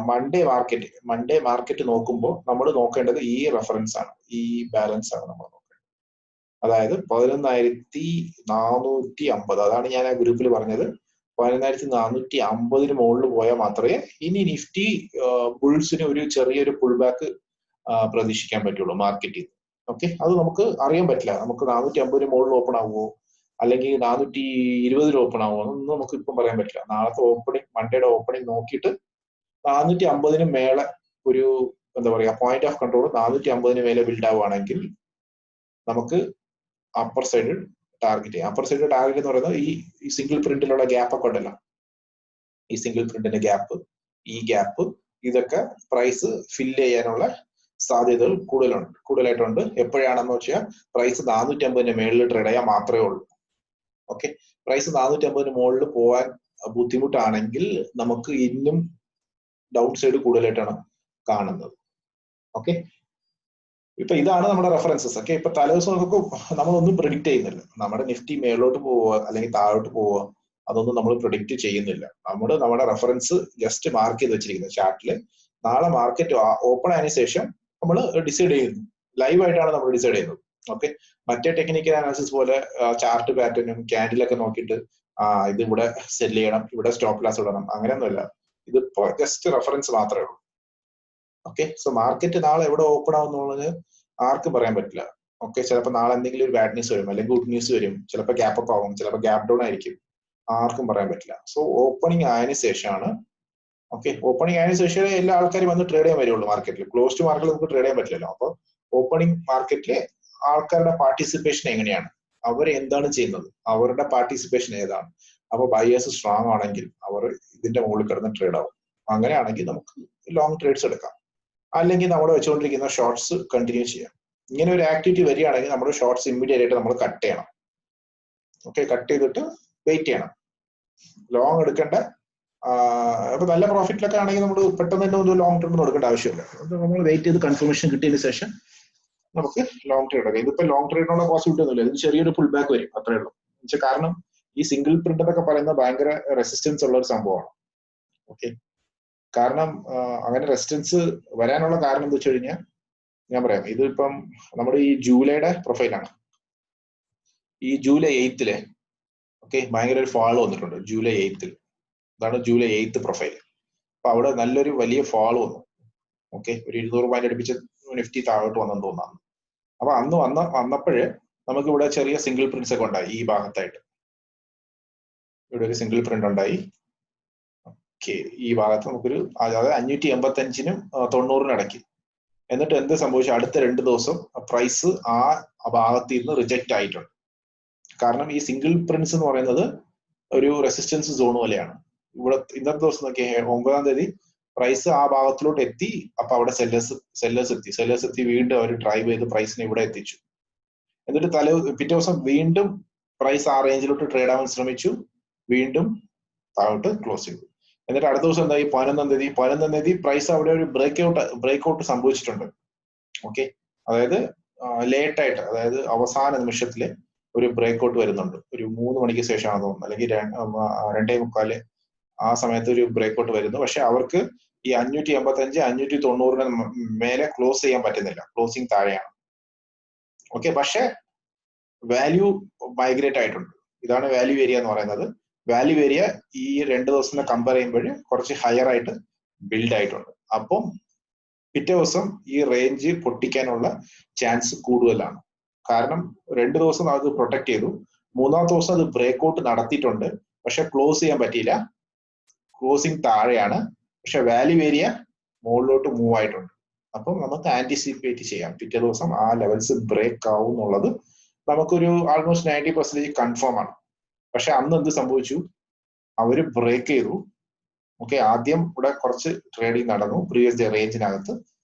മൺഡേ മാർക്കറ്റ് നോക്കുമ്പോൾ നമ്മൾ നോക്കേണ്ടത് ഈ റെഫറൻസ് ആണ്, ഈ ബാലൻസ് ആണ് നമ്മൾ നോക്കേണ്ടത്. അതായത് 11,450. അതാണ് ഞാൻ ആ ഗ്രൂപ്പിൽ പറഞ്ഞത്. 11,450 മുകളിൽ പോയാൽ മാത്രമേ ഇനി നിഫ്റ്റി ബുൾസിന് ഒരു ചെറിയൊരു പുൾ ബാക്ക് പ്രതീക്ഷിക്കാൻ പറ്റുള്ളൂ മാർക്കറ്റിൽ. ഓക്കെ, അത് നമുക്ക് അറിയാൻ പറ്റില്ല. നമുക്ക് 450 മുകളിൽ ഓപ്പൺ ആവുമോ അല്ലെങ്കിൽ 420 ഓപ്പൺ ആവുമോ എന്നൊന്നും നമുക്ക് ഇപ്പം പറയാൻ പറ്റില്ല. നാളത്തെ ഓപ്പണിംഗ്, മൺഡേയുടെ ഓപ്പണിംഗ് നോക്കിയിട്ട് 450 മേലെ ഒരു എന്താ പറയാ പോയിന്റ് ഓഫ് കൺട്രോൾ 450 മേലെ ബിൽഡ് ആവുകയാണെങ്കിൽ നമുക്ക് അപ്പർ സൈഡ് ടാർഗറ്റ് ചെയ്യാം. അപ്പർ സൈഡ് ടാർഗറ്റ് എന്ന് പറയുന്നത് ഈ സിംഗിൾ പ്രിന്റിലുള്ള ഗ്യാപ്പ് ഒക്കെ ഉണ്ടല്ലോ, ഈ സിംഗിൾ പ്രിന്റിന്റെ ഗ്യാപ്പ്, ഈ ഗ്യാപ്പ്, ഇതൊക്കെ പ്രൈസ് ഫില്ല് ചെയ്യാനുള്ള സാധ്യതകൾ കൂടുതലായിട്ടുണ്ട്. എപ്പോഴാണെന്ന് വെച്ചാൽ പ്രൈസ് 450 മേളിൽ ട്രേഡ് ചെയ്യാൻ മാത്രമേ ഉള്ളൂ. ഓക്കെ, പ്രൈസ് 450 മുകളിൽ പോകാൻ ബുദ്ധിമുട്ടാണെങ്കിൽ നമുക്ക് ഇന്നും ഡൗൺ സൈഡ് കൂടുതലായിട്ടാണ് കാണുന്നത്. ഓക്കെ, ഇപ്പൊ ഇതാണ് നമ്മുടെ റെഫറൻസസ്. ഓക്കെ, ഇപ്പൊ തലേദിവസം നമുക്ക് നമ്മളൊന്നും പ്രിഡിക്റ്റ് ചെയ്യുന്നില്ല. നമ്മുടെ നിഫ്റ്റി മേലോട്ട് പോവുക അല്ലെങ്കിൽ താഴോട്ട് പോവുക അതൊന്നും നമ്മൾ പ്രിഡിക്റ്റ് ചെയ്യുന്നില്ല. നമ്മുടെ റെഫറൻസ് ജസ്റ്റ് മാർക്ക് ചെയ്ത് വെച്ചിരിക്കുന്നത് ചാർട്ടില്. നാളെ മാർക്കറ്റ് ഓപ്പൺ ആയതിനു ശേഷം നമ്മൾ ഡിസൈഡ് ചെയ്യുന്നു, ലൈവ് ആയിട്ടാണ് നമ്മൾ ഡിസൈഡ് ചെയ്യുന്നത്. ഓക്കെ, മറ്റേ ടെക്നിക്കൽ അനാലിസിസ് പോലെ ചാർട്ട് പാറ്റേണും ക്യാൻഡിലൊക്കെ നോക്കിയിട്ട് ഇത് ഇവിടെ സെല് ചെയ്യണം, ഇവിടെ സ്റ്റോപ്പ് ലാസ് ഇടണം, അങ്ങനെയൊന്നുമില്ല. ഇതിപ്പോ ജസ്റ്റ് റെഫറൻസ് മാത്രമേ ഉള്ളൂ. ഓക്കെ, സോ മാർക്കറ്റ് നാളെ എവിടെ ഓപ്പൺ ആവുന്നുള്ളത് ആർക്കും പറയാൻ പറ്റില്ല. ഓക്കെ, ചിലപ്പോൾ നാളെ എന്തെങ്കിലും ഒരു ബാഡ് ന്യൂസ് വരും അല്ലെങ്കിൽ ഗുഡ് ന്യൂസ് വരും, ചിലപ്പോൾ ഗ്യാപ്പ് അപ്പ് ആവും, ചിലപ്പോൾ ഗ്യാപ്പ് ഡൗൺ ആയിരിക്കും, ആർക്കും പറയാൻ പറ്റില്ല. സോ ഓപ്പണിംഗ് ആയതിനു ശേഷമാണ്, ഓക്കെ, ഓപ്പണിംഗ് ആയതിനു ശേഷം എല്ലാ ആൾക്കാരും വന്ന് ട്രേഡ് ചെയ്യാൻ വരുള്ളൂ മാർക്കറ്റിൽ. ക്ലോസ്ഡ് മാർക്കറ്റിൽ നമുക്ക് ട്രേഡ് ചെയ്യാൻ പറ്റില്ലല്ലോ. അപ്പോൾ ഓപ്പണിംഗ് മാർക്കറ്റിലെ ആൾക്കാരുടെ പാർട്ടിസിപ്പേഷൻ എങ്ങനെയാണ്, അവർ എന്താണ് ചെയ്യുന്നത്, അവരുടെ പാർട്ടിസിപ്പേഷൻ ഏതാണ്. അപ്പൊ ബയേഴ്സ് സ്ട്രോങ് ആണെങ്കിൽ അവർ ഇതിന്റെ മുകളിൽ കിടന്ന് ട്രേഡ് ആവും. അങ്ങനെയാണെങ്കിൽ നമുക്ക് ലോങ് ട്രേഡ്സ് എടുക്കാം, അല്ലെങ്കിൽ നമ്മൾ വെച്ചുകൊണ്ടിരിക്കുന്ന ഷോർട്സ് കണ്ടിന്യൂ ചെയ്യാം. ഇങ്ങനെ ഒരു ആക്ടിവിറ്റി വരികയാണെങ്കിൽ നമ്മുടെ ഷോർട്സ് ഇമ്മീഡിയറ്റ് ആയിട്ട് നമ്മൾ കട്ട് ചെയ്യണം. ഓക്കെ, കട്ട് ചെയ്തിട്ട് വെയിറ്റ് ചെയ്യണം. ലോങ് എടുക്കേണ്ട, അപ്പൊ നല്ല പ്രോഫിറ്റിലൊക്കെ ആണെങ്കിൽ നമ്മൾ പെട്ടെന്ന് തന്നെ ഒന്ന് ലോങ് ട്രേഡ് എടുക്കേണ്ട ആവശ്യമില്ല. നമ്മൾ വെയിറ്റ് ചെയ്ത് കൺഫർമേഷൻ കിട്ടിയതിന് ശേഷം നമുക്ക് ലോങ് ട്രേഡ് എടുക്കാം. ഇതിപ്പോ ലോങ് ട്രേഡിനുള്ള പോസിബിലിറ്റി ഒന്നുമില്ല, ഇത് ചെറിയൊരു പുൾ ബാക്ക് വരും, അത്രേ ഉള്ളൂ. എന്നുവെച്ചാൽ കാരണം ഈ സിംഗിൾ പ്രിന്റ് എന്നൊക്കെ പറയുന്നത് ഭയങ്കര റെസിസ്റ്റൻസ് ഉള്ള ഒരു സംഭവമാണ്. ഓക്കെ, കാരണം അങ്ങനെ റെസിസ്റ്റൻസ് വരാനുള്ള കാരണം എന്താ വെച്ച് കഴിഞ്ഞാൽ ഞാൻ പറയാം. ഇതിപ്പം നമ്മുടെ ഈ ജൂലൈയുടെ പ്രൊഫൈലാണ്. ഈ ജൂലൈ 8 ഓക്കെ ഭയങ്കര ഒരു ഫാൾ വന്നിട്ടുണ്ട് ജൂലൈ 8. ഇതാണ് ജൂലൈ 8 പ്രൊഫൈൽ. അപ്പൊ അവിടെ നല്ലൊരു വലിയ ഫാൾ വന്നു. ഓക്കെ, ഒരു 200 പോയിന്റ് അടുപ്പിച്ച് നിഫ്റ്റി താഴോട്ട് വന്നെന്ന് തോന്നാണ്. അപ്പൊ അന്ന് വന്നപ്പോഴ് നമുക്ക് ഇവിടെ ചെറിയ സിംഗിൾ പ്രിന്റ്സ് ഒക്കെ ഉണ്ടായി. ഈ ഭാഗത്തായിട്ട് ഇവിടെ ഒരു സിംഗിൾ പ്രിന്റ് ഉണ്ടായി. ഓക്കെ, ഈ ഭാഗത്ത് നമുക്കൊരു അതായത് 585-നും 90-നും ഇടയ്ക്ക്. എന്നിട്ട് എന്ത് സംഭവിച്ചു? അടുത്ത 2 ദിവസം പ്രൈസ് ആ ഭാഗത്ത് നിന്ന് റിജക്റ്റ് ആയിട്ടുണ്ട്. കാരണം ഈ സിംഗിൾ പ്രിന്റ്സ് എന്ന് പറയുന്നത് ഒരു റെസിസ്റ്റൻസ് സോൺ പോലെയാണ്. ഇവിടെ ഇന്നത്തെ ദിവസം നോക്കിയാൽ 9-ാം തീയതി പ്രൈസ് ആ ഭാഗത്തിലോട്ട് എത്തി. അപ്പൊ അവിടെ സെല്ലേഴ്സ് എത്തി വീണ്ടും അവർ ഡ്രൈവ് ചെയ്ത് പ്രൈസിനെ ഇവിടെ എത്തിച്ചു. എന്നിട്ട് പിറ്റേ ദിവസം വീണ്ടും പ്രൈസ് ആ റേഞ്ചിലോട്ട് ട്രേഡ് ആവാൻ ശ്രമിച്ചു, വീണ്ടും താഴോട്ട് ക്ലോസ് ചെയ്തു. എന്നിട്ട് അടുത്ത ദിവസം എന്തായി? 11-ാം തീയതി പ്രൈസ് അവിടെ ഒരു ബ്രേക്ക് ഔട്ട് സംഭവിച്ചിട്ടുണ്ട്. ഓക്കെ, അതായത് ലേറ്റ് ആയിട്ട്, അതായത് അവസാന നിമിഷത്തില് ഒരു ബ്രേക്ക് ഔട്ട് വരുന്നുണ്ട്. ഒരു 3 മണിക്ക് ശേഷമാണെന്ന് തോന്നുന്നു, അല്ലെങ്കിൽ 2:45 ആ സമയത്ത് ഒരു ബ്രേക്ക് ഔട്ട് വരുന്നു. പക്ഷെ അവർക്ക് ഈ 585, 590-ന് മേലെ ക്ലോസ് ചെയ്യാൻ പറ്റുന്നില്ല, ക്ലോസിംഗ് താഴെയാണ്. ഓക്കെ, പക്ഷെ വാല്യൂ മൈഗ്രേറ്റ് ആയിട്ടുണ്ട്. ഇതാണ് വാല്യൂ ഏരിയ എന്ന് പറയുന്നത്. വാല്യൂ ഏരിയ ഈ 2 ദിവസത്തെ കമ്പയർ ചെയ്യുമ്പോൾ കുറച്ച് ഹയർ ആയിട്ട് ബിൽഡ് ആയിട്ടുണ്ട്. അപ്പം പിറ്റേ ദിവസം ഈ റേഞ്ച് പൊട്ടിക്കാനുള്ള ചാൻസ് കൂടുതലാണ്. കാരണം 2 ദിവസം അത് പ്രൊട്ടക്ട് ചെയ്തു, 3-ാമത്തെ ദിവസം അത് ബ്രേക്ക് ഔട്ട് നടത്തിയിട്ടുണ്ട്, പക്ഷെ ക്ലോസ് ചെയ്യാൻ പറ്റിയില്ല, ക്ലോസിംഗ് താഴെയാണ്. പക്ഷെ വാല്യൂ ഏരിയ മുകളിലോട്ട് മൂവ് ആയിട്ടുണ്ട്. അപ്പം നമുക്ക് ആന്റിസിപ്പേറ്റ് ചെയ്യാം പിറ്റേ ദിവസം ആ ലെവൽസ് ബ്രേക്ക് ആവും എന്നുള്ളത് നമുക്കൊരു ആൾമോസ്റ്റ് 90% കൺഫേം ആണ്. പക്ഷെ അന്ന് എന്ത് സംഭവിച്ചു? അവര് ബ്രേക്ക് ചെയ്തു, ഓക്കെ, ആദ്യം ഇവിടെ കുറച്ച് ട്രേഡിംഗ് നടന്നു പ്രീവിയസ് ഡേ റേഞ്ചിനകത്ത്,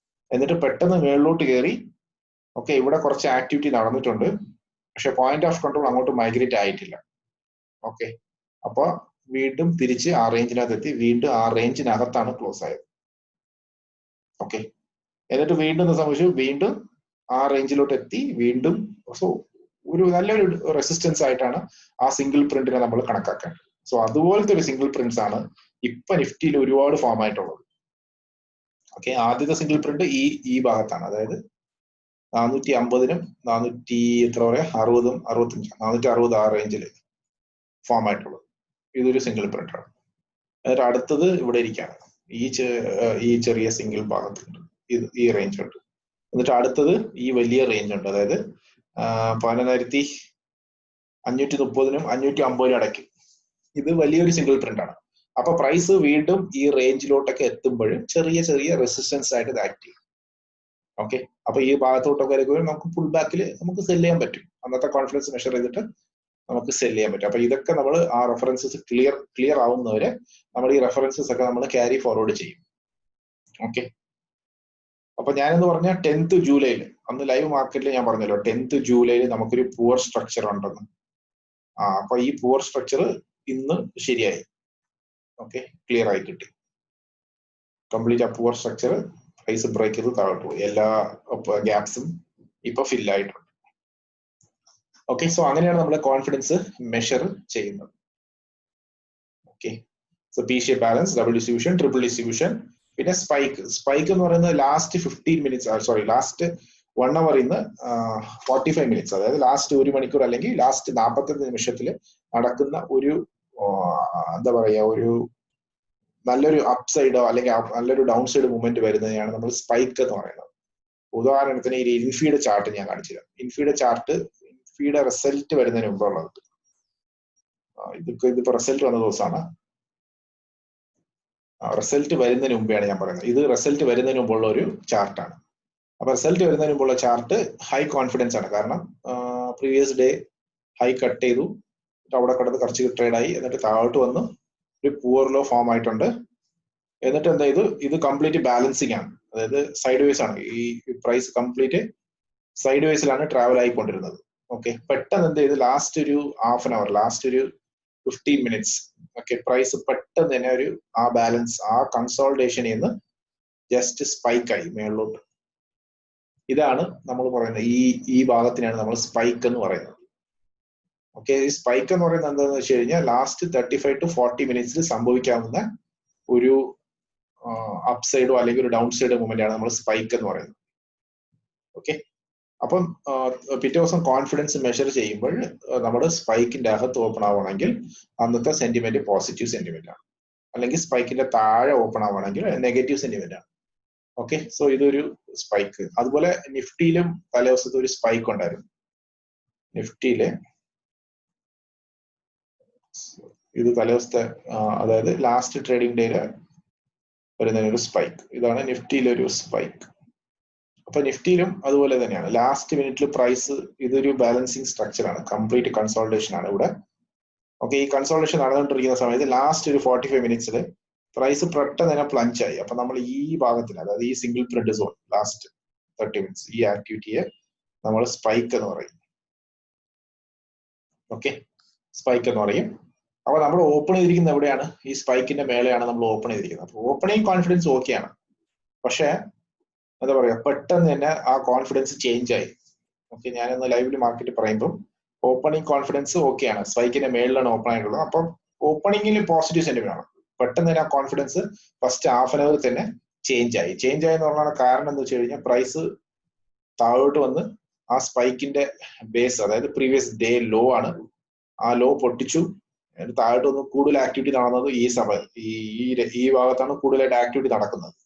എന്നിട്ട് പെട്ടെന്ന് മേളിലോട്ട് കയറി. ഓക്കെ, ഇവിടെ കുറച്ച് ആക്ടിവിറ്റി നടന്നിട്ടുണ്ട്, പക്ഷെ പോയിന്റ് ഓഫ് കൺട്രോൾ അങ്ങോട്ട് മൈഗ്രേറ്റ് ആയിട്ടില്ല. ഓക്കെ, അപ്പൊ വീണ്ടും തിരിച്ച് ആ റേഞ്ചിനകത്ത് എത്തി, വീണ്ടും ആ റേഞ്ചിനകത്താണ് ക്ലോസ് ആയത്. ഓക്കെ, എന്നിട്ട് വീണ്ടും സംഭവിച്ചു, വീണ്ടും ആ റേഞ്ചിലോട്ട് എത്തി, വീണ്ടും. സോ ഒരു നല്ലൊരു റെസിസ്റ്റൻസ് ആയിട്ടാണ് ആ സിംഗിൾ പ്രിന്റിനെ നമ്മൾ കണക്കാക്കേണ്ടത്. സോ അതുപോലത്തെ ഒരു സിംഗിൾ പ്രിന്റ്സ് ആണ് ഇപ്പൊ നിഫ്റ്റിയിൽ ഒരുപാട് ഫോം ആയിട്ടുള്ളത്. ഓക്കെ, ആദ്യത്തെ സിംഗിൾ പ്രിന്റ് ഈ ഭാഗത്താണ്, അതായത് 450-നും 400 എത്ര പറയാ 60-ഉം 65 460 ആ റേഞ്ചിൽ ഫോം ആയിട്ടുള്ളത്. ഇതൊരു സിംഗിൾ പ്രിന്റ് ആണ്. എന്നിട്ട് അടുത്തത് ഇവിടെ ഇരിക്കുകയാണ്, ഈ ചെറിയ സിംഗിൾ ഭാഗത്തുണ്ട്, ഈ റേഞ്ച് ഉണ്ട്. എന്നിട്ട് അടുത്തത് ഈ വലിയ റേഞ്ച് ഉണ്ട്, അതായത് 11,530-നും 550-നും ഇടയ്ക്ക്. ഇത് വലിയൊരു സിംഗിൾ പ്രിന്റ് ആണ്. അപ്പൊ പ്രൈസ് വീണ്ടും ഈ റേഞ്ചിലോട്ടൊക്കെ എത്തുമ്പോഴും ചെറിയ ചെറിയ റെസിസ്റ്റൻസ് ആയിട്ട് ഇത് ആക്ട് ചെയ്യും. ഓക്കെ, അപ്പൊ ഈ ഭാഗത്തോട്ടൊക്കെ വരുമ്പോൾ നമുക്ക് പുൾ ബാക്കിൽ നമുക്ക് സെല് ചെയ്യാൻ പറ്റും. അന്നത്തെ കോൺഫിഡൻസ് മെഷർ ചെയ്തിട്ട് നമുക്ക് സെല് ചെയ്യാൻ പറ്റും. അപ്പൊ ഇതൊക്കെ നമ്മൾ ആ റെഫറൻസസ് ക്ലിയർ ആവുന്നവരെ നമ്മൾ ഈ റെഫറൻസസ് ഒക്കെ നമ്മൾ ക്യാരി ഫോർവേഡ് ചെയ്യും. ഓക്കെ, അപ്പൊ ഞാനെന്ന് പറഞ്ഞ 10th ജൂലൈയിൽ അന്ന് ലൈവ് മാർക്കറ്റിൽ ഞാൻ പറഞ്ഞല്ലോ, 10th ജൂലൈയിൽ നമുക്കൊരു പുവർ സ്ട്രക്ചർ ഉണ്ടെന്ന്. അപ്പൊ ഈ പുവർ സ്ട്രക്ചർ ഇന്ന് ശരിയായി. ഓക്കെ, ക്ലിയർ ആയി കിട്ടി. കംപ്ലീറ്റ് ആ പുവർ സ്ട്രക്ചർ പ്രൈസ് ബ്രേക്ക് ചെയ്ത് താഴോട്ട് പോയി, എല്ലാ ഗ്യാപ്സും ഇപ്പൊ ഫിൽ ആയിട്ടുണ്ട്. ഓക്കെ, സോ അങ്ങനെയാണ് നമ്മൾ കോൺഫിഡൻസ് മെഷർ ചെയ്യുന്നത്. Okay, so P shape balance, double distribution, triple distribution, പിന്നെ സ്പൈക്ക് എന്ന് പറയുന്നത് ലാസ്റ്റ് 15 മിനിറ്റ്സ് ലാസ്റ്റ് 1 അവർ ഇന്ന് 45 മിനിറ്റ്സ്, അതായത് ലാസ്റ്റ് 1 മണിക്കൂർ അല്ലെങ്കിൽ ലാസ്റ്റ് 45 നിമിഷത്തിൽ നടക്കുന്ന ഒരു എന്താ പറയാ, ഒരു നല്ലൊരു അപ് സൈഡോ അല്ലെങ്കിൽ നല്ലൊരു ഡൗൺ സൈഡ് മൂവ്മെന്റ് വരുന്നതിനാണ് നമ്മൾ സ്പൈക്ക് എന്ന് പറയുന്നത്. ഉദാഹരണത്തിന് ഈ ഇൻഫിയുടെ ചാർട്ട് ഞാൻ കാണിച്ചുതരാം. ഇൻഫിയുടെ ചാർട്ട്, ഇൻഫിയുടെ റിസൾട്ട് വരുന്നതിന് മുമ്പുള്ളത്, ഇതിപ്പോ റിസൾട്ട് വന്ന ദിവസമാണ്. റിസൾട്ട് വരുന്നതിന് മുമ്പെയാണ് ഞാൻ പറയുന്നത്. ഇത് റിസൾട്ട് വരുന്നതിന് മുമ്പുള്ള ഒരു ചാർട്ടാണ്. അപ്പൊ റിസൾട്ട് വരുന്നതിന് മുമ്പുള്ള ചാർട്ട് ഹൈ കോൺഫിഡൻസ് ആണ്, കാരണം പ്രീവിയസ് ഡേ ഹൈ കട്ട് ചെയ്തു, അവിടെ കിടന്ന് കുറച്ച് ട്രേഡ് ആയി, എന്നിട്ട് താഴോട്ട് വന്ന് ഒരു പുവർ ലോ ഫോം ആയിട്ടുണ്ട്. എന്നിട്ട് എന്താ ഇത് കംപ്ലീറ്റ് ബാലൻസിങ് ആണ്, അതായത് സൈഡ് വേസ് ആണ്. ഈ പ്രൈസ് കംപ്ലീറ്റ് സൈഡ് വേസിലാണ് ട്രാവൽ ആയിക്കൊണ്ടിരുന്നത്. ഓക്കെ, പെട്ടെന്ന് എന്ത് ചെയ്തു, ലാസ്റ്റ് ഒരു ഹാഫ് ആൻ അവർ, ലാസ്റ്റ് ഒരു 15 മിനിറ്റ്സ്, ഓക്കെ, പ്രൈസ് പെട്ടെന്ന് തന്നെ ഒരു ആ ബാലൻസ്, ആ കൺസോൾട്ടേഷനിൽ നിന്ന് ജസ്റ്റ് സ്പൈക്ക് ആയി മേളിലോട്ട്. ഇതാണ് നമ്മൾ പറയുന്നത്, ഈ ഭാഗത്തിനാണ് നമ്മൾ സ്പൈക്ക് എന്ന് പറയുന്നത്. ഓക്കെ, ഈ സ്പൈക്ക് എന്ന് പറയുന്നത് എന്താണെന്ന് വെച്ച് കഴിഞ്ഞാൽ ലാസ്റ്റ് 35 to 40 മിനിറ്റ്സിൽ സംഭവിക്കാവുന്ന ഒരു അപ് സൈഡോ അല്ലെങ്കിൽ ഒരു ഡൗൺ സൈഡ് മൂവ്മെന്റ് ആണ് നമ്മൾ സ്പൈക്ക് എന്ന് പറയുന്നത്. ഓക്കെ, അപ്പം പിറ്റേ ദിവസം കോൺഫിഡൻസ് മെഷർ ചെയ്യുമ്പോൾ നമ്മുടെ സ്പൈക്കിന്റെ അകത്ത് ഓപ്പൺ ആവണമെങ്കിൽ അന്നത്തെ സെന്റിമെന്റ് പോസിറ്റീവ് സെന്റിമെന്റ് ആണ്, അല്ലെങ്കിൽ സ്പൈക്കിന്റെ താഴെ ഓപ്പൺ ആവണമെങ്കിൽ നെഗറ്റീവ് സെന്റിമെന്റ് ആണ്. ഓക്കെ, സോ ഇതൊരു സ്പൈക്ക്. അതുപോലെ നിഫ്റ്റിയിലും തലേദിവസത്തെ ഒരു സ്പൈക്ക് ഉണ്ടായിരുന്നു. നിഫ്റ്റിയിലെ ഇത് തലേദിവസത്തെ, അതായത് ലാസ്റ്റ് ട്രേഡിംഗ് ഡേയില് വരുന്ന ഒരു സ്പൈക്ക്. ഇതാണ് നിഫ്റ്റിയിലെ ഒരു സ്പൈക്ക്. അപ്പൊ നിഫ്റ്റിയിലും അതുപോലെ തന്നെയാണ്, ലാസ്റ്റ് മിനിറ്റിൽ പ്രൈസ്, ഇതൊരു ബാലൻസിങ് സ്ട്രക്ചർ ആണ്, കംപ്ലീറ്റ് കൺസോൾട്ടേഷൻ ആണ് ഇവിടെ. ഓക്കെ, ഈ കൺസോൾട്ടേഷൻ നടന്നുകൊണ്ടിരിക്കുന്ന സമയത്ത് ലാസ്റ്റ് ഒരു 45 മിനിറ്റ്സിൽ പ്രൈസ് പെട്ടെന്ന് തന്നെ പ്ലഞ്ച് ആയി. അപ്പൊ നമ്മൾ ഈ ഭാഗത്തിന്, അതായത് ഈ single print zone last 30 minutes, ഈ ആക്ടിവിറ്റിയെ നമ്മൾ സ്പൈക്ക് എന്ന് പറയും. ഓക്കെ, സ്പൈക്ക് എന്ന് പറയും. അപ്പൊ നമ്മൾ ഓപ്പൺ ചെയ്തിരിക്കുന്നത് എവിടെയാണ്? ഈ സ്പൈക്കിന്റെ മേലെയാണ് നമ്മൾ ഓപ്പൺ ചെയ്തിരിക്കുന്നത്. അപ്പൊ ഓപ്പണിംഗ് കോൺഫിഡൻസ് ഓക്കെയാണ്, പക്ഷെ എന്താ പറയാ, പെട്ടെന്ന് തന്നെ ആ കോൺഫിഡൻസ് ചേഞ്ച് ആയി. ഓക്കെ, ഞാനൊന്ന് ലൈവില് മാർക്കറ്റ് പറയുമ്പോൾ ഓപ്പണിംഗ് കോൺഫിഡൻസ് ഓക്കെയാണ്, സ്പൈക്കിന്റെ മേളിലാണ് ഓപ്പൺ ആയിട്ടുള്ളത്. അപ്പം ഓപ്പണിംഗിൽ പോസിറ്റീവ് സെന്റിമെന്റ് ആണ്. പെട്ടെന്ന് തന്നെ ആ കോൺഫിഡൻസ് ഫസ്റ്റ് ഹാഫ് ആൻ അവർ തന്നെ ചേഞ്ച് ആയി എന്ന് പറഞ്ഞാൽ കാരണം എന്ന് വെച്ച് കഴിഞ്ഞാൽ പ്രൈസ് താഴോട്ട് വന്ന് ആ സ്പൈക്കിന്റെ ബേസ്, അതായത് പ്രീവിയസ് ഡേ ലോ ആണ്, ആ ലോ പൊട്ടിച്ചു. താഴോട്ട് വന്ന് കൂടുതൽ ആക്ടിവിറ്റി നടന്നത് ഈ സമയം, ഈ ഭാഗത്താണ് കൂടുതലായിട്ട് ആക്ടിവിറ്റി നടക്കുന്നത്.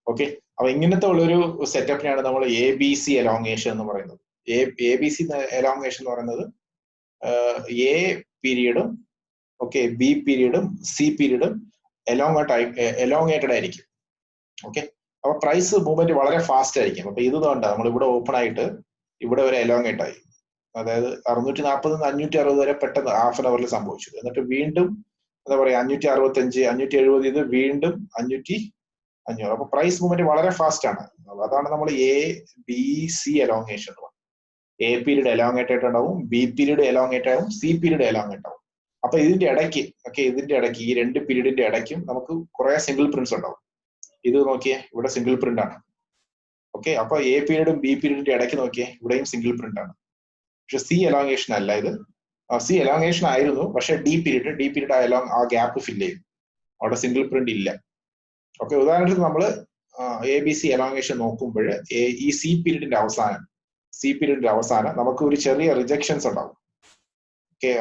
ഓക്കെ, അപ്പൊ ഇങ്ങനത്തെ ഉള്ളൊരു സെറ്റപ്പിനാണ് നമ്മൾ ABC എലോങ്ങേഷൻ എന്ന് പറയുന്നത്. ABC എലോങ്ങേഷൻ എന്ന് പറയുന്നത് A പീരീഡും ഓക്കെ B പീരീഡും C പീരീഡും എലോങ്ങേറ്റഡ് ആയിരിക്കും. ഓക്കെ, അപ്പൊ പ്രൈസ് മൂവ്മെന്റ് വളരെ ഫാസ്റ്റ് ആയിരിക്കും. അപ്പൊ ഇത് കണ്ട നമ്മൾ ഇവിടെ ഓപ്പൺ ആയിട്ട് ഇവിടെ വരെ എലോങ്ങേറ്റ് ആയി, അതായത് 640 560 വരെ പെട്ടെന്ന് ഹാഫ് ആൻ അവറിൽ സംഭവിച്ചു. എന്നിട്ട് വീണ്ടും എന്താ പറയാ 565, 570, ഇത് വീണ്ടും 500. അപ്പൊ പ്രൈസ് മൂവ്മെന്റ് വളരെ ഫാസ്റ്റ് ആണ്. അതാണ് നമ്മൾ ABC elongation. A period elongate ആയിട്ടുണ്ടാവും, ബി പീരീഡ് എലോങ്ങേറ്റ് ആവും, സി പീരീഡ് എലോങ്ങേറ്റ് ആവും. അപ്പൊ ഇതിന്റെ ഇടയ്ക്ക് ഇതിന്റെ ഇടയ്ക്ക് ഈ രണ്ട് പീരീഡിന്റെ ഇടയ്ക്കും നമുക്ക് കുറെ സിംഗിൾ പ്രിന്റ്സ് ഉണ്ടാവും. ഇത് നോക്കിയേ, ഇവിടെ സിംഗിൾ പ്രിന്റ് ആണ്. അപ്പൊ എ പീരീഡും ബി പീരീഡിന്റെ ഇടയ്ക്ക് നോക്കിയേ, ഇവിടെയും സിംഗിൾ പ്രിന്റ് ആണ്. പക്ഷെ സി എലോങ്ങേഷൻ അല്ല ഇത്. സി എലോങ്ങേഷൻ ആയിരുന്നു, പക്ഷെ ഡി പീരീഡ് ആ ഗ്യാപ്പ് ഫില്ല് ചെയ്യും. അവിടെ സിംഗിൾ പ്രിന്റ് ഇല്ല. ഉദാഹരണത്തിന് നമ്മള് ABC എലോങ്ങേഷൻ നോക്കുമ്പോൾ ഈ സി പീരീഡിന്റെ അവസാനം നമുക്ക് ഒരു ചെറിയ റിജക്ഷൻസ് ഉണ്ടാവും.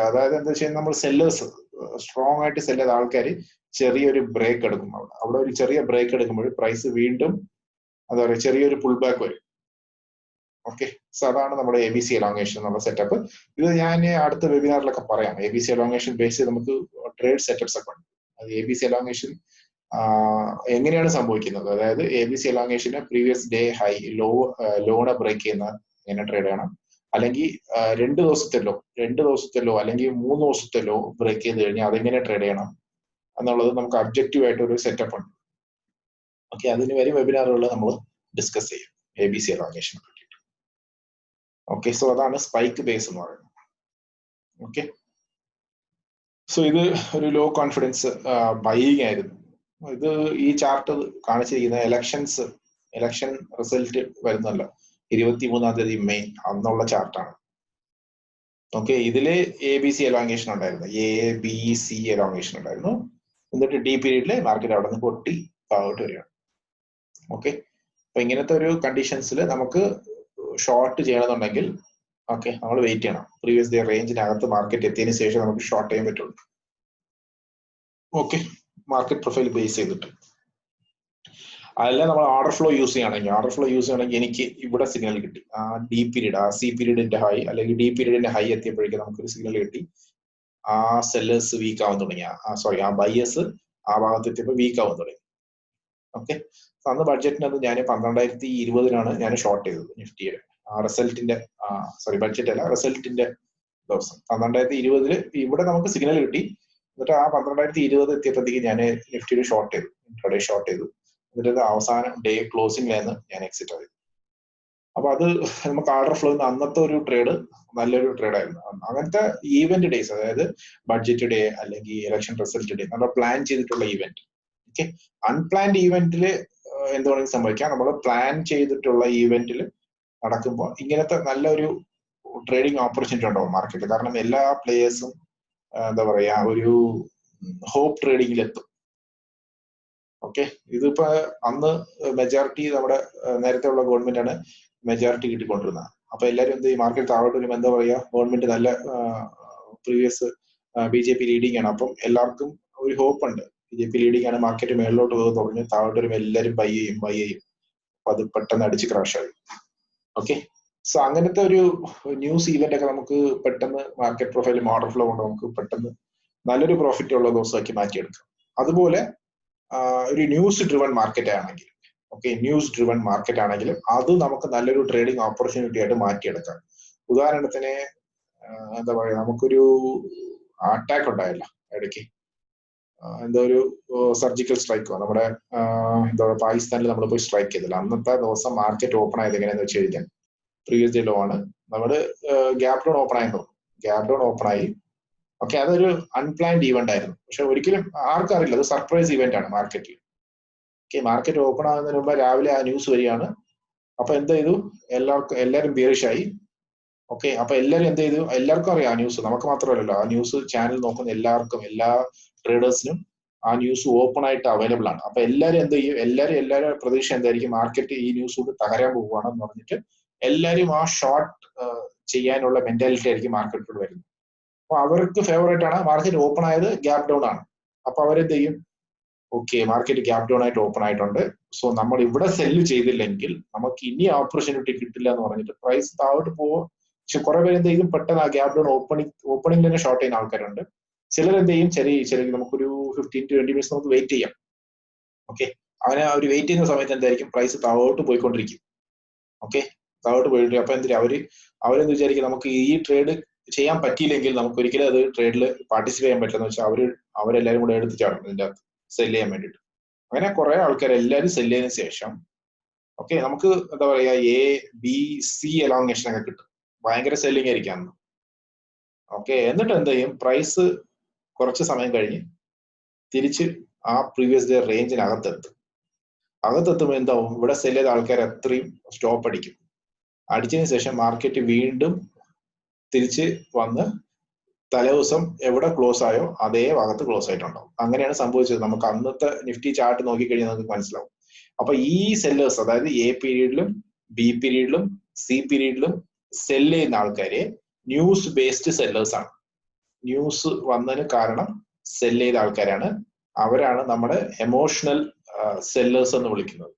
അതായത് എന്താ വെച്ചാൽ നമ്മൾ സെല്ലേഴ്സ് സ്ട്രോങ് ആയിട്ട് സെല് ചെയ്ത ആൾക്കാർ ചെറിയൊരു ബ്രേക്ക് എടുക്കും. അവിടെ ഒരു ചെറിയ ബ്രേക്ക് എടുക്കുമ്പോൾ പ്രൈസ് വീണ്ടും എന്താ പറയുക ചെറിയൊരു പുൾ ബാക്ക് വരും. സോ അതാണ് നമ്മുടെ ABC എലോങ്ങേഷൻ എന്നുള്ള സെറ്റപ്പ്. ഇത് ഞാൻ അടുത്ത വെബിനാറിലൊക്കെ പറയാം. ABC എലോങ്ങേഷൻ ബേസ് ചെയ്ത് നമുക്ക് ട്രേഡ് സെറ്റപ്സ് ഒക്കെ ഉണ്ട്. അത് ABC എലോങ്ങേഷൻ എങ്ങനെയാണ് സംഭവിക്കുന്നത്, അതായത് ABC എലോങ്ങേഷന് പ്രീവിയസ് ഡേ ഹൈ ലോണ ബ്രേക്ക് ചെയ്യുന്ന എങ്ങനെ ട്രേഡ് ചെയ്യണം, അല്ലെങ്കിൽ 2 ദിവസത്തെ ലോ അല്ലെങ്കിൽ 3 ദിവസത്തെ ലോ ബ്രേക്ക് ചെയ്ത് കഴിഞ്ഞാൽ അതെങ്ങനെ ട്രേഡ് ചെയ്യണം എന്നുള്ളത് നമുക്ക് ഒബ്ജക്റ്റീവ് ആയിട്ട് ഒരു സെറ്റപ്പ് ഉണ്ട്. അതിന് വരും വെബിനാറുകളിൽ നമ്മൾ ഡിസ്കസ് ചെയ്യും ABC എലോങ്ങേഷനെ പറ്റിയിട്ട്. സോ അതാണ് സ്പൈക്ക് ബേസ് എന്ന് പറയുന്നത്. സോ ഇത് ഒരു ലോ കോൺഫിഡൻസ് ബൈയിങ് ആയിരുന്നു. ഇത് ഈ ചാർട്ട് കാണിച്ചിരിക്കുന്ന ഇലക്ഷൻ റിസൾട്ട് വരുന്നല്ലോ 23-ാം തീയതി മെയ് അന്നുള്ള ചാർട്ടാണ്. ഇതില് ABC എലോങ്ങേഷൻ ഉണ്ടായിരുന്നു, ABC എലോങ്ങേഷൻ ഉണ്ടായിരുന്നു. എന്നിട്ട് ഡി പീരീഡില് മാർക്കറ്റ് അവിടെ നിന്ന് പൊട്ടി താഴോട്ട് വരികയാണ്. അപ്പൊ ഇങ്ങനത്തെ ഒരു കണ്ടീഷൻസിൽ നമുക്ക് ഷോർട്ട് ചെയ്യണമെന്നുണ്ടെങ്കിൽ നമ്മൾ വെയിറ്റ് ചെയ്യണം. പ്രീവിയസ് ഡേ റേഞ്ചിനകത്ത് മാർക്കറ്റ് എത്തിയതിനു ശേഷം നമുക്ക് ഷോർട്ട് ചെയ്യാൻ പറ്റുള്ളൂ. മാർക്കറ്റ് പ്രൊഫൈൽ ബേസ് ചെയ്തിട്ട്. അല്ല നമ്മൾ ഓർഡർ ഫ്ലോ യൂസ് ചെയ്യണമെങ്കിൽ എനിക്ക് ഇവിടെ സിഗ്നൽ കിട്ടി. ആ ഡി പീരീഡ്, ആ സി പീരീഡിന്റെ ഹൈ അല്ലെങ്കിൽ ഡി പീരീഡിന്റെ ഹൈ എത്തിയപ്പോഴേക്കും നമുക്കൊരു സിഗ്നൽ കിട്ടി. ആ സെല്ലേഴ്സ് വീക്ക് ആവാൻ തുടങ്ങി, ആ ബയേഴ്സ് ആ ഭാഗത്ത് എത്തിയപ്പോൾ വീക്ക് ആവാൻ തുടങ്ങി. അന്ന് ബഡ്ജറ്റിനകത്ത് ഞാൻ 12,020 ഞാൻ ഷോർട്ട് ചെയ്തത് നിഫ്റ്റിയുടെ റിസൾട്ടിന്റെ ബഡ്ജറ്റ് അല്ല, റിസൾട്ടിന്റെ ദിവസം 12,020 ഇവിടെ നമുക്ക് സിഗ്നൽ കിട്ടി. എന്നിട്ട് ആ 12,020 എത്തിയപ്പോഴത്തേക്ക് ഞാൻ നിഫ്റ്റിയിൽ ഷോർട്ട് ചെയ്തു, ഇൻട്രാഡേ ഷോർട്ട് ചെയ്തു. എന്നിട്ട് അവസാനം ഡേ ക്ലോസിംഗിലായിരുന്നു ഞാൻ എക്സിറ്റ് ആയത്. അപ്പൊ അത് നമുക്ക് ഓർഡർ ഫ്ലോ അന്നത്തെ ഒരു ട്രേഡ് നല്ലൊരു ട്രേഡ് ആയിരുന്നു. അങ്ങനത്തെ ഈവന്റ് ഡേയ്സ്, അതായത് ബഡ്ജറ്റ് ഡേ അല്ലെങ്കിൽ ഇലക്ഷൻ റിസൾട്ട് ഡേ, നമ്മൾ പ്ലാൻ ചെയ്തിട്ടുള്ള ഈവന്റ്. അൺപ്ലാൻഡ് ഈവന്റിൽ എന്ത് വേണമെങ്കിലും സംഭവിക്കാം. നമ്മൾ പ്ലാൻ ചെയ്തിട്ടുള്ള ഈവന്റിൽ നടക്കുമ്പോൾ ഇങ്ങനത്തെ നല്ലൊരു ട്രേഡിംഗ് ഓപ്പർച്യൂണിറ്റി ഉണ്ടാവും മാർക്കറ്റിൽ. കാരണം എല്ലാ പ്ലേയേഴ്സും എന്താ പറയാ ഒരു ഹോപ്പ് ട്രേഡിംഗിൽ എത്തും. ഇതിപ്പോ അന്ന് മെജോറിറ്റി നമ്മുടെ നേരത്തെ ഉള്ള ഗവൺമെന്റ് ആണ് മെജോറിറ്റി കിട്ടിക്കൊണ്ടിരുന്നത്. അപ്പൊ എല്ലാവരും എന്ത് ചെയ്യും, മാർക്കറ്റ് താഴോട്ട് വരുമ്പോൾ എന്താ പറയാ, ഗവൺമെന്റ് നല്ല പ്രീവിയസ് BJP ലീഡിംഗ് ആണ്. അപ്പം എല്ലാവർക്കും ഒരു ഹോപ്പ് ഉണ്ട്, BJP ലീഡിംഗ് ആണ്, മാർക്കറ്റ് മേളിലോട്ട് പോകുന്ന തുടങ്ങി, താഴോട്ട് വരുമ്പോൾ എല്ലാവരും ബൈ ചെയ്യും. അപ്പൊ അത് പെട്ടെന്ന് അടിച്ച് ക്രാഷ് ആയി. സോ അങ്ങനത്തെ ഒരു ന്യൂസ് ഈവന്റ് ഒക്കെ നമുക്ക് പെട്ടെന്ന് മാർക്കറ്റ് പ്രൊഫൈലും ഓർഡർ ഫ്ലോ കൊണ്ട് നമുക്ക് പെട്ടെന്ന് നല്ലൊരു പ്രോഫിറ്റ് ഉള്ള ദിവസമാക്കി മാറ്റിയെടുക്കാം. അതുപോലെ ഒരു ന്യൂസ് ഡ്രിവൺ മാർക്കറ്റ് ആണെങ്കിലും അത് നമുക്ക് നല്ലൊരു ട്രേഡിംഗ് ഓപ്പർച്യൂണിറ്റി ആയിട്ട് മാറ്റിയെടുക്കാം. ഉദാഹരണത്തിന് എന്താ പറയാ, നമുക്കൊരു അറ്റാക്ക് ഉണ്ടായല്ലോ ഇടയ്ക്ക്, എന്തോ ഒരു സർജിക്കൽ സ്ട്രൈക്കോ, നമ്മുടെ എന്താ പറയുക പാകിസ്ഥാനിൽ നമ്മൾ പോയി സ്ട്രൈക്ക് ചെയ്തില്ല. അന്നത്തെ ദിവസം മാർക്കറ്റ് ഓപ്പൺ ആയത് എങ്ങനെയാന്ന് വെച്ച് കഴിഞ്ഞാൽ പ്രീവിയസ് ഡേ ലോ ആണ്, നമ്മള് ഗ്യാപ് ഡൗൺ ഓപ്പൺ ആയി. അതൊരു അൺപ്ലാൻഡ് ഈവന്റ് ആയിരുന്നു. പക്ഷെ ഒരിക്കലും ആർക്കും അറിയില്ല, അത് സർപ്രൈസ് ഇവന്റ് ആണ് മാർക്കറ്റിൽ. മാർക്കറ്റ് ഓപ്പൺ ആകുന്നതിന് മുമ്പ് രാവിലെ ആ ന്യൂസ് വരികയാണ്. അപ്പൊ എന്ത് ചെയ്തു, എല്ലാവരും ബിയറിഷ് ആയി. അപ്പൊ എല്ലാവരും എന്ത് ചെയ്തു, എല്ലാവർക്കും അറിയാം ആ ന്യൂസ്, നമുക്ക് മാത്രമല്ലല്ലോ, ആ ന്യൂസ് ചാനൽ നോക്കുന്ന എല്ലാവർക്കും, എല്ലാ ട്രേഡേഴ്സിനും ആ ന്യൂസ് ഓപ്പൺ ആയിട്ട് അവൈലബിൾ ആണ്. അപ്പൊ എല്ലാവരും എന്ത് ചെയ്യും, എല്ലാവരും പ്രതീക്ഷ എന്തായിരിക്കും, മാർക്കറ്റ് ഈ ന്യൂസ് കൊണ്ട് തകരാൻ പോവുകയാണെന്ന് പറഞ്ഞിട്ട് എല്ലാവരും ആ ഷോർട്ട് ചെയ്യാനുള്ള മെന്റാലിറ്റി ആയിരിക്കും മാർക്കറ്റിൽ വരുന്നത്. അപ്പൊ അവർക്ക് ഫേവറേറ്റ് ആണ്, മാർക്കറ്റ് ഓപ്പൺ ആയത് ഗ്യാപ് ഡൗൺ ആണ്. അപ്പൊ അവരെന്ത് ചെയ്യും, മാർക്കറ്റ് ഗ്യാപ് ഡൗൺ ആയിട്ട് ഓപ്പൺ ആയിട്ടുണ്ട്, സോ നമ്മൾ ഇവിടെ സെല്ല് ചെയ്തില്ലെങ്കിൽ നമുക്ക് ഇനി ഓപ്പർച്യൂണിറ്റി കിട്ടില്ല എന്ന് പറഞ്ഞിട്ട് പ്രൈസ് താഴോട്ട് പോകും. പക്ഷെ കുറെ പേര് എന്ത് ചെയ്യും, പെട്ടെന്ന് ആ ഗ്യാപ് ഡൗൺ ഓപ്പണിംഗ് തന്നെ ഷോർട്ട് ചെയ്യുന്ന ആൾക്കാരുണ്ട്. ചിലർ എന്ത് ചെയ്യും, ചെറിയ നമുക്കൊരു 15-20 മിനിറ്റ്സ് നമുക്ക് വെയിറ്റ് ചെയ്യാം. അങ്ങനെ അവർ വെയിറ്റ് ചെയ്യുന്ന സമയത്ത് എന്തായിരിക്കും, പ്രൈസ് താഴോട്ട് പോയിക്കൊണ്ടിരിക്കും. താഴോട്ട് പോയിട്ട് അപ്പൊ എന്തിനാ അവരെന്ത് വിചാരിക്കും, നമുക്ക് ഈ ട്രേഡ് ചെയ്യാൻ പറ്റിയില്ലെങ്കിൽ നമുക്ക് ഒരിക്കലും അത് ട്രേഡിൽ പാർട്ടിസിപ്പേറ്റ് ചെയ്യാൻ പറ്റില്ലെന്ന് വെച്ചാൽ അവരെല്ലാരും കൂടെ എടുത്ത് ചാടും ഇതിന്റെ അകത്ത് സെല് ചെയ്യാൻ വേണ്ടിയിട്ട്. അങ്ങനെ കുറെ ആൾക്കാർ എല്ലാവരും സെല് ചെയ്തതിനു ശേഷം ഓക്കെ നമുക്ക് എന്താ പറയാ A-B-C എലോങ്ങേഷൻ ഒക്കെ കിട്ടും. ഭയങ്കര സെല്ലിംഗ് ആയിരിക്കാം. ഓക്കെ എന്നിട്ട് എന്ത് ചെയ്യും, പ്രൈസ് കുറച്ച് സമയം കഴിഞ്ഞ് തിരിച്ച് ആ പ്രീവിയസ് ഡേ റേഞ്ചിനകത്തെത്തും. അകത്തെത്തുമ്പോൾ എന്താവും, ഇവിടെ സെല് ചെയ്ത ആൾക്കാർ അത്രയും സ്റ്റോപ്പ് അടിക്കും. അടിച്ചതിന് ശേഷം മാർക്കറ്റ് വീണ്ടും തിരിച്ച് വന്ന് തലേദിവസം എവിടെ ക്ലോസ് ആയോ അതേ ഭാഗത്ത് ക്ലോസ് ആയിട്ടുണ്ടാവും. അങ്ങനെയാണ് സംഭവിച്ചത്. നമുക്ക് അന്നത്തെ നിഫ്റ്റി ചാർട്ട് നോക്കിക്കഴിഞ്ഞാൽ നമുക്ക് മനസ്സിലാവും. അപ്പൊ ഈ സെല്ലേഴ്സ്, അതായത് A പീരീഡിലും B പീരീഡിലും C പീരീഡിലും സെല് ചെയ്യുന്ന ആൾക്കാര് ന്യൂസ് ബേസ്ഡ് സെല്ലേഴ്സ് ആണ്. ന്യൂസ് വന്നതിന് കാരണം സെല് ചെയ്ത ആൾക്കാരാണ്. അവരാണ് നമ്മുടെ എമോഷണൽ സെല്ലേഴ്സ് എന്ന് വിളിക്കുന്നത്.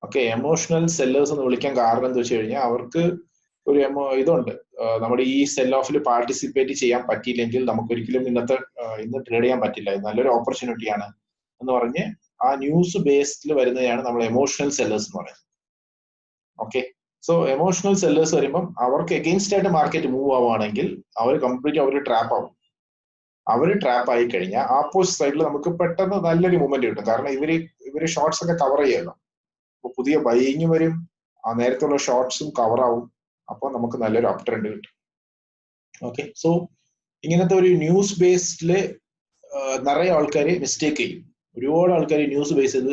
ഓക്കെ, എമോഷണൽ സെല്ലേഴ്സ് എന്ന് വിളിക്കാൻ കാരണം എന്താ വെച്ച് കഴിഞ്ഞാൽ അവർക്ക് ഒരു ഇതുണ്ട്, നമ്മുടെ ഈ സെൽ ഓഫിൽ പാർട്ടിസിപ്പേറ്റ് ചെയ്യാൻ പറ്റിയില്ലെങ്കിൽ നമുക്ക് ഒരിക്കലും ഇന്ന് ട്രേഡ് ചെയ്യാൻ പറ്റില്ല, ഇത് നല്ലൊരു ഓപ്പർച്യൂണിറ്റിയാണ് എന്ന് പറഞ്ഞ് ആ ന്യൂസ് ബേസ്ഡിൽ വരുന്നതാണ് നമ്മൾ എമോഷണൽ സെല്ലേഴ്സ് എന്ന് പറയുന്നത്. ഓക്കെ, സോ എമോഷണൽ സെല്ലേഴ്സ് വരുമ്പം അവർക്ക് എഗെയിൻസ്റ്റ് ആയിട്ട് മാർക്കറ്റ് മൂവ് ആവുകയാണെങ്കിൽ അവർ കംപ്ലീറ്റ് അവർ ട്രാപ്പ് ആവും. അവർ ട്രാപ്പ് ആയി കഴിഞ്ഞാൽ ആപ്പോസിറ്റ് സൈഡിൽ നമുക്ക് പെട്ടെന്ന് നല്ലൊരു മൂവ്മെന്റ് കിട്ടും. കാരണം ഇവര് ഷോർട്സ് ഒക്കെ കവർ ചെയ്യുമല്ലോ. അപ്പൊ പുതിയ ബൈയിങ് വരും, ആ നേരത്തുള്ള ഷോർട്സും കവർ ആവും. അപ്പൊ നമുക്ക് നല്ലൊരു അപ് ട്രെൻഡ് കിട്ടും. ഓക്കെ, സോ ഇങ്ങനത്തെ ഒരു ന്യൂസ് ബേസ്ഡില് നിറയെ ആൾക്കാർ മിസ്റ്റേക്ക് ചെയ്യും. ഒരുപാട് ആൾക്കാർ ന്യൂസ് ബേസ് ചെയ്ത്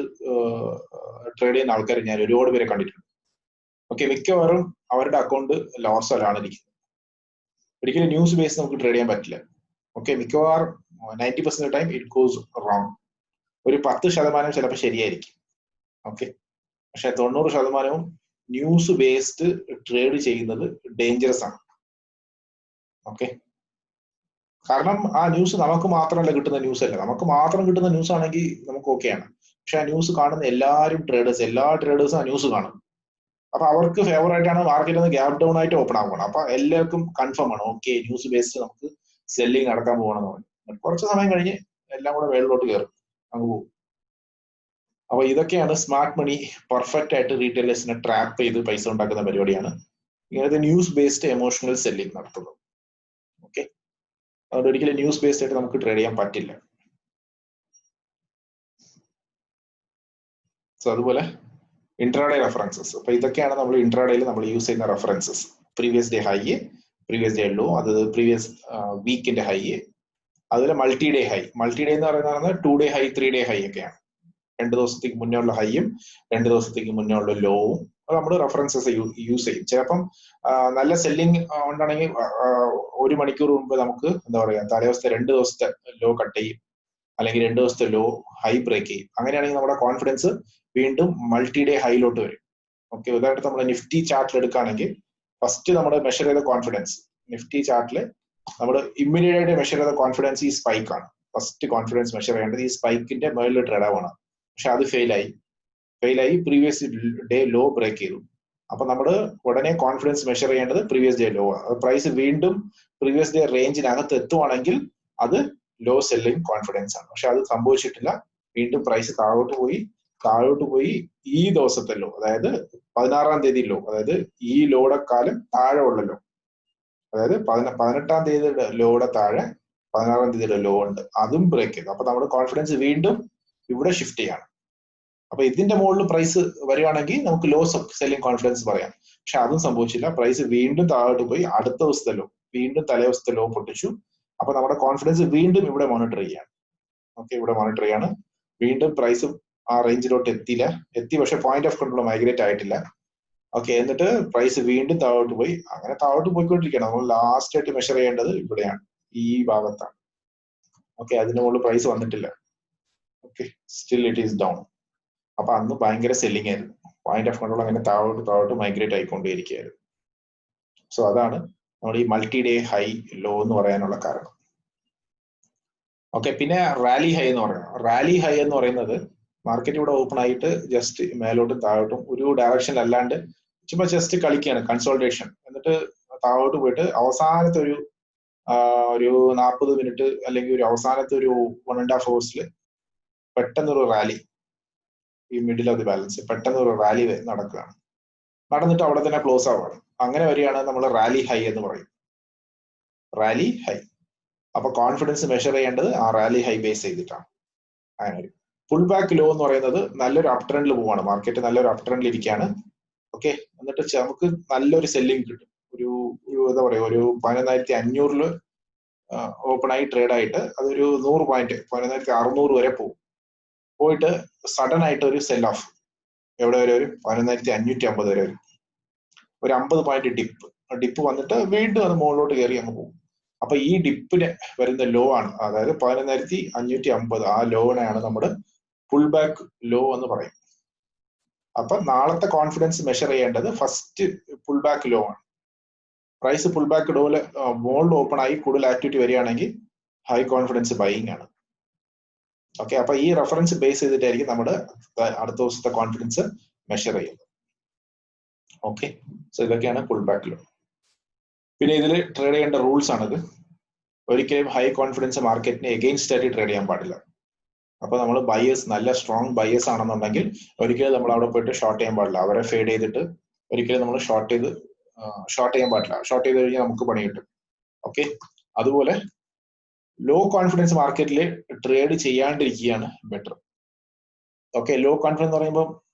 ട്രേഡ് ചെയ്യുന്ന ആൾക്കാർ ഞാൻ ഒരുപാട് പേരെ കണ്ടിട്ടുണ്ട്. ഓക്കെ, മിക്കവാറും അവരുടെ അക്കൗണ്ട് ലോസിലാണ് ഇരിക്കുന്നത്. ഒരിക്കലും ന്യൂസ് ബേസ് നമുക്ക് ട്രേഡ് ചെയ്യാൻ പറ്റില്ല. ഓക്കെ, മിക്കവാറും 90% ടൈം ഇറ്റ് ഗോസ് റോങ്. ഒരു 10% ചിലപ്പോൾ ശരിയായിരിക്കും. ഓക്കെ, പക്ഷെ 90% ന്യൂസ് ബേസ്ഡ് ട്രേഡ് ചെയ്യുന്നത് ഡേഞ്ചറസ് ആണ്. ഓക്കെ, കാരണം ആ ന്യൂസ് നമുക്ക് മാത്രമല്ല കിട്ടുന്ന ന്യൂസ് അല്ല. നമുക്ക് മാത്രം കിട്ടുന്ന ന്യൂസ് ആണെങ്കിൽ നമുക്ക് ഓക്കെയാണ്. പക്ഷെ ആ ന്യൂസ് കാണുന്ന എല്ലാ ട്രേഡേഴ്സും ആ ന്യൂസ് കാണും. അപ്പൊ അവർക്ക് ഫേവർ ആയിട്ടാണ് മാർക്കറ്റ് ഒന്ന് ഗ്യാപ് ഡൗൺ ആയിട്ട് ഓപ്പൺ ആവണം. അപ്പൊ എല്ലാവർക്കും കൺഫേം ആണ്, ഓക്കെ ന്യൂസ് ബേസ്ഡ് നമുക്ക് സെല്ലിങ് നടക്കാൻ പോകണമെന്ന് പറഞ്ഞു. കുറച്ച് സമയം കഴിഞ്ഞ് എല്ലാം കൂടെ മേളിലോട്ട് കയറും, അങ്ങ് പോകും. അപ്പൊ ഇതൊക്കെയാണ് സ്മാർട്ട് മണി പെർഫെക്റ്റ് ആയിട്ട് റീറ്റെയിലേഴ്സിനെ ട്രാപ്പ് ചെയ്ത് പൈസ ഉണ്ടാക്കുന്ന പരിപാടിയാണ് ഇങ്ങനത്തെ ന്യൂസ് ബേസ്ഡ് എമോഷണൽ സെല്ലിംഗ് നടത്തുന്നത്. ഓക്കെ, അതുകൊണ്ട് ഒരിക്കലും ന്യൂസ് ബേസ്ഡ് ആയിട്ട് നമുക്ക് ട്രേഡ് ചെയ്യാൻ പറ്റില്ല. സോ അതുപോലെ ഇൻട്രാഡേ റെഫറൻസസ്. അപ്പൊ ഇതൊക്കെയാണ് നമ്മൾ ഇൻട്രാഡേയിൽ നമ്മൾ യൂസ് ചെയ്യുന്ന references. Previous day high, previous day low, അത് പ്രീവിയസ് വീക്കിന്റെ ഹൈ, അതുപോലെ multi day high. Multi day എന്ന് പറയുന്നത് 2 ഡേ ഹൈ 3 ഡേ ഹൈ ഒക്കെയാണ്. 2 ദിവസത്തേക്ക് മുന്നേ ഉള്ള ഹൈയും 2 ദിവസത്തേക്ക് മുന്നേ ഉള്ള ലോവും നമ്മൾ റെഫറൻസസ് യൂസ് ചെയ്യും. ചിലപ്പം നല്ല സെല്ലിംഗ് ഉണ്ടാണെങ്കിൽ 1 മണിക്കൂർ മുമ്പ് നമുക്ക് എന്താ പറയാ തലേദിവസത്തെ 2 ദിവസത്തെ ലോ കട്ട് ചെയ്യും, അല്ലെങ്കിൽ 2 ദിവസത്തെ ലോ ഹൈ ബ്രേക്ക് ചെയ്യും. അങ്ങനെയാണെങ്കിൽ നമ്മുടെ കോൺഫിഡൻസ് വീണ്ടും മൾട്ടി ഡേ ഹൈയിലോട്ട് വരും. ഓക്കെ, ഉദാഹരണത്തിന് നമ്മൾ നിഫ്റ്റി ചാർട്ടിൽ എടുക്കുകയാണെങ്കിൽ ഫസ്റ്റ് നമ്മുടെ മെഷർ ചെയ്ത കോൺഫിഡൻസ് നിഫ്റ്റി ചാർട്ടിൽ നമ്മൾ ഇമ്മീഡിയറ്റ് ആയിട്ട് മെഷർ ചെയ്ത കോൺഫിഡൻസ് ഈ സ്പൈക്ക് ആണ്. ഫസ്റ്റ് കോൺഫിഡൻസ് മെഷർ ചെയ്യേണ്ടത് ഈ സ്പൈക്കിന്റെ മേളിൽ ട്രേഡ് ആവാണ്. പക്ഷെ അത് ഫെയിലായി പ്രീവിയസ് ഡേ ലോ ബ്രേക്ക് ചെയ്തു. അപ്പൊ നമ്മൾ ഉടനെ കോൺഫിഡൻസ് മെഷർ ചെയ്യേണ്ടത് പ്രീവിയസ് ഡേ ലോ ആണ്. പ്രൈസ് വീണ്ടും പ്രീവിയസ് ഡേ റേഞ്ചിനകത്ത് എത്തുവാണെങ്കിൽ അത് ലോ സെല്ലിംഗ് കോൺഫിഡൻസ് ആണ്. പക്ഷെ അത് സംഭവിച്ചിട്ടില്ല. വീണ്ടും പ്രൈസ് താഴോട്ട് പോയി ഈ ദിവസത്തെ ലോ, അതായത് 16-ാം തീയതി ലോ, അതായത് ഈ ലോയുടെ കാലം താഴെ ഉള്ള ലോ, അതായത് 18-ാം തീയതിയുടെ ലോയുടെ താഴെ 16-ാം തീയതിയുടെ ലോ ഉണ്ട്, അതും ബ്രേക്ക് ചെയ്തു. അപ്പൊ നമ്മുടെ കോൺഫിഡൻസ് വീണ്ടും ഇവിടെ ഷിഫ്റ്റ് ചെയ്യണം. അപ്പൊ ഇതിന്റെ മുകളിൽ പ്രൈസ് വരികയാണെങ്കിൽ നമുക്ക് ലോ സെല്ലിംഗ് കോൺഫിഡൻസ് പറയാം. പക്ഷെ അതും സംഭവിച്ചില്ല. പ്രൈസ് വീണ്ടും താഴോട്ട് പോയി അടുത്ത ദിവസത്തെ ലോ, വീണ്ടും തലേ ദിവസത്തെ ലോ പൊട്ടിച്ചു. അപ്പൊ നമ്മുടെ കോൺഫിഡൻസ് വീണ്ടും ഇവിടെ മോണിറ്റർ ചെയ്യാണ്. ഓക്കെ, ഇവിടെ മോണിറ്റർ ചെയ്യാണ്. വീണ്ടും പ്രൈസ് ആ റേഞ്ചിലോട്ട് എത്തി, പക്ഷെ പോയിന്റ് ഓഫ് കൺട്രോൾ മൈഗ്രേറ്റ് ആയിട്ടില്ല. ഓക്കെ, എന്നിട്ട് പ്രൈസ് വീണ്ടും താഴോട്ട് പോയി. അങ്ങനെ താഴോട്ട് പോയിക്കൊണ്ടിരിക്കുകയാണ്. നമ്മൾ ലാസ്റ്റ് ആയിട്ട് മെഷർ ചെയ്യേണ്ടത് ഇവിടെയാണ്, ഈ ഭാഗത്താണ്. ഓക്കെ, അതിന് മുകളിൽ പ്രൈസ് വന്നിട്ടില്ല. Okay, still it is down. അപ്പൊ അന്ന് ഭയങ്കര സെല്ലിംഗ് ആയിരുന്നു. പോയിന്റ് ഓഫ് കൺട്രോൾ അങ്ങനെ താഴോട്ട് മൈഗ്രേറ്റ് ആയിക്കൊണ്ടേയിരിക്കുകയായിരുന്നു. സോ അതാണ് നമ്മൾ ഈ മൾട്ടി ഡേ ഹൈ ലോ എന്ന് പറയാനുള്ള കാരണം. ഓക്കെ, പിന്നെ റാലി ഹൈ എന്ന് പറയുന്നത് മാർക്കറ്റ് ഇവിടെ ഓപ്പൺ ആയിട്ട് ജസ്റ്റ് മേലോട്ടും താഴോട്ടും ഒരു ഡയറക്ഷൻ അല്ലാണ്ട് ചുമ്മാ ജസ്റ്റ് കളിക്കുകയാണ്, കൺസോൾട്ടേഷൻ. എന്നിട്ട് താഴോട്ട് പോയിട്ട് അവസാനത്തെ ഒരു 40 മിനിറ്റ് അല്ലെങ്കിൽ ഒരു അവസാനത്തെ ഒരു 1.5 hours പെട്ടെന്നൊരു റാലി, ഈ മിഡിൽ ഓഫ് ദി ബാലൻസ് പെട്ടെന്ന് ഒരു റാലി നടക്കുകയാണ്. നടന്നിട്ട് അവിടെ തന്നെ ക്ലോസ് ആവുകയാണ്. അങ്ങനെ വരികയാണ് നമ്മൾ റാലി ഹൈ എന്ന് പറയും. Rally high. അപ്പൊ കോൺഫിഡൻസ് മെഷർ ചെയ്യേണ്ടത് ആ റാലി ഹൈ ബേസ് ചെയ്തിട്ടാണ്. അങ്ങനെ പുൾ ബാക്ക് ലോ എന്ന് പറയുന്നത് നല്ലൊരു അപ് ട്രെൻഡിൽ പോവാണ്, മാർക്കറ്റ് നല്ലൊരു അപ് ട്രെൻഡിൽ ഇരിക്കുകയാണ്. ഓക്കെ, എന്നിട്ട് നമുക്ക് നല്ലൊരു സെല്ലിംഗ് കിട്ടും. ഒരു എന്താ പറയുക, ഒരു 11,500 ഓപ്പൺ ആയി ട്രേഡ് ആയിട്ട് അതൊരു 100 പോയിന്റ് 11,600 വരെ പോകും. പോയിട്ട് സഡൻ ആയിട്ട് ഒരു സെൽ ഓഫ് എവിടെ വരെ വരും? 11,550 വരെ വരും. ഒരു 50 പോയിന്റ് ഡിപ്പ് വന്നിട്ട് വീണ്ടും അത് മുകളിലോട്ട് കയറി അങ്ങ് പോകും. അപ്പൊ ഈ ഡിപ്പിന് വരുന്ന ലോ ആണ്, അതായത് 11,550, ആ ലോനെയാണ് നമ്മുടെ പുൾ ബാക്ക് ലോ എന്ന് പറയും. അപ്പൊ നാളത്തെ കോൺഫിഡൻസ് മെഷർ ചെയ്യേണ്ടത് ഫസ്റ്റ് പുൾ ബാക്ക് ലോ ആണ്. പ്രൈസ് പുൾ ബാക്ക് ലോയില് മുകളിൽ ഓപ്പൺ ആയി കൂടുതൽ ആക്ടിവിറ്റി വരികയാണെങ്കിൽ ഹൈ കോൺഫിഡൻസ് ബൈയിങ് ആണ്. ഓക്കെ, അപ്പൊ ഈ റെഫറൻസ് ബേസ് ചെയ്തിട്ടായിരിക്കും നമ്മുടെ അടുത്ത ദിവസത്തെ കോൺഫിഡൻസ് മെഷർ ചെയ്യുന്നത്. ഓക്കെ, സോ ഇതൊക്കെയാണ് പുൾ ബാക്ക് ലോ. പിന്നെ ഇതിൽ ട്രേഡ് ചെയ്യേണ്ട റൂൾസ് ആണിത്. ഒരിക്കലും ഹൈ കോൺഫിഡൻസ് മാർക്കറ്റിനെ എഗെയിൻസ്റ്റ് ആയിട്ട് ട്രേഡ് ചെയ്യാൻ പാടില്ല. അപ്പൊ നമ്മൾ ബയേഴ്സ്, നല്ല സ്ട്രോങ് ബയേഴ്സ് ആണെന്നുണ്ടെങ്കിൽ ഒരിക്കലും നമ്മൾ അവിടെ പോയിട്ട് ഷോർട്ട് ചെയ്യാൻ പാടില്ല. അവരെ ഫേഡ് ചെയ്തിട്ട് ഒരിക്കലും നമ്മൾ ഷോർട്ട് ചെയ്യാൻ പാടില്ല. ഷോർട്ട് ചെയ്ത് കഴിഞ്ഞാൽ നമുക്ക് പണി കിട്ടും. ഓക്കെ, അതുപോലെ ലോ കോൺഫിഡൻസ് മാർക്കറ്റിൽ ട്രേഡ് ചെയ്യാണ്ടിരിക്കുകയാണ് ബെറ്റർ. ഓക്കെ, ലോ കോൺഫിഡൻസ് എന്ന് പറയുമ്പോൾ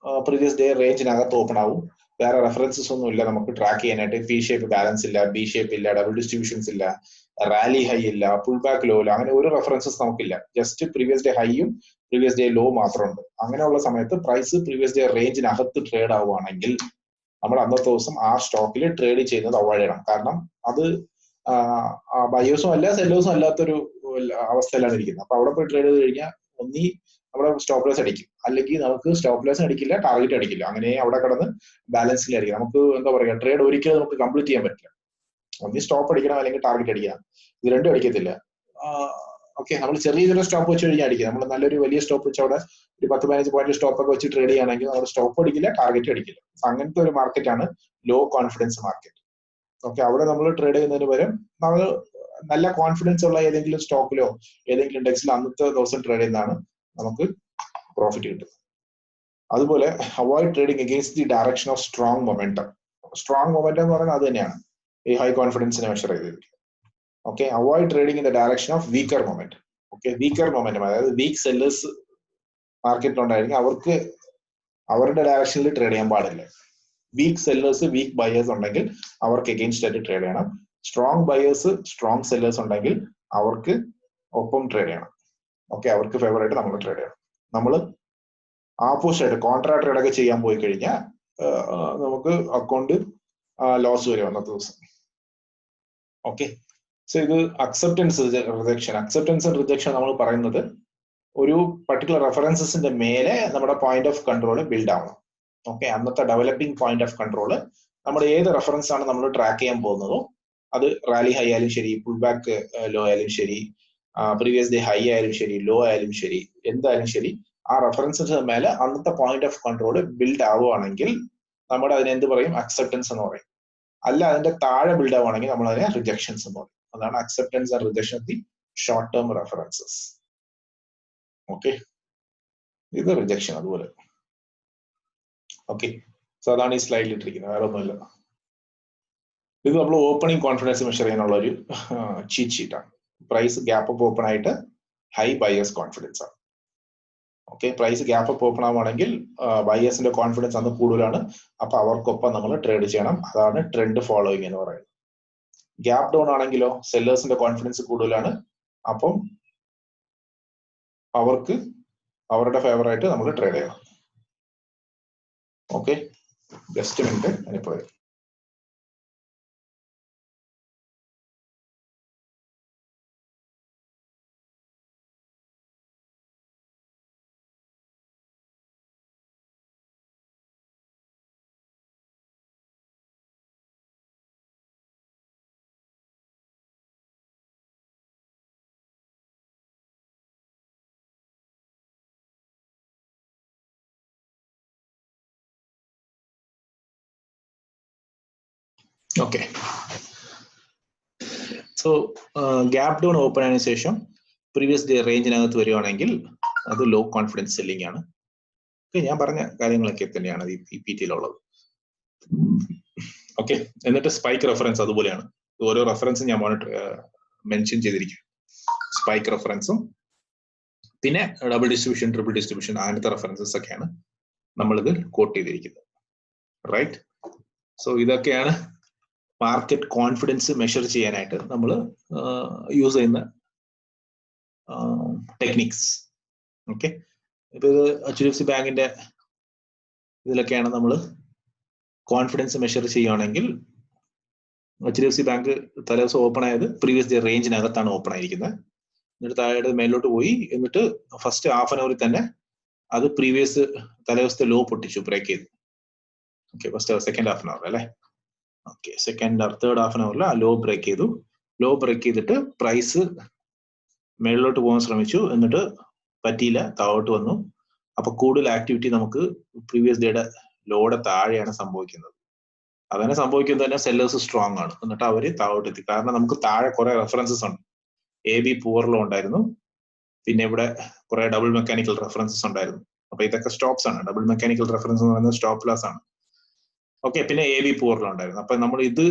പ്രീവിയസ് ഡേ റേഞ്ചിനകത്ത് ഓപ്പൺ ആവും. വേറെ റെഫറൻസസ് ഒന്നും ഇല്ല നമുക്ക് ട്രാക്ക് ചെയ്യാനായിട്ട്. പി ഷേപ്പ് ബാലൻസ് ഇല്ല, ബി ഷേപ്പ് ഇല്ല, ഡബിൾ ഡിസ്ട്രിബ്യൂഷൻസ് ഇല്ല, റാലി ഹൈ ഇല്ല, പുൾ ബാക്ക് ലോ ഇല്ല, അങ്ങനെ ഒരു റെഫറൻസസ് നമുക്കില്ല. ജസ്റ്റ് പ്രീവിയസ് ഡേ ഹൈയും പ്രീവിയസ് ഡേ ലോ മാത്രമുണ്ട്. അങ്ങനെയുള്ള സമയത്ത് പ്രൈസ് പ്രീവിയസ് ഡേ റേഞ്ചിനകത്ത് ട്രേഡ് ആവുകയാണെങ്കിൽ നമ്മൾ അന്നത്തെ ദിവസം ആ സ്റ്റോക്കിൽ ട്രേഡ് ചെയ്യുന്നത് അവോയ്ഡ് ചെയ്യണം. കാരണം അത് ബയേഴ്സും അല്ല സെല്ലേഴ്സും അല്ലാത്തൊരു അവസ്ഥയിലാണ് ഇരിക്കുന്നത്. അപ്പൊ അവിടെ പോയി ട്രേഡ് ചെയ്ത് കഴിഞ്ഞാൽ ഒന്നീ നമ്മുടെ സ്റ്റോപ്പ് ലോസ് അടിക്കും, അല്ലെങ്കിൽ നമുക്ക് സ്റ്റോപ്പ് ലോസ് അടിക്കില്ല, ടാർഗറ്റ് അടിക്കില്ല. അങ്ങനെ അവിടെ കിടന്ന് ബാലൻസിലായിരിക്കും. നമുക്ക് എന്താ പറയുക, ട്രേഡ് ഒരിക്കലും നമുക്ക് കംപ്ലീറ്റ് ചെയ്യാൻ പറ്റില്ല. ഒന്നീ സ്റ്റോപ്പ് അടിക്കണം അല്ലെങ്കിൽ ടാർഗറ്റ് അടിക്കണം, ഇത് രണ്ടും അടിക്കത്തില്ല. ഓക്കെ, നമ്മൾ ചെറിയ സ്റ്റോപ്പ് വെച്ച് കഴിഞ്ഞാൽ അടിക്കുക. നമ്മൾ നല്ലൊരു വലിയ സ്റ്റോപ്പ് വെച്ച് അവിടെ ഒരു 10-15 പോയിന്റ് സ്റ്റോപ്പ് ഒക്കെ വെച്ച് ട്രേഡ് ചെയ്യുകയാണെങ്കിൽ നമ്മൾ സ്റ്റോപ്പ് അടിക്കില്ല, ടാർഗറ്റ് അടിക്കില്ല. അങ്ങനത്തെ ഒരു മാർക്കറ്റാണ് ലോ കോൺഫിഡൻസ് മാർക്കറ്റ്. ഓക്കെ, അവിടെ നമ്മൾ ട്രേഡ് ചെയ്യുന്നതിന് പകരം നമ്മൾ നല്ല കോൺഫിഡൻസ് ഉള്ള ഏതെങ്കിലും സ്റ്റോക്കിലോ ഏതെങ്കിലും ഇൻഡെക്സിലോ അന്നത്തെ ദിവസം ട്രേഡ് ചെയ്യുന്നതാണ് നമുക്ക് പ്രോഫിറ്റ് കിട്ടുന്നത്. അതുപോലെ avoid trading against the direction of strong momentum. Strong momentum എന്ന് പറയുന്നത് അത് തന്നെയാണ് ഈ ഹൈ കോൺഫിഡൻസിനെ മെഷർ ചെയ്തിരിക്കുന്നത്. Okay, avoid trading in the direction of weaker momentum. Okay, weaker momentum അതായത് വീക്ക് സെല്ലേഴ്സ് മാർക്കറ്റിലുണ്ടായിരിക്കും, അവർക്ക് അവരുടെ ഡയറക്ഷനിൽ ട്രേഡ് ചെയ്യാൻ പാടില്ല. വീക്ക് സെല്ലേഴ്സ്, വീക്ക് ബയേഴ്സ് ഉണ്ടെങ്കിൽ അവർക്ക് എഗെയിൻസ്റ്റ് ആയിട്ട് ട്രേഡ് ചെയ്യണം. സ്ട്രോങ് ബയേഴ്സ്, സ്ട്രോങ് സെല്ലേഴ്സ് ഉണ്ടെങ്കിൽ അവർക്ക് ഒപ്പം ട്രേഡ് ചെയ്യണം. ഓക്കെ, അവർക്ക് ഫേവർ ആയിട്ട് നമ്മൾ ട്രേഡ് ചെയ്യണം. നമ്മൾ ആപ്പോസിറ്റ് ആയിട്ട് കോൺട്രാ ട്രേഡ് ഒക്കെ ചെയ്യാൻ പോയി കഴിഞ്ഞാൽ നമുക്ക് അക്കൗണ്ട് ലോസ് വരും അന്നത്തെ ദിവസം. ഓക്കെ, സോ ഇത് acceptance rejection. Acceptance and rejection നമ്മൾ പറയുന്നത് ഒരു പർട്ടിക്കുലർ റെഫറൻസസിന്റെ മേലെ നമ്മുടെ പോയിന്റ് ഓഫ് കൺട്രോൾ ബിൽഡ് ആവണം. ഓക്കെ, അന്നത്തെ ഡെവലപ്പിംഗ് പോയിന്റ് ഓഫ് കൺട്രോൾ നമ്മുടെ ഏത് റെഫറൻസ് ആണ് നമ്മൾ ട്രാക്ക് ചെയ്യാൻ പോകുന്നതോ, അത് റാലി ഹൈ ആയാലും ശരി, പുൾ ബാക്ക് ലോ ആയാലും ശരി, പ്രീവിയസ് ഡേ ഹൈ ആയാലും ശരി, ലോ ആയാലും ശരി, എന്തായാലും ശരി, ആ റെഫറൻസിന് മേലെ അന്നത്തെ പോയിന്റ് ഓഫ് കൺട്രോൾ ബിൽഡ് ആവുകയാണെങ്കിൽ നമ്മുടെ അതിനെ എന്ത് പറയും? അക്സെപ്റ്റൻസ് എന്ന് പറയും. അല്ല അതിന്റെ താഴെ ബിൽഡ് ആവുകയാണെങ്കിൽ നമ്മൾ അതിനെ റിജക്ഷൻസ് എന്ന് പറയും. അതാണ് acceptance and rejection of the short term references. Okay, ഇത് റിജക്ഷൻ അതുപോലെ. ഓക്കെ, സോ അതാണ് ഈ സ്ലൈഡിൽ ഇട്ടിരിക്കുന്നത്, വേറെ ഒന്നുമില്ല. ഇത് നമ്മൾ ഓപ്പണിംഗ് കോൺഫിഡൻസ് മെഷർ ചെയ്യാനുള്ള ഒരു ചീറ്റ് ഷീറ്റാണ്. പ്രൈസ് ഗ്യാപ്പ് അപ്പ് ഓപ്പൺ ആയിട്ട് ഹൈ ബയേഴ്സ് കോൺഫിഡൻസ് ആണ്. Okay, price gap up open ആവുകയാണെങ്കിൽ ബയേഴ്സിന്റെ കോൺഫിഡൻസ് അന്ന് കൂടുതലാണ്. അപ്പൊ അവർക്കൊപ്പം നമ്മൾ ട്രേഡ് ചെയ്യണം. അതാണ് ട്രെൻഡ് ഫോളോയിങ് എന്ന് പറയുന്നത്. ഗ്യാപ്പ് ഡൗൺ ആണെങ്കിലോ സെല്ലേഴ്സിന്റെ കോൺഫിഡൻസ് കൂടുതലാണ്. അപ്പം അവർക്ക് അവരുടെ ഫേവർ ആയിട്ട് നമ്മൾ ട്രേഡ് ചെയ്യണം. ഓക്കെ, ജസ്റ്റ് മിനിറ്റ് ഞാനിപ്പോ വരും. Okay, so gap down open ആയതിനു ശേഷം പ്രീവിയസ് ഡേ റേഞ്ചിനകത്ത് വരികയാണെങ്കിൽ അത് ലോ കോൺഫിഡൻസ് സെല്ലിംഗ് ആണ്. ഓക്കെ, ഞാൻ പറഞ്ഞ കാര്യങ്ങളൊക്കെ തന്നെയാണ് ഈ പി ടിയിലുള്ളത്. ഓക്കെ, എന്നിട്ട് സ്പൈക്ക് റെഫറൻസ് അതുപോലെയാണ്. ഓരോ റെഫറൻസും ഞാൻ മെൻഷൻ ചെയ്തിരിക്കും. സ്പൈക്ക് റെഫറൻസും പിന്നെ ഡബിൾ ഡിസ്ട്രിബ്യൂഷൻ, ട്രിപ്പിൾ ഡിസ്ട്രിബ്യൂഷൻ അങ്ങനത്തെ റെഫറൻസസ് ഒക്കെയാണ് നമ്മളിത് കോട്ട് ചെയ്തിരിക്കുന്നത്. റൈറ്റ്. സോ ഇതൊക്കെയാണ് മാർക്കറ്റ് കോൺഫിഡൻസ് മെഷർ ചെയ്യാനായിട്ട് നമ്മൾ യൂസ് ചെയ്യുന്ന ടെക്നിക്സ്. ഓക്കെ. ഇപ്പൊ ഇത് HDFC ബാങ്കിന്റെ ഇതിലൊക്കെയാണ് നമ്മൾ കോൺഫിഡൻസ് മെഷർ ചെയ്യുകയാണെങ്കിൽ HDFC ബാങ്ക് തലേദിവസം ഓപ്പൺ ആയത് പ്രീവിയസ് ഡേ റേഞ്ചിനകത്താണ് ഓപ്പൺ ആയിരിക്കുന്നത്. എന്നിട്ട് താഴെ മേലോട്ട് പോയി, എന്നിട്ട് ഫസ്റ്റ് ഹാഫ് ആൻ അവറിൽ തന്നെ അത് പ്രീവിയസ് തലേദിവസത്തെ ലോ പൊട്ടിച്ചു, ബ്രേക്ക് ചെയ്തു. Okay, first second half an അവർ അല്ലെ. ഓക്കെ, തേർഡ് ഹാഫ് ആൻ അവറിൽ ആ ലോ ബ്രേക്ക് ചെയ്തു. ലോ ബ്രേക്ക് ചെയ്തിട്ട് പ്രൈസ് മേളിലോട്ട് പോകാൻ ശ്രമിച്ചു, എന്നിട്ട് പറ്റിയില്ല, താഴോട്ട് വന്നു. അപ്പൊ കൂടുതൽ ആക്ടിവിറ്റി നമുക്ക് പ്രീവിയസ് ഡേയുടെ ലോയുടെ താഴെയാണ് സംഭവിക്കുന്നത്. അങ്ങനെ സംഭവിക്കുന്നത് തന്നെ സെല്ലേഴ്സ് സ്ട്രോങ് ആണ്, എന്നിട്ട് അവര് താഴോട്ട് എത്തി. കാരണം നമുക്ക് താഴെ കുറെ റെഫറൻസസ് ഉണ്ട്. AB പൂവർ ലോ ഉണ്ടായിരുന്നു, പിന്നെ ഇവിടെ കുറെ ഡബിൾ മെക്കാനിക്കൽ റെഫറൻസസ് ഉണ്ടായിരുന്നു. അപ്പൊ ഇതൊക്കെ സ്റ്റോപ്സ് ആണ്. ഡബിൾ മെക്കാനിക്കൽ റെഫറൻസ് എന്ന് പറയുന്നത് സ്റ്റോപ്പ് ലോസ് ആണ്. ഓക്കെ, പിന്നെ AB പൂവർ ലോ ഉണ്ടായിരുന്നു. അപ്പൊ നമ്മൾ ഇത്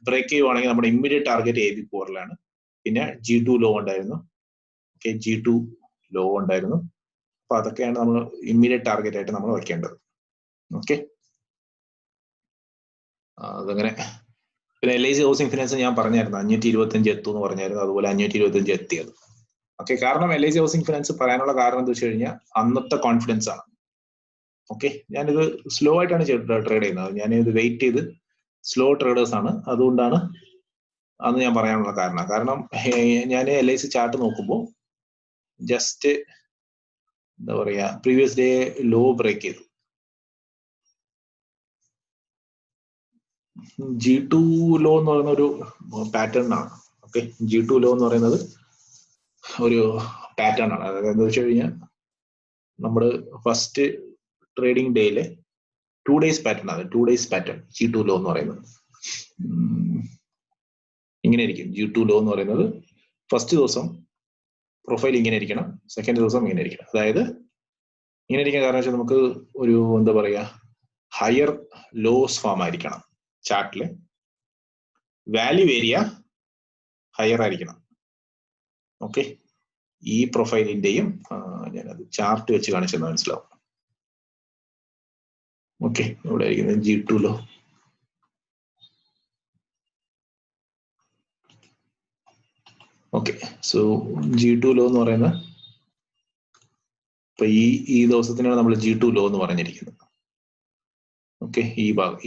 ബ്രേക്ക് ചെയ്യുവാണെങ്കിൽ നമ്മുടെ ഇമ്മീഡിയറ്റ് ടാർഗറ്റ് AB പൂവറിലാണ്. പിന്നെ G2 ലോ ഉണ്ടായിരുന്നു. ഓക്കെ, G2 ലോ ഉണ്ടായിരുന്നു. അപ്പൊ അതൊക്കെയാണ് നമ്മൾ ഇമ്മീഡിയറ്റ് ടാർഗറ്റ് ആയിട്ട് നമ്മൾ വെക്കേണ്ടത്. ഓക്കെ, അതങ്ങനെ. പിന്നെ LIC ഹൗസിംഗ് ഫിനാൻസ് ഞാൻ പറഞ്ഞായിരുന്നു 525 എത്തും എന്ന് പറഞ്ഞായിരുന്നു. അതുപോലെ 525 എത്തിയത്. ഓക്കെ, കാരണം LIC ഹൗസിംഗ് ഫിനാൻസ് പറയാനുള്ള കാരണം എന്താ വെച്ച് കഴിഞ്ഞാൽ അന്നത്തെ കോൺഫിഡൻസ് ആണ്. ഓക്കെ, ഞാനിത് സ്ലോ ആയിട്ടാണ് ട്രേഡ് ചെയ്യുന്നത്. ഞാനിത് വെയിറ്റ് ചെയ്ത് സ്ലോ ട്രേഡേഴ്സ് ആണ്, അതുകൊണ്ടാണ് അന്ന് ഞാൻ പറയാനുള്ള കാരണം. കാരണം ഞാൻ LIC ചാർട്ട് നോക്കുമ്പോൾ ജസ്റ്റ് എന്താ പറയാ, പ്രീവിയസ് ഡേ ലോ ബ്രേക്ക് ചെയ്തു. G2 ലോ എന്ന് പറയുന്ന ഒരു പാറ്റേൺ ആണ്. ഓക്കെ, G2 ലോ എന്ന് പറയുന്നത് ഒരു പാറ്റേൺ ആണ്. അതായത് എന്താ വെച്ച് കഴിഞ്ഞാൽ നമ്മുടെ ഫസ്റ്റ് ട്രേഡിംഗ് ഡേയിലെ 2 ഡേയ്സ് പാറ്റേൺ ആണ്. 2 ഡേയ്സ് പാറ്റേൺ G2 ലോ എന്ന് പറയുന്നത് ഇങ്ങനെ ഇരിക്കും. G2 ലോ എന്ന് പറയുന്നത് ഫസ്റ്റ് ദിവസം പ്രൊഫൈൽ ഇങ്ങനെ ഇരിക്കണം, സെക്കൻഡ് ദിവസം ഇങ്ങനെ ഇരിക്കണം. അതായത് ഇങ്ങനെ ഇരിക്കാൻ കാരണം വെച്ചാൽ നമുക്ക് ഒരു എന്താ പറയാ, ഹയർ ലോസ് ഫോം ആയിരിക്കണം ചാർട്ടില്. വാല്യൂ ഏരിയ ഹയർ ആയിരിക്കണം. ഓക്കെ, ഈ പ്രൊഫൈലിന്റെയും ഞാനത് ചാർട്ട് വെച്ച് കാണിച്ചെന്ന് മനസ്സിലാവും. ഓക്കെ, ഇവിടെ ആയിരിക്കുന്നത് G2 law. Okay, so G2 law എന്ന് പറയുന്നത് ഇപ്പൊ ഈ ദിവസത്തിനാണ് നമ്മൾ G2 ലോ എന്ന് പറഞ്ഞിരിക്കുന്നത്. ഓക്കെ, ഈ ഭാഗം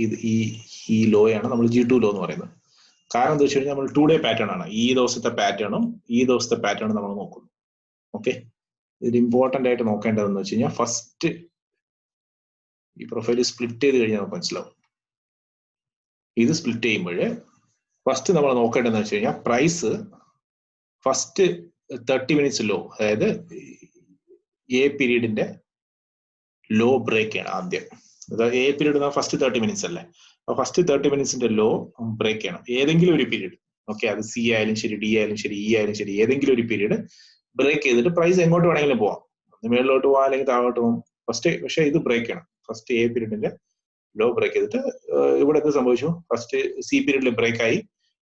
ഈ ലോയാണ് നമ്മൾ G2 ലോ എന്ന് പറയുന്നത്. കാരണം എന്താ വെച്ച് കഴിഞ്ഞാൽ നമ്മൾ 2 ഡേ പാറ്റേൺ ആണ്. ഈ ദിവസത്തെ പാറ്റേണും ഈ ദിവസത്തെ പാറ്റേണും നമ്മൾ നോക്കുന്നു. ഓക്കെ, ഇത് ഇമ്പോർട്ടന്റ് ആയിട്ട് നോക്കേണ്ടതെന്ന് വെച്ച് കഴിഞ്ഞാൽ ഫസ്റ്റ് ഈ പ്രൊഫൈൽ സ്പ്ലിറ്റ് ചെയ്ത് കഴിഞ്ഞാൽ നമുക്ക് മനസ്സിലാവും. ഇത് സ്പ്ലിറ്റ് ചെയ്യുമ്പോൾ ഫസ്റ്റ് നമ്മൾ നോക്കേണ്ടതെന്ന് വെച്ച് കഴിഞ്ഞാൽ പ്രൈസ് ഫസ്റ്റ് 30 മിനിറ്റ്സ് ലോ, അതായത് A പീരീഡിന്റെ ലോ ബ്രേക്ക് ചെയ്യണം ആദ്യം. അതായത് A പീരീഡ് ഫസ്റ്റ് 30 മിനിറ്റ്സ് അല്ലേ. അപ്പൊ ഫസ്റ്റ് 30 മിനിറ്റ്സിന്റെ ലോ ബ്രേക്ക് ചെയ്യണം ഏതെങ്കിലും ഒരു പീരീഡ്. ഓക്കെ, അത് C ആയാലും ശരി, D ആയാലും ശരി, E ആയാലും ശരി, ഏതെങ്കിലും ഒരു പീരീഡ് ബ്രേക്ക് ചെയ്തിട്ട് പ്രൈസ് എങ്ങോട്ട് വേണമെങ്കിലും പോവാം. മേളിലോട്ട് പോവാം അല്ലെങ്കിൽ താഴോട്ട് പോകാം. പക്ഷെ ഇത് ബ്രേക്ക് ചെയ്യണം. ഫസ്റ്റ് A പീരീഡിന്റെ ലോ ബ്രേക്ക് ചെയ്തിട്ട് ഇവിടെ എന്ത് സംഭവിച്ചു, ഫസ്റ്റ് C പീരീഡിൽ ബ്രേക്ക് ആയി,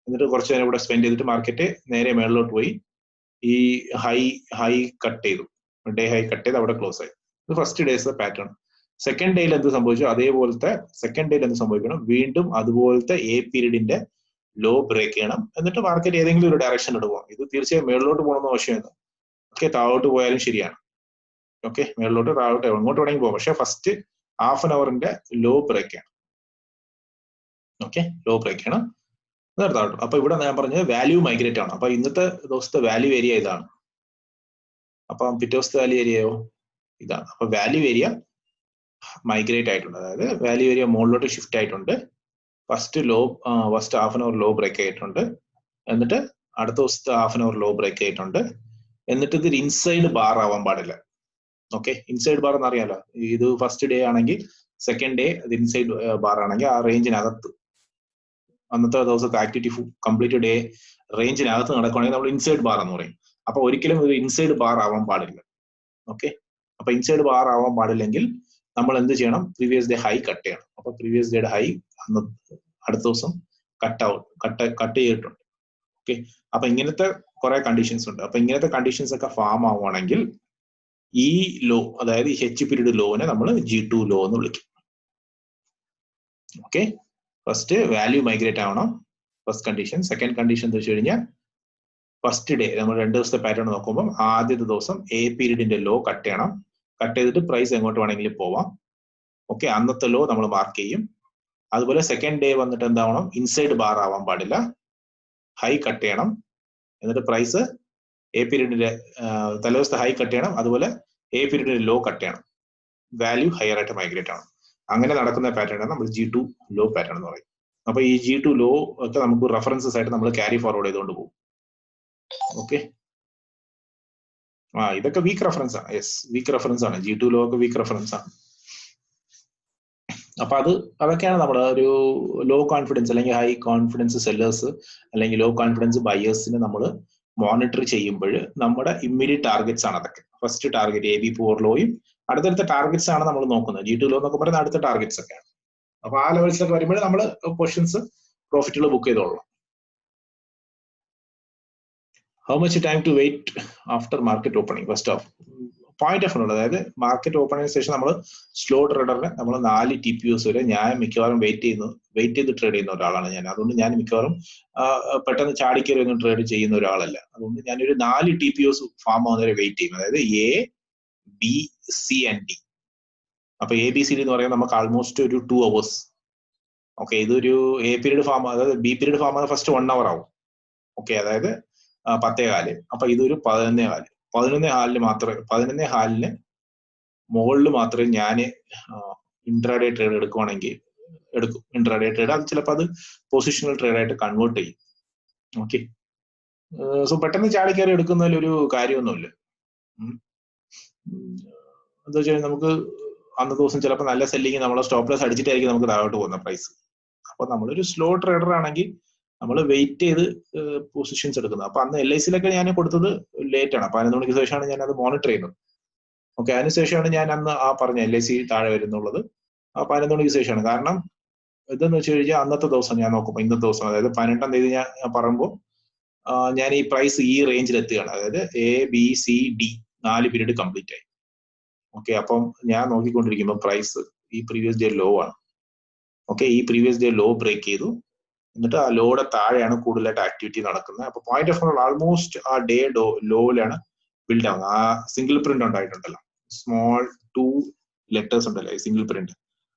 എന്നിട്ട് കുറച്ച് നേരം ഇവിടെ സ്പെൻഡ് ചെയ്തിട്ട് മാർക്കറ്റ് നേരെ മേളിലോട്ട് പോയി ഈ ഹൈ കട്ട് ചെയ്തു, ഡേ ഹൈ കട്ട് ചെയ്ത് അവിടെ ക്ലോസ് ആയി. ഇത് ഫസ്റ്റ് ഡേയ്സ് പാറ്റേൺ. സെക്കൻഡ് ഡേയിൽ എന്ത് സംഭവിച്ചു, അതേപോലത്തെ സെക്കൻഡ് ഡേയിൽ എന്ത് സംഭവിക്കണം, വീണ്ടും അതുപോലത്തെ A പീരീഡിന്റെ ലോ ബ്രേക്ക് ചെയ്യണം. എന്നിട്ട് മാർക്കറ്റ് ഏതെങ്കിലും ഒരു ഡയറക്ഷൻ എടുക്കുക. ഇത് തീർച്ചയായും മേളിലോട്ട് പോകണമെന്ന് ആവശ്യമില്ല. ഓക്കെ, താഴോട്ട് പോയാലും ശരിയാണ്. ഓക്കെ, മേളിലോട്ട് താഴോട്ട് എങ്ങോട്ട് വേണമെങ്കിൽ പോകാം. പക്ഷെ ഫസ്റ്റ് ഹാഫ് ആൻ അവറിന്റെ ലോ ബ്രേക്ക് ചെയ്യണം. ഓക്കെ, ലോ ബ്രേക്ക് ചെയ്യണം. താഴോട്ട്. അപ്പൊ ഇവിടെ ഞാൻ പറഞ്ഞത് വാല്യൂ മൈഗ്രേറ്റ് ആണ്. അപ്പൊ ഇന്നത്തെ ദിവസത്തെ വാല്യൂ ഏരിയ ഇതാണ്. അപ്പൊ പിറ്റേ ദിവസത്തെ വാല്യൂ ഏരിയയോ ഇതാണ്. അപ്പൊ വാല്യൂ ഏരിയ മൈഗ്രേറ്റ് ആയിട്ടുണ്ട്. അതായത് വാല്യൂ ഏരിയ മുകളിലോട്ട് ഷിഫ്റ്റ് ആയിട്ടുണ്ട്. First half an hour low break ആയിട്ടുണ്ട്. എന്നിട്ട് അടുത്ത ദിവസത്തെ half an hour low break ആയിട്ടുണ്ട്. എന്നിട്ട് ഇത് ഇൻസൈഡ് ബാർ ആവാൻ പാടില്ല. ഓക്കെ, ഇൻസൈഡ് ബാർ എന്ന് അറിയാലോ. ഇത് ഫസ്റ്റ് ഡേ ആണെങ്കിൽ സെക്കൻഡ് ഡേ ഇത് ഇൻസൈഡ് ബാർ ആണെങ്കിൽ ആ റേഞ്ചിനകത്ത് അന്നത്തെ ദിവസത്തെ ആക്ടിവിറ്റി കംപ്ലീറ്റ് ഡേ റേഞ്ചിനകത്ത് നടക്കുകയാണെങ്കിൽ നമ്മൾ ഇൻസൈഡ് ബാർ എന്ന് പറയും. അപ്പൊ ഒരിക്കലും ഒരു ഇൻസൈഡ് ബാർ ആവാൻ പാടില്ല. ഓക്കെ, അപ്പൊ ഇൻസൈഡ് ബാർ ആവാൻ പാടില്ലെങ്കിൽ നമ്മൾ എന്ത് ചെയ്യണം, പ്രീവിയസ് ഡേ ഹൈ കട്ട് ചെയ്യണം. അപ്പൊ പ്രീവിയസ് ഡേയുടെ ഹൈ അന്ന് അടുത്ത ദിവസം കട്ട് ചെയ്തിട്ടുണ്ട്. ഓക്കെ, അപ്പൊ ഇങ്ങനത്തെ കുറെ കണ്ടീഷൻസ് ഉണ്ട്. അപ്പൊ ഇങ്ങനത്തെ കണ്ടീഷൻസ് ഒക്കെ ഫാം ആവുകയാണെങ്കിൽ ഈ ലോ, അതായത് ഈ H പീരീഡ് ലോനെ നമ്മൾ G2 ലോ എന്ന് വിളിക്കും. ഓക്കെ, ഫസ്റ്റ് വാല്യൂ മൈഗ്രേറ്റ് ആവണം, ഫസ്റ്റ് കണ്ടീഷൻ. സെക്കൻഡ് കണ്ടീഷൻ എന്ന് വെച്ച് കഴിഞ്ഞാൽ ഫസ്റ്റ് ഡേ നമ്മൾ 2 ദിവസത്തെ പാറ്റേൺ നോക്കുമ്പോൾ ആദ്യത്തെ ദിവസം A പീരീഡിന്റെ ലോ കട്ട് ചെയ്യണം. കട്ട് ചെയ്തിട്ട് പ്രൈസ് എങ്ങോട്ട് വേണമെങ്കിലും പോവാം. ഓക്കെ, അന്നത്തെ ലോ നമ്മൾ മാർക്ക് ചെയ്യും. അതുപോലെ സെക്കൻഡ് ഡേ വന്നിട്ട് എന്താവണം, ഇൻസൈഡ് ബാർ ആവാൻ പാടില്ല, ഹൈ കട്ട് ചെയ്യണം. എന്നിട്ട് പ്രൈസ് A പീരീഡിന്റെ തലേദിവസത്തെ ഹൈ കട്ട് ചെയ്യണം, അതുപോലെ A പീരീഡിന്റെ ലോ കട്ട് ചെയ്യണം, വാല്യൂ ഹയർ ആയിട്ട് മൈഗ്രേറ്റ് ആണ്. അങ്ങനെ നടക്കുന്ന പാറ്റേൺ നമ്മൾ G2 ലോ പാറ്റേൺ എന്ന് പറയും. അപ്പൊ ഈ G2 ലോ ഒക്കെ നമുക്ക് റെഫറൻസസ് ആയിട്ട് നമ്മൾ ക്യാരി ഫോർവേഡ് ചെയ്തുകൊണ്ട് പോകും. ഓക്കെ, ഇതൊക്കെ വീക്ക് റെഫറൻസ് ആണ്. യെസ്, വീക്ക് റെഫറൻസ് ആണ്. G2 ലോ ഒക്കെ വീക്ക് റെഫറൻസ് ആണ്. അപ്പൊ അതൊക്കെയാണ് നമ്മുടെ ഒരു ലോ കോൺഫിഡൻസ് അല്ലെങ്കിൽ ഹൈ കോൺഫിഡൻസ് സെല്ലേഴ്സ് അല്ലെങ്കിൽ ലോ കോൺഫിഡൻസ് ബയേഴ്സിന് നമ്മൾ മോണിറ്റർ ചെയ്യുമ്പോൾ നമ്മുടെ ഇമ്മീഡിയറ്റ് ടാർഗറ്റ്സ് ആണ് അതൊക്കെ. ഫസ്റ്റ് ടാർഗറ്റ് AB4 ലോയും അടുത്തടുത്ത ടാർഗറ്റ്സ് ആണ് നമ്മൾ നോക്കുന്നത്. G2 ലോ എന്നൊക്കെ പറയുന്ന അടുത്ത ടാർഗറ്റ്സ് ഒക്കെയാണ്. അപ്പൊ ആ ലെവൽസിലൊക്കെ വരുമ്പോൾ നമ്മൾ പൊസിഷൻസ് പ്രോഫിറ്റുകൾ ബുക്ക് ചെയ്തോളാം. How much time to wait after market opening? First of point of ഉണ്ട്. അതായത് മാർക്കറ്റ് ഓപ്പണിംഗ് ശേഷം നമ്മൾ സ്ലോ ട്രേഡറിന് നമ്മൾ 4 TPS വരെ ഞാൻ മിക്കവാറും വെയിറ്റ് ചെയ്ത് ട്രേഡ് ചെയ്യുന്ന ഒരാളാണ് ഞാൻ. അതുകൊണ്ട് ഞാൻ മിക്കവാറും പെട്ടെന്ന് ചാടിക്കറി ഒന്നും ട്രേഡ് ചെയ്യുന്ന ഒരാളല്ല. അതുകൊണ്ട് ഞാനൊരു 4 TPS ഫാം ആവുന്നവരെ വെയിറ്റ് ചെയ്യും. അതായത് A, B, C and D. അപ്പൊ ABCD എന്ന് പറയുന്നത് നമുക്ക് ആൾമോസ്റ്റ് ഒരു 2 hours. ഓക്കെ, ഇതൊരു A പീരീഡ് ഫാം, അതായത് B period farm first 1 hour ആവും. ഓക്കെ, അതായത് 10:15. അപ്പൊ ഇതൊരു 11:15. 11:15 മുകളിൽ മാത്രമേ ഞാൻ ഇൻട്രാഡേ ട്രേഡ് എടുക്കുവാണെങ്കിൽ എടുക്കും. ഇൻട്രാഡേ ട്രേഡ് അത് ചിലപ്പോൾ അത് പൊസിഷണൽ ട്രേഡ് ആയിട്ട് കൺവേർട്ട് ചെയ്യും. ഓക്കെ, സോ പെട്ടെന്ന് ചാടി കയറി എടുക്കുന്നതിൽ ഒരു കാര്യമൊന്നുമില്ല. എന്താ വെച്ചാൽ നമുക്ക് അന്ന ദിവസം ചിലപ്പോൾ നല്ല സെല്ലിങ് നമ്മളെ സ്റ്റോപ്പ് ലോസ് അടിച്ചിട്ടായിരിക്കും നമുക്ക് താഴോട്ട് പോകുന്ന പ്രൈസ്. അപ്പൊ നമ്മളൊരു സ്ലോ ട്രേഡർ ആണെങ്കിൽ നമ്മൾ വെയിറ്റ് ചെയ്ത് പൊസിഷൻസ് എടുക്കുന്നത്. അപ്പൊ അന്ന് LICയിലൊക്കെ ഞാൻ കൊടുത്തത് ലേറ്റ് ആണ്. 11 മണിക്ക് ശേഷമാണ് ഞാൻ അത് മോണിറ്റർ ചെയ്യുന്നത്. ഓക്കെ, അതിനുശേഷമാണ് ഞാൻ അന്ന് പറഞ്ഞ LIC താഴെ വരുന്നുള്ളത് 11 മണിക്ക് ശേഷമാണ്. കാരണം ഇതെന്ന് വെച്ച് കഴിഞ്ഞാൽ അന്നത്തെ ദിവസം ഞാൻ നോക്കുമ്പോൾ, ഇന്നത്തെ ദിവസം അതായത് 18-ാം തീയതി ഞാൻ പറയുമ്പോൾ ഞാൻ ഈ പ്രൈസ് ഈ റേഞ്ചിൽ എത്തുകയാണ്. അതായത് ABCD 4 പീരീഡ് കംപ്ലീറ്റ് ആയി. ഓക്കെ, അപ്പം ഞാൻ നോക്കിക്കൊണ്ടിരിക്കുമ്പോൾ പ്രൈസ് ഈ പ്രീവിയസ് ഡേ ലോ ആണ്. ഓക്കെ, ഈ പ്രീവിയസ് ഡേ ലോ ബ്രേക്ക് ചെയ്തു. എന്നിട്ട് ആ ലോയുടെ താഴെയാണ് കൂടുതലായിട്ട് ആക്ടിവിറ്റി നടക്കുന്നത്. അപ്പൊ പോയിന്റ് ഓഫ് ആൾമോസ്റ്റ് ആ ഡേ ലോയിലാണ് ബിൽഡ് ആവുന്നത്. ആ സിംഗിൾ പ്രിന്റ് ഉണ്ടായിട്ടുണ്ടല്ലോ, സ്മോൾ 2 ലെറ്റേഴ്സ് ഉണ്ടല്ലോ, സിംഗിൾ പ്രിന്റ്,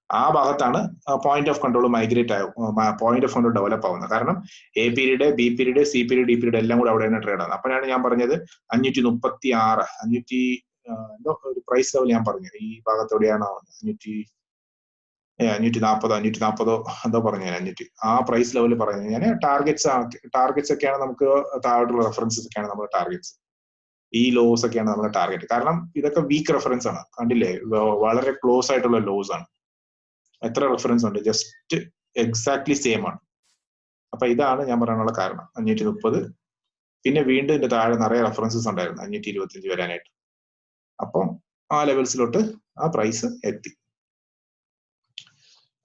ആ ഭാഗത്താണ് പോയിന്റ് ഓഫ് കൺട്രോൾ മൈഗ്രേറ്റ് ആവും, പോയിന്റ് ഓഫ് കൺട്രോൾ ഡെവലപ്പ് ആവുന്നത്. കാരണം A period, B period, C period, D period എല്ലാം കൂടെ അവിടെയാണ് ട്രേഡ് ആവുന്നത്. അപ്പോഴാണ് ഞാൻ പറഞ്ഞത് 536 എന്തോ ഒരു പ്രൈസ് ലെവൽ ഞാൻ പറഞ്ഞത് ഈ ഭാഗത്തോടെയാണ് 540 എന്തോ പറഞ്ഞു ഞാൻ, 500 ആ പ്രൈസ് ലെവൽ പറഞ്ഞു ഞാൻ. ടാർഗറ്റ്സ് ഒക്കെയാണ് നമുക്ക് താഴോട്ടുള്ള റെഫറൻസസ് ഒക്കെയാണ് നമ്മുടെ ടാർഗറ്റ്സ്. ഈ ലോസ് ഒക്കെയാണ് നമ്മുടെ ടാർഗറ്റ്. കാരണം ഇതൊക്കെ വീക്ക് റെഫറൻസ് ആണ്. കണ്ടില്ലേ, വളരെ ക്ലോസ് ആയിട്ടുള്ള ലോസ് ആണ്. എത്ര റെഫറൻസ് ഉണ്ട്, ജസ്റ്റ് എക്സാക്ട്ലി സെയിം ആണ്. അപ്പൊ ഇതാണ് ഞാൻ പറയാനുള്ള കാരണം. 530, പിന്നെ വീണ്ടും ഇതിന്റെ താഴെ നിറയെ റെഫറൻസസ് ഉണ്ടായിരുന്നു 525 വരാനായിട്ട്. അപ്പം ആ ലെവൽസിലോട്ട് ആ പ്രൈസ് എത്തി.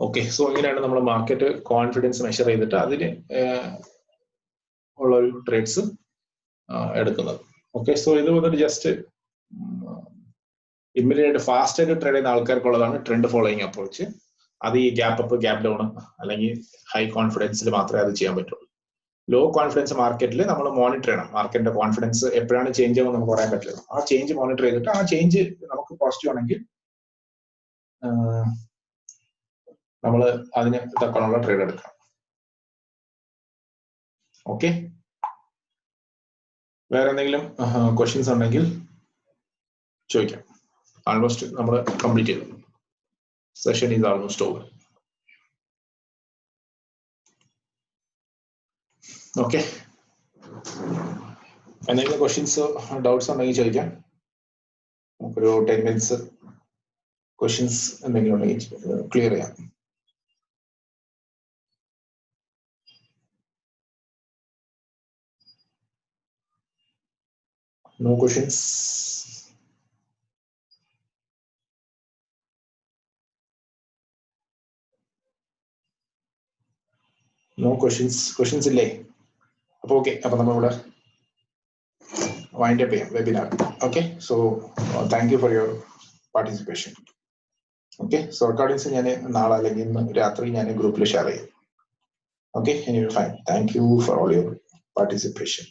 ഓക്കെ, സോ ഇങ്ങനെയാണ് നമ്മൾ മാർക്കറ്റ് കോൺഫിഡൻസ് മെഷർ ചെയ്തിട്ട് അതിന് ഉള്ള ഒരു ട്രേഡ്സ് എടുക്കുന്നത്. ഓക്കെ, സോ ഇത് വന്നിട്ട് ജസ്റ്റ് ഇമ്മീഡിയറ്റ് ഫാസ്റ്റ് ആയിട്ട് ട്രേഡ് ചെയ്യുന്ന ആൾക്കാർക്കുള്ളതാണ് ട്രെൻഡ് ഫോളോയിങ് അപ്രോച്ച്. അത് ഈ ഗ്യാപ്പ് അപ്പ്, ഗ്യാപ്പ് ഡൗൺ അല്ലെങ്കിൽ ഹൈ കോൺഫിഡൻസിൽ മാത്രമേ അത് ചെയ്യാൻ പറ്റുള്ളൂ. ലോ കോൺഫിഡൻസ് മാർക്കറ്റിൽ നമ്മൾ മോണിറ്റർ ചെയ്യണം. മാർക്കറ്റിന്റെ കോൺഫിഡൻസ് എപ്പോഴാണ് ചേഞ്ച് ആവുമെന്ന് നമുക്ക് പറയാൻ പറ്റില്ല. ആ ചേഞ്ച് മോണിറ്റർ ചെയ്തിട്ട് ആ ചേഞ്ച് നമുക്ക് പോസിറ്റീവ് ആണെങ്കിൽ നമ്മൾ അതിന് തക്കാനുള്ള ട്രേഡ് എടുക്കാം. ഓക്കെ, വേറെ എന്തെങ്കിലും ക്വസ്റ്റ്യൻസ് ഉണ്ടെങ്കിൽ ചോദിക്കാം. ആൾമോസ്റ്റ് നമ്മൾ കംപ്ലീറ്റ് ചെയ്തു. Session is almost over. Okay, എന്തെങ്കിലും ക്വസ്റ്റ്യൻസ്, ഡൗട്ട്സ് ഉണ്ടെങ്കിൽ ചോദിക്കാം. നമുക്കൊരു 10 minutes ക്വസ്റ്റ്യൻസ് എന്തെങ്കിലും ഉണ്ടെങ്കിൽ ക്ലിയർ ചെയ്യാം. No questions? No questions? Questions ഇല്ലേ? അപ്പോൾ ഓക്കെ, അപ്പൊ നമ്മളിവിടെ വൈൻഡ് അപ്പ് ചെയ്യാം webinar. Okay, so thank you for your participation. Okay, so recordings ഞാൻ നാളെ അല്ലെങ്കിൽ ഇന്ന് രാത്രി ഞാൻ ഗ്രൂപ്പിൽ ഷെയർ ചെയ്യും. Okay, anyway, fine. Thank you for all your participation.